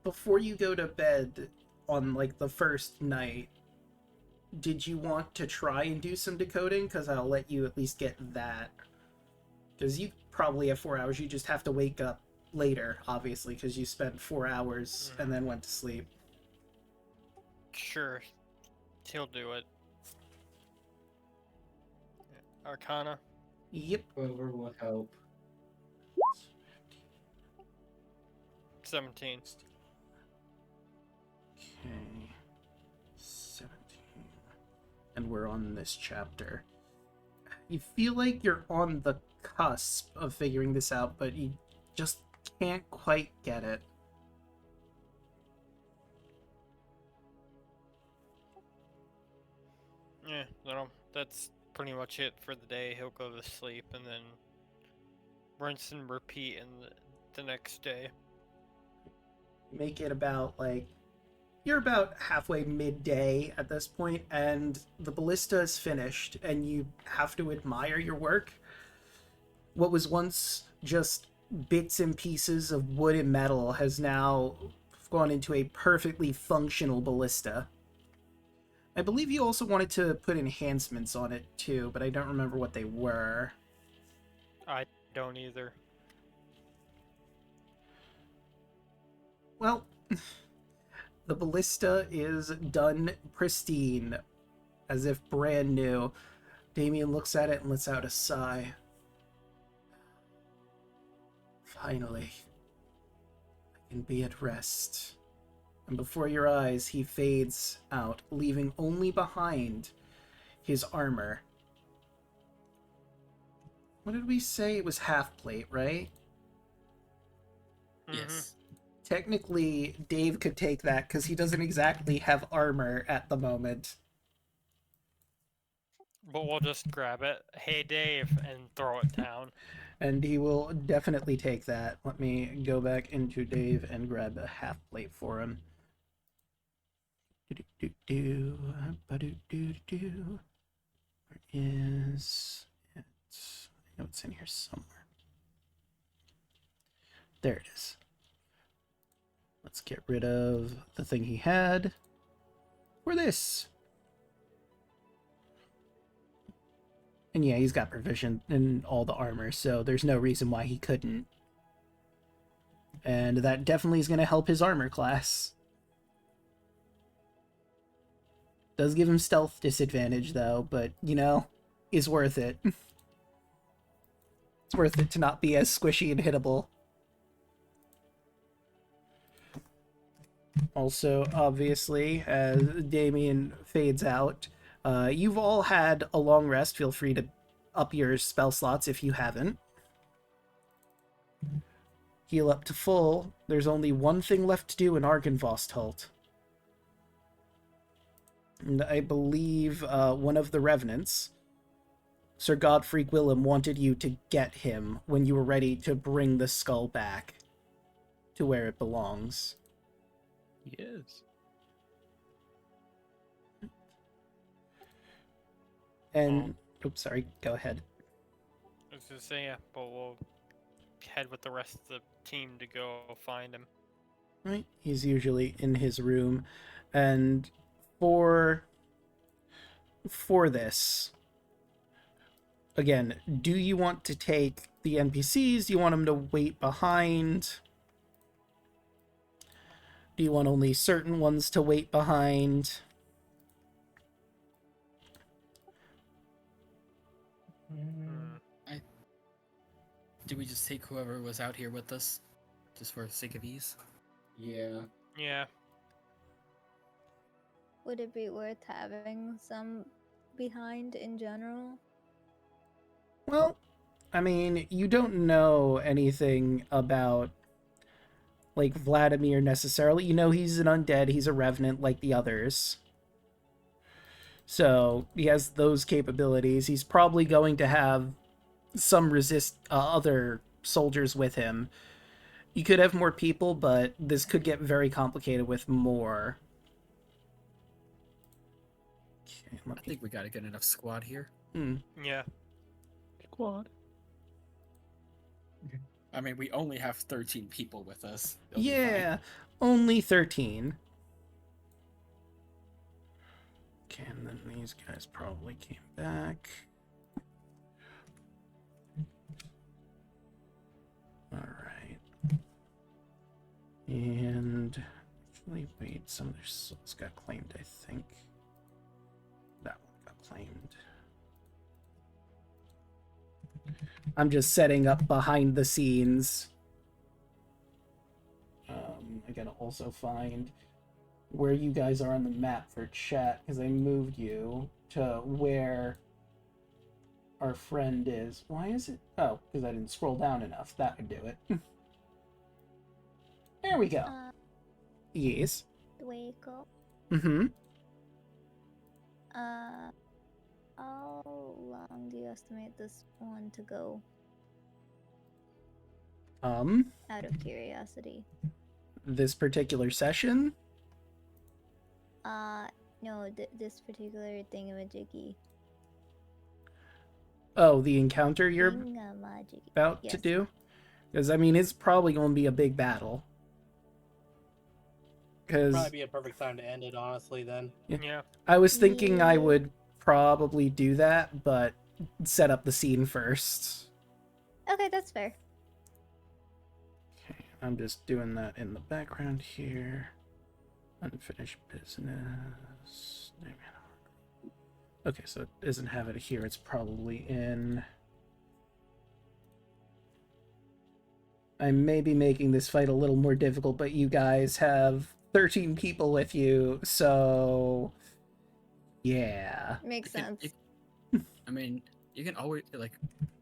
before you go to bed on, like, the first night, did you want to try and do some decoding? Because I'll let you at least get that. Because you probably have 4 hours. You just have to wake up later, obviously, because you spent 4 hours and then went to sleep. Sure. He'll do it. Arcana. Yep. Clover will help. 17. Okay. 17. And we're on this chapter. You feel like you're on the cusp of figuring this out, but you just can't quite get it. Yeah, no, that's pretty much it for the day. He'll go to sleep and then rinse and repeat in the next day. Make it about, like, you're about halfway midday at this point, and the ballista is finished, and you have to admire your work. What was once just bits and pieces of wood and metal has now gone into a perfectly functional ballista. I believe you also wanted to put enhancements on it too, but I don't remember what they were. I don't either. Well, the ballista is done pristine, as if brand new. Damien looks at it and lets out a sigh. Finally, I can be at rest. And before your eyes, he fades out, leaving only behind his armor. What did we say? It was half plate, right? Yes. Technically, Dave could take that because he doesn't exactly have armor at the moment. But we'll just grab it. Hey, Dave, and throw it down. And he will definitely take that. Let me go back into Dave and grab a half plate for him. Ba-do-do-do. Where is it? I know it's in here somewhere. There it is. Let's get rid of the thing he had for this. And yeah, he's got provision in all the armor, so there's no reason why he couldn't. And that definitely is going to help his armor class. Does give him stealth disadvantage, though, but, you know, is worth it. It's worth it to not be as squishy and hittable. Also, obviously, as Damien fades out, you've all had a long rest. Feel free to up your spell slots if you haven't. Heal up to full. There's only one thing left to do in Argynvostholt. And I believe one of the Revenants, Sir Godfrey Gwillem, wanted you to get him when you were ready to bring the skull back to where it belongs. Yes. And, oops, sorry, go ahead. I was gonna say, yeah, but we'll head with the rest of the team to go find him. Right, he's usually in his room. And for for this, again, do you want to take the NPCs? Do you want them to wait behind? Do you want only certain ones to wait behind? Do we just take whoever was out here with us, just for the sake of ease? Yeah. Yeah. Would it be worth having some behind in general? Well, I mean, you don't know anything about, like, Vladimir necessarily. You know he's an undead, he's a revenant like the others. So, he has those capabilities. He's probably going to have some other soldiers with him. You could have more people, but this could get very complicated with more. Okay, I think we got a good enough squad here. Yeah. Squad. I mean, we only have 13 people with us. It'll be fine. Yeah, only 13. Okay, and then these guys probably came back. Alright. And actually, wait, some of their souls got claimed, I think. That one got claimed. I'm just setting up behind the scenes. I gotta also find where you guys are on the map for chat, because I moved you to where our friend is. Why is it? Oh, because I didn't scroll down enough. That would do it. There we go. Yes. Draco. Mm-hmm. How long do you estimate this one to go? Out of curiosity. This particular session? No, this particular thingamajiggy. Oh, the encounter you're Thingamajiggy. about to do? Because, I mean, it's probably going to be a big battle. Because Probably be a perfect time to end it, honestly, then. Yeah. I was thinking I would probably do that, but set up the scene first. Okay, that's fair. Okay, I'm just doing that in the background here. Unfinished business. Okay, so it doesn't have it here. It's probably in... I may be making this fight a little more difficult, but you guys have 13 people with you, so... Yeah. Makes sense. I mean, you can always, like,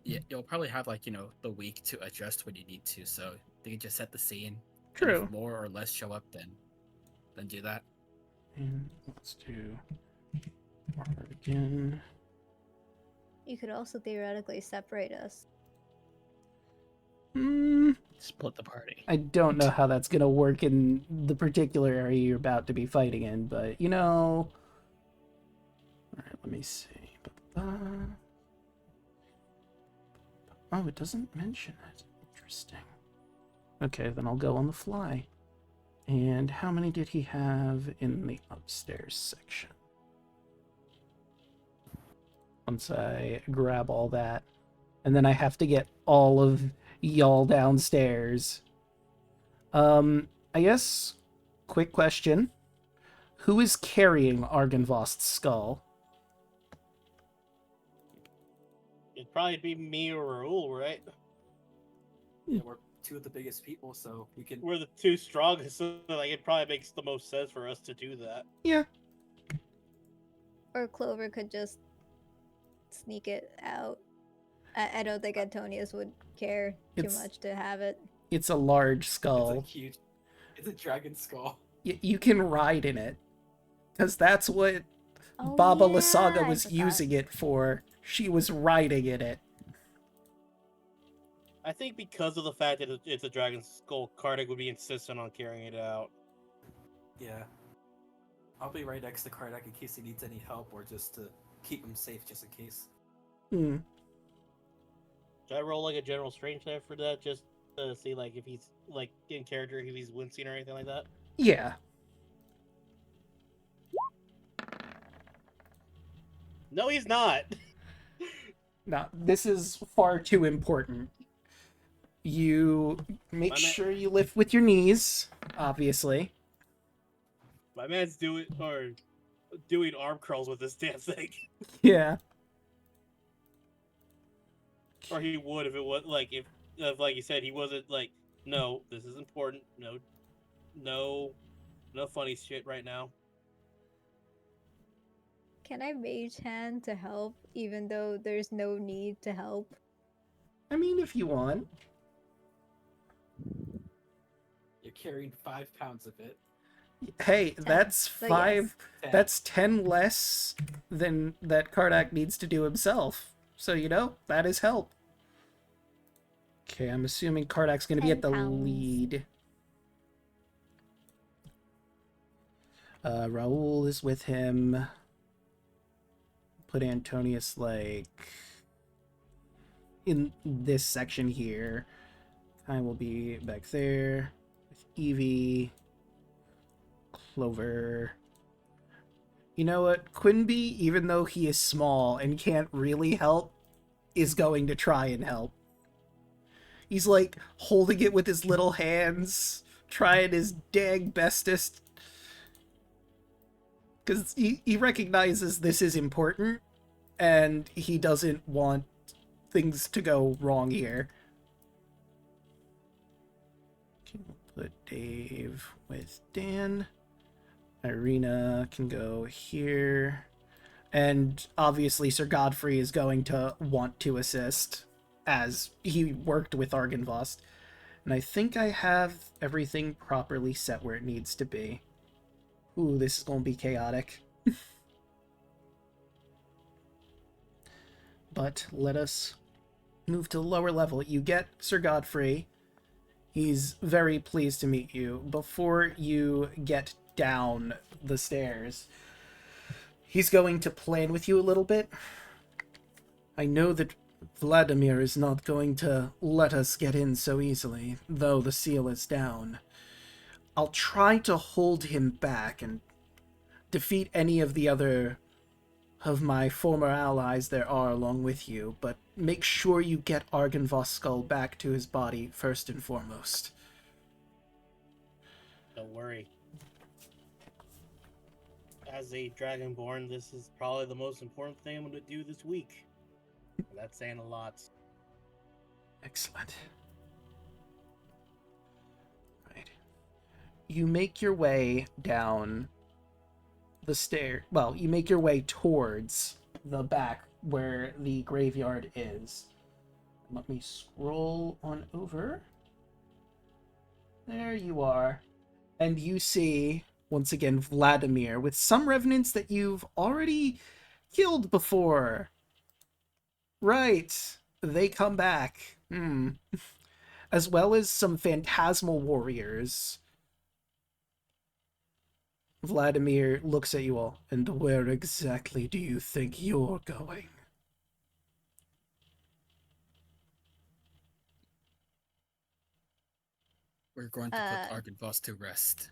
you'll probably have, like, you know, the week to adjust when you need to, so you can just set the scene. True. And if more or less show up, then do that. And let's do Argyn. You could also theoretically separate us. Split the party. I don't know how that's gonna work in the particular area you're about to be fighting in, but you know. Alright, let me see. Oh, it doesn't mention it. Interesting. Okay, then I'll go on the fly. And how many did he have in the upstairs section? Once I grab all that. And then I have to get all of y'all downstairs. I guess, quick question. Who is carrying Argynvost's skull? It'd probably be me or Raoul, right? Yeah, we're two of the biggest people, so we can. We're the two strongest, so like it probably makes the most sense for us to do that. Yeah. Or Clover could just sneak it out. I don't think Antonious would care too much to have it. It's a large It's skull. a huge. It's a dragon skull. You can ride in it. Because that's what Oh, Baba yeah, Lysaga I was forgot. using it for. She was riding in it. I think because of the fact that it's a dragon skull, Kardik would be insistent on carrying it out. Yeah. I'll be right next to Kardak in case he needs any help or just to keep him safe, just in case. Hmm. Should I roll like a general strange type for that, just to see like if he's like in character, if he's wincing or anything like that? Yeah. No, he's not. Now, this is far too important. You make My man- sure you lift with your knees, obviously. My man's doing arm curls with this damn thing. Yeah. Or he would if it was if like you said, he wasn't like, no, this is important. No funny shit right now. Can I mage hand to help, even though there's no need to help? I mean, if you want. You're carrying 5 pounds of it. Hey, 10, that's so 5. yes. That's 10 less than that Kardak needs to do himself. So, that is help. Okay, I'm assuming Kardak's going to be 10 at the pounds. lead. Raoul is with him. Put Antonious, in this section here. I will be back there with Evie, Clover. You know what? Quinby, even though he is small and can't really help, is going to try and help. He's holding it with his little hands, trying his dang bestest. Because he recognizes this is important, and he doesn't want things to go wrong here. Okay, we'll put Dave with Dan. Irina can go here. And obviously Sir Godfrey is going to want to assist, as he worked with Argynvost. And I think I have everything properly set where it needs to be. Ooh, this is going to be chaotic. But let us move to the lower level. You get Sir Godfrey. He's very pleased to meet you. Before you get down the stairs, he's going to plan with you a little bit. I know that Vladimir is not going to let us get in so easily, though the seal is down. I'll try to hold him back and defeat any of the other of my former allies there are along with you, but make sure you get Argynvost's skull back to his body first and foremost. Don't worry. As a Dragonborn, this is probably the most important thing I'm going to do this week. That's saying a lot. Excellent. Right. You make your way down the stair. Well, you make your way towards the back where the graveyard is. Let me scroll on over. There you are. And you see, once again, Vladimir with some revenants that you've already killed before. Right. They come back. As well as some phantasmal warriors. Vladimir looks at you all. And where exactly do you think you're going? We're going to put Argynvost to rest.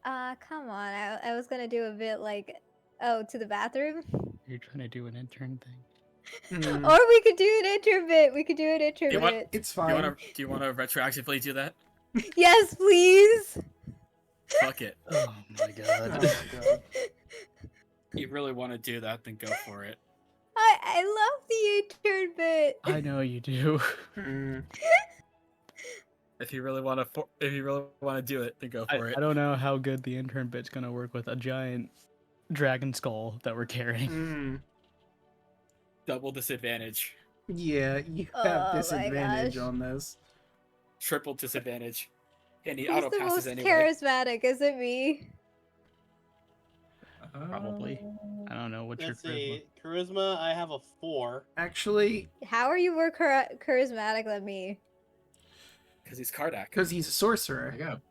Come on. I was gonna do a bit to the bathroom. You're trying to do an intern thing. Or we could do an intro bit. We could do an intro You want- bit. It's Do fine. you want to retroactively do that? Yes, please. Fuck it. Oh my god. Oh my god. You really want to do that, then go for it. I love the intern bit. I know you do. If you really want to do it, then go for it. I don't know how good the intern bit's gonna work with a giant dragon skull that we're carrying. Double disadvantage. Yeah, you Oh have my disadvantage gosh. on this. Triple disadvantage. And he Who's auto the passes most anyway. charismatic? Is it me? Probably. I don't know what's your Let's charisma. see. Charisma, I have a 4. Actually, How are you more charismatic than me? Because he's Kardak. because he's a sorcerer. I got.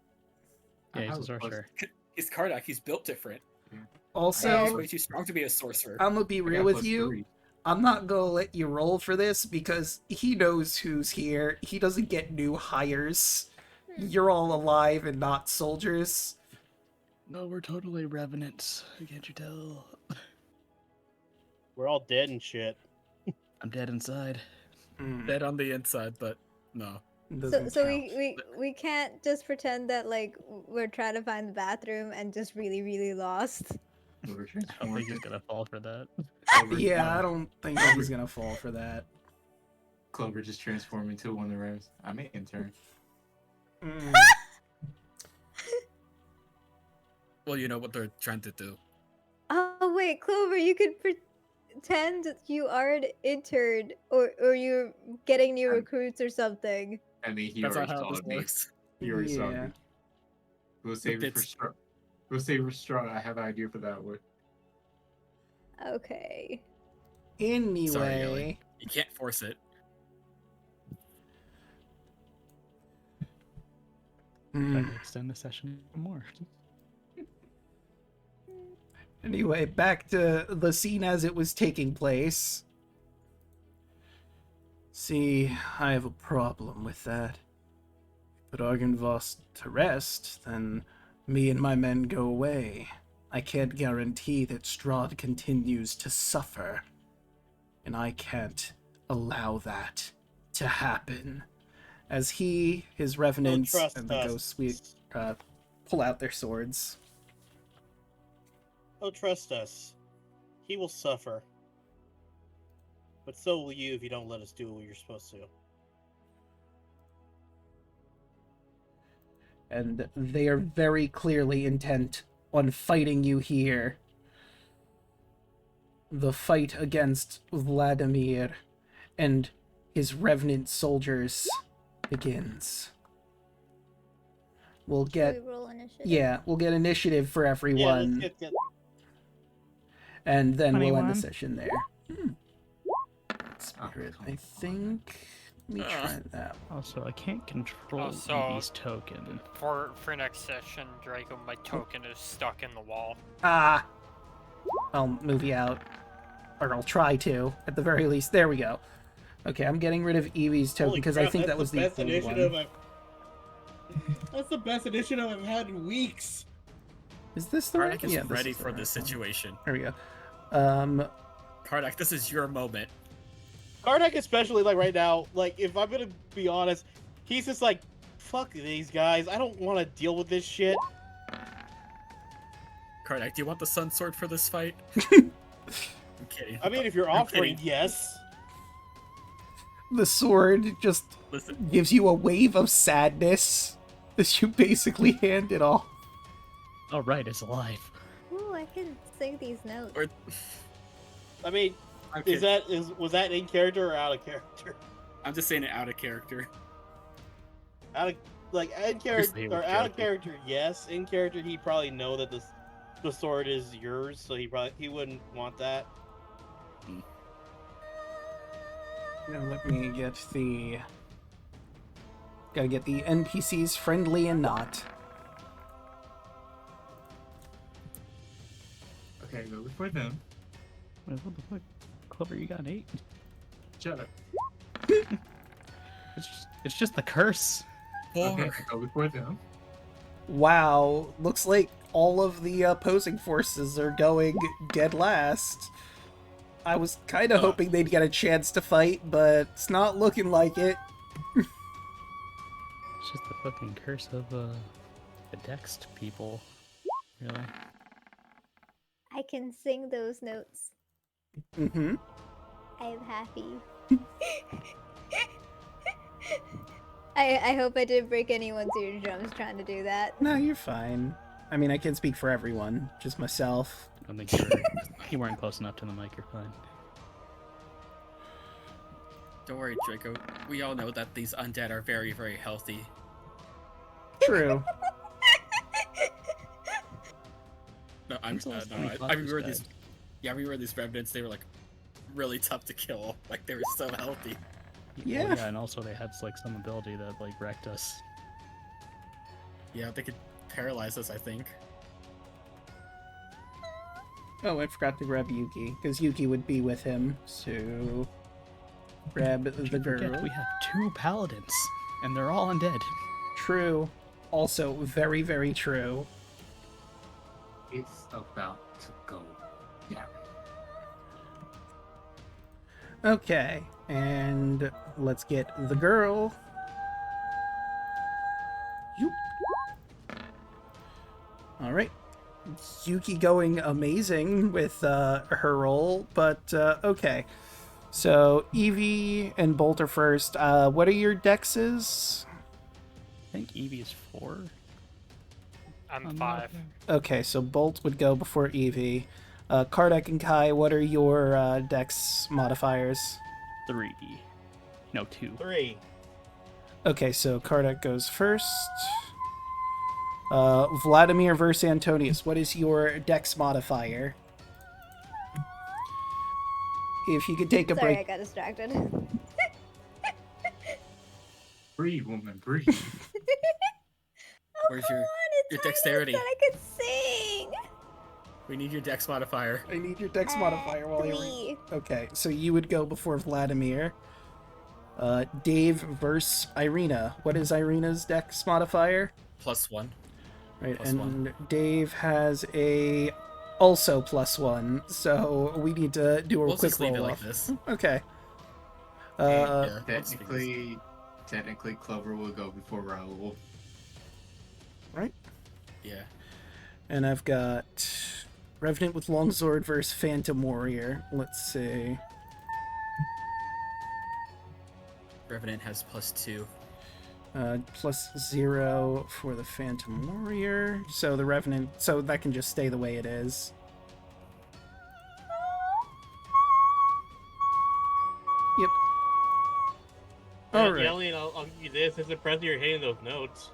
Yeah, he's I a have sorcerer. He's Kardak. He's built different. He's Also, way too strong to be a sorcerer. I'm gonna be I got real with plus you. 3. I'm not gonna let you roll for this because he knows who's here. He doesn't get new hires. You're all alive and not soldiers. No, we're totally revenants. Can't you tell? We're all dead and shit. I'm dead inside. Dead on the inside, but no. Doesn't So count. we can't just pretend that like we're trying to find the bathroom and just really lost. Clover I don't think transformed. he's gonna fall for that. Yeah, I don't think he's gonna fall for that. Clover just transformed into one of the rams. I may intern. Mm. Well, you know what they're trying to do. Oh wait, Clover, you could pretend that you are an intern or you're getting new recruits or something. I mean, he That's not already how this saw me. works. He already saw Yeah. me. We'll save it for It's- Strahd. We'll save it for Strahd. I have an idea for that one. Okay. Anyway, Sorry, Ellie. You can't force it. Try mm. to extend the session more. Anyway, back to the scene as it was taking place. See, I have a problem with that. Put Argynvost to rest, then me and my men go away. I can't guarantee that Strahd continues to suffer. And I can't allow that to happen. As his revenants, trust and the us. ghosts pull out their swords. Oh, trust us. He will suffer. But so will you if you don't let us do what you're supposed to. And they are very clearly intent on fighting you here. The fight against Vladimir and his revenant soldiers begins. We'll Should get we roll initiative? we'll get initiative for Yeah, everyone, let's get and then we'll end 21. the session there. Spirit, I think. Let me try that. Also, I can't control Also- Evie's token. For next session, Draco, my token is stuck in the wall. Ah! I'll move you out. Or I'll try to, at the very least. There we go. Okay, I'm getting rid of Evie's token Holy because crap, I think that that's was the best old initiative one. That's the best initiative I've had in weeks. Is this the Karnak right? is Yeah, this ready is the for right this one. situation. There we go. Karnak, this is your moment. Karnak, especially like right now, like if I'm gonna be honest, he's just like, fuck these guys. I don't want to deal with this shit. Karnak, do you want the Sun Sword for this fight? I'm kidding. I mean, if you're I'm offering, kidding. yes. The sword just Listen, gives you a wave of sadness as you basically hand it off. Oh, right, it's alive. Ooh, I can sing these notes. or I mean, I'm was kidding. that in character or out of character? I'm just saying it out of character. Out of like in Obviously, character he or was out of joking. character, yes. In character, he probably know that the sword is yours, so he wouldn't want that. Now let me get the... Gotta get the NPCs friendly and not. Okay, go before them. Wait, what the fuck? Clover, you got an 8? Shut up. It's just the curse. Okay, go before them. Wow, looks like all of the opposing forces are going dead last. I was kind of hoping they'd get a chance to fight, but it's not looking like it. It's just the fucking curse of the Dexed people. Really? I can sing those notes. Mm-hmm. I am happy. I hope I didn't break anyone's eardrums trying to do that. No, you're fine. I mean, I can't speak for everyone, just myself. I don't think you weren't close enough to the mic, you're fine. Don't worry, Draco. We all know that these undead are very, very healthy. True. No, I'm When's the last no, time you I fought remember this these. Yeah, I remember these revenants. They were like really tough to kill. Like they were so healthy. Yeah. Well, yeah, and also they had like some ability that like wrecked us. Yeah, they could paralyze us. I think. Oh, I forgot to grab Yuki, because Yuki would be with him, so... Grab the Don't forget, girl. we have 2 paladins, and they're all undead. True. Also, very, very true. It's about to go down. Okay, and let's get the girl. Yoop. All right. Yuki going amazing with her roll, but okay. So Evie and Bolt are first. What are your dexes? I think Eevee is 4. I'm I'm 5. not- Okay, so Bolt would go before Evie. Kardec and Kai, what are your dex modifiers? 3. No, 2. 3. Okay, so Kardec goes first. Vladimir versus Antonious, what is your dex modifier? If you could take a Sorry, I break. got distracted. Breathe, woman, breathe. Where's Come your on, it's your high notes dexterity? that I could sing. We need your dex modifier. I need your dex modifier while you're. 3. Okay, so you would go before Vladimir. Dave versus Irina. What is Irina's dex modifier? +1. Right, Plus and one. Dave has a also +1, so we need to do a We'll quick just leave it roll like off. this. Okay. Yeah, Technically, Clover will go before Raoul. Right. Yeah. And I've got Revenant with Longsword versus Phantom Warrior. Let's see. Revenant has +2. +0 for the Phantom Warrior. So the Revenant, so that can just stay the way it is. Yep. All right. Yelling, I'll give you this. It's impressive you're hitting those notes.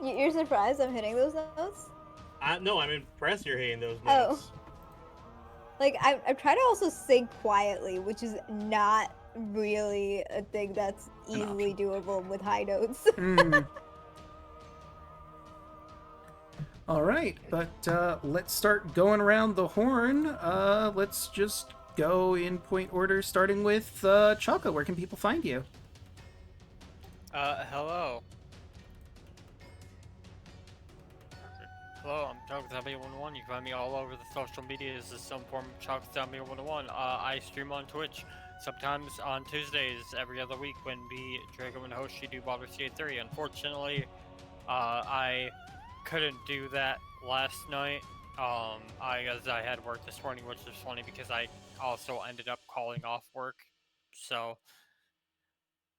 You're surprised I'm hitting those notes? No, I'm impressed you're hitting those Oh. notes. Like, I'm trying to also sing quietly, which is not really a thing that's easily doable with high notes. Mm. All right, but let's start going around the horn. Let's just go in point order, starting with Choco. Where can people find you? Hello. Hello, I'm Choco11. You can find me all over the social medias as some form of Choco11. I stream on Twitch, sometimes on Tuesdays every other week when me, Draco, and Hoshi do Baldur's Gate 3. Unfortunately, I couldn't do that last night. As I had work this morning, which is funny because I also ended up calling off work. So,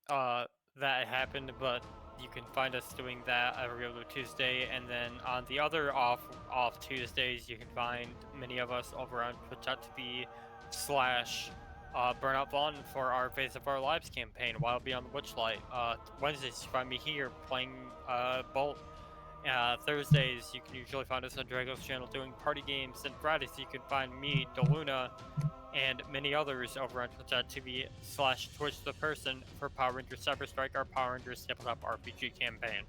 that happened, but you can find us doing that every other Tuesday, and then on the other off Tuesdays, you can find many of us over on twitch.tv/ Burnout Vaughn for our Phase of Our Lives campaign, While Beyond the Witchlight. Wednesdays, you find me here playing Bolt. Thursdays, you can usually find us on Draco's channel doing party games, and Fridays, you can find me, Daluna, and many others over on twitch.tv/ Twitch the Person for Power Rangers Cyber Strike, our Power Rangers Tabletop RPG campaign.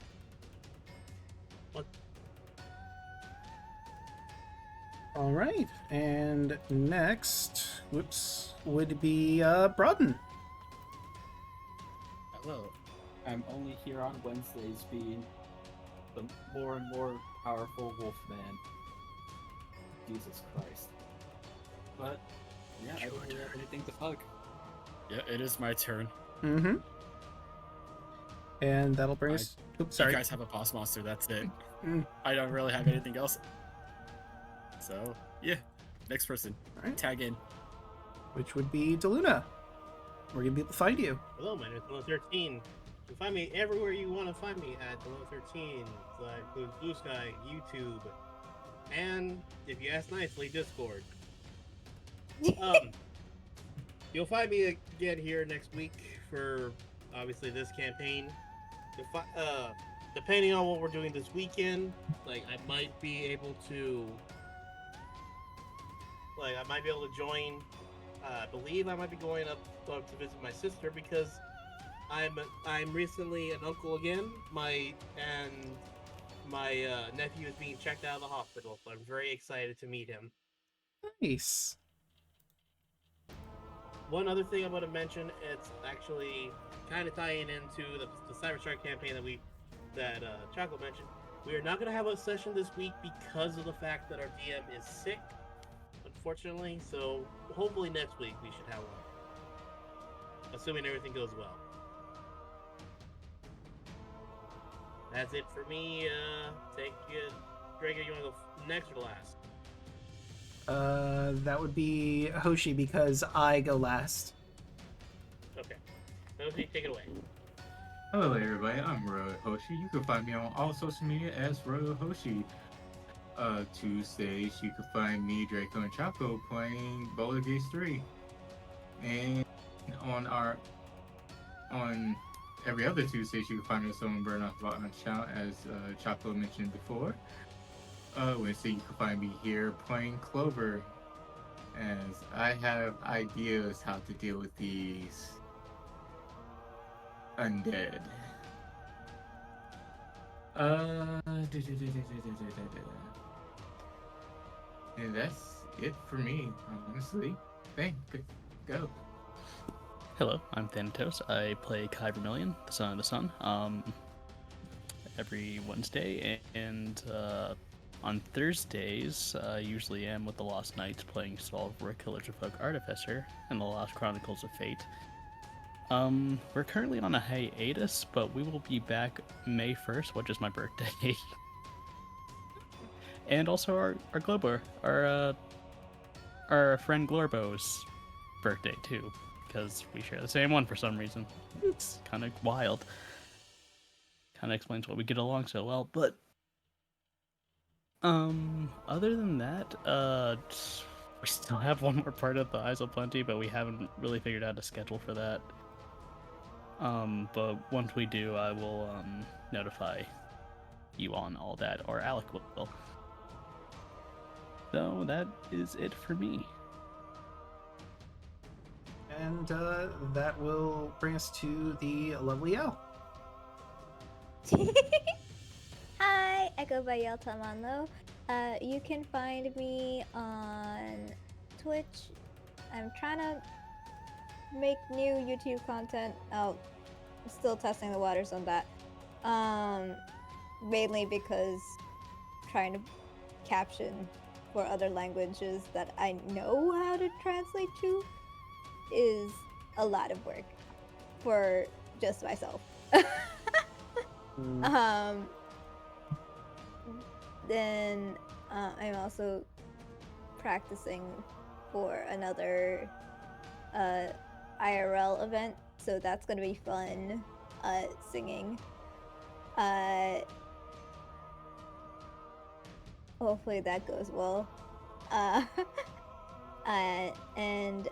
All right, and next, would be Broden. Hello. I'm only here on Wednesdays being the more and more powerful Wolfman. Jesus Christ. But, yeah, I don't really have anything to plug. Yeah, it is my turn. Mm-hmm. And that'll bring us. Oops, sorry. You guys have a boss monster, that's it. Mm. I don't really have anything else. So, yeah. Next person. All right. Tag in. Which would be Daluna. Where can people find you? Hello, my name is Daluna13. You can find me everywhere you want to find me at Daluna13. Like Blue Sky, YouTube, and if you ask nicely, Discord. You'll find me again here next week for obviously this campaign. Depending on what we're doing this weekend, like I might be able to join. I believe I might be going up to visit my sister because I'm recently an uncle again. My nephew is being checked out of the hospital, so I'm very excited to meet him. Nice. One other thing I want to mention, it's actually kind of tying into the Cyberstrike campaign that Choco mentioned. We are not going to have a session this week because of the fact that our DM is sick, unfortunately. So hopefully next week we should have one. assuming everything goes well. That's it for me. Take it. Draco, you want to go next or last? That would be Hoshi because I go last. Okay. Hoshi, take it away. Hello everybody, I'm Royal Hoshi. You can find me on all social media as Royal Hoshi. Tuesdays you can find me, Draco, and Chaco playing Boulder Gates 3. And on every other Tuesdays you can find us on Burnout Bottom channel as Chaco mentioned before. Wednesday you can find me here playing Clover, as I have ideas how to deal with these undead. And that's it for me, honestly. Bang, go. Hello, I'm Thanatos. I play Kai Vermilion, the Son of the Sun, every Wednesday, and on Thursdays, I usually am with the Lost Knights playing Savoie, Killers of Folk Artificer, and the Lost Chronicles of Fate. We're currently on a hiatus, but we will be back May 1st, which is my birthday. And also our Globor, our friend Glorbo's birthday too, because we share the same one for some reason. It's kind of wild. Kind of explains why we get along so well, but other than that, we still have one more part of the Eyes of Plenty, but we haven't really figured out a schedule for that. But once we do, I will notify you on all that, or Alec will. So that is it for me. And that will bring us to the lovely Al. Hi, I go by Yel Tamanlo. You can find me on Twitch. I'm trying to make new YouTube content. I'm still testing the waters on that. Mainly because trying to caption for other languages that I know how to translate to is a lot of work for just myself. Then I'm also practicing for another IRL event, so that's gonna be fun. Singing. Hopefully that goes well. And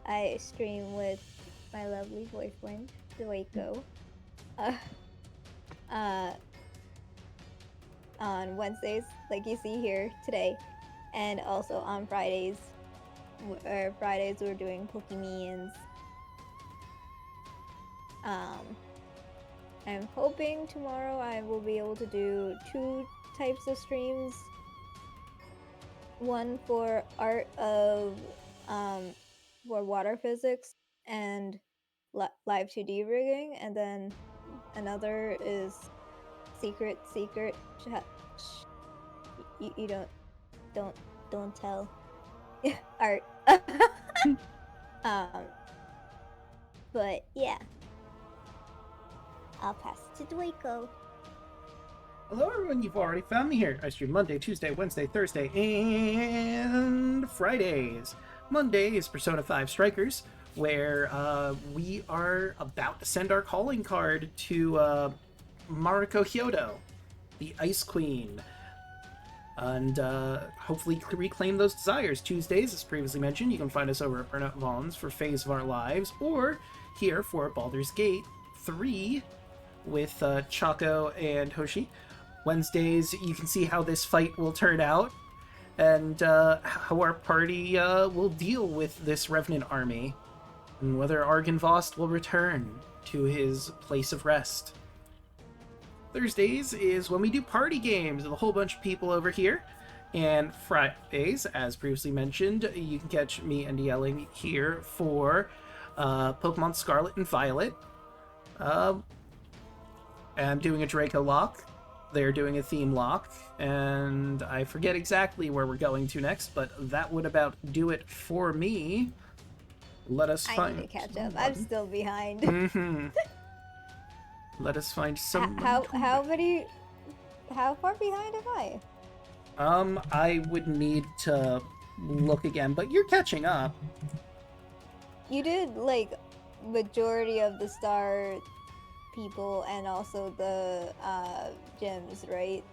I stream with my lovely boyfriend, Draco. On Wednesdays, like you see here today, and also on Fridays. Fridays we're doing Pokemons. I'm hoping tomorrow I will be able to do 2 types of streams. One for art of for water physics and live 2D rigging, and then another is secret. You don't tell. Art. But yeah, I'll pass it to Draco. Hello everyone, you've already found me here. I stream Monday, Tuesday, Wednesday, Thursday, and Fridays. Monday is Persona 5 Strikers, where we are about to send our calling card to Mariko Hyodo, the Ice Queen, and hopefully reclaim those desires. Tuesdays, as previously mentioned, you can find us over at Burnout Vons for Phase of Our Lives, or here for Baldur's Gate 3 with Chaco and Hoshi. Wednesdays, you can see how this fight will turn out, and how our party will deal with this Revenant army, and whether Argynvost will return to his place of rest. Thursdays is when we do party games with a whole bunch of people over here, and Fridays, as previously mentioned, you can catch me and yelling here for Pokemon Scarlet and Violet. I'm doing a Draco lock. They're doing a theme lock, and I forget exactly where we're going to next, but that would about do it for me. Let us I find. need to catch up. I'm still behind. Mm-hmm. Let us find some. How far behind am I? I would need to look again, but you're catching up. You did like majority of the star people and also the gems, right?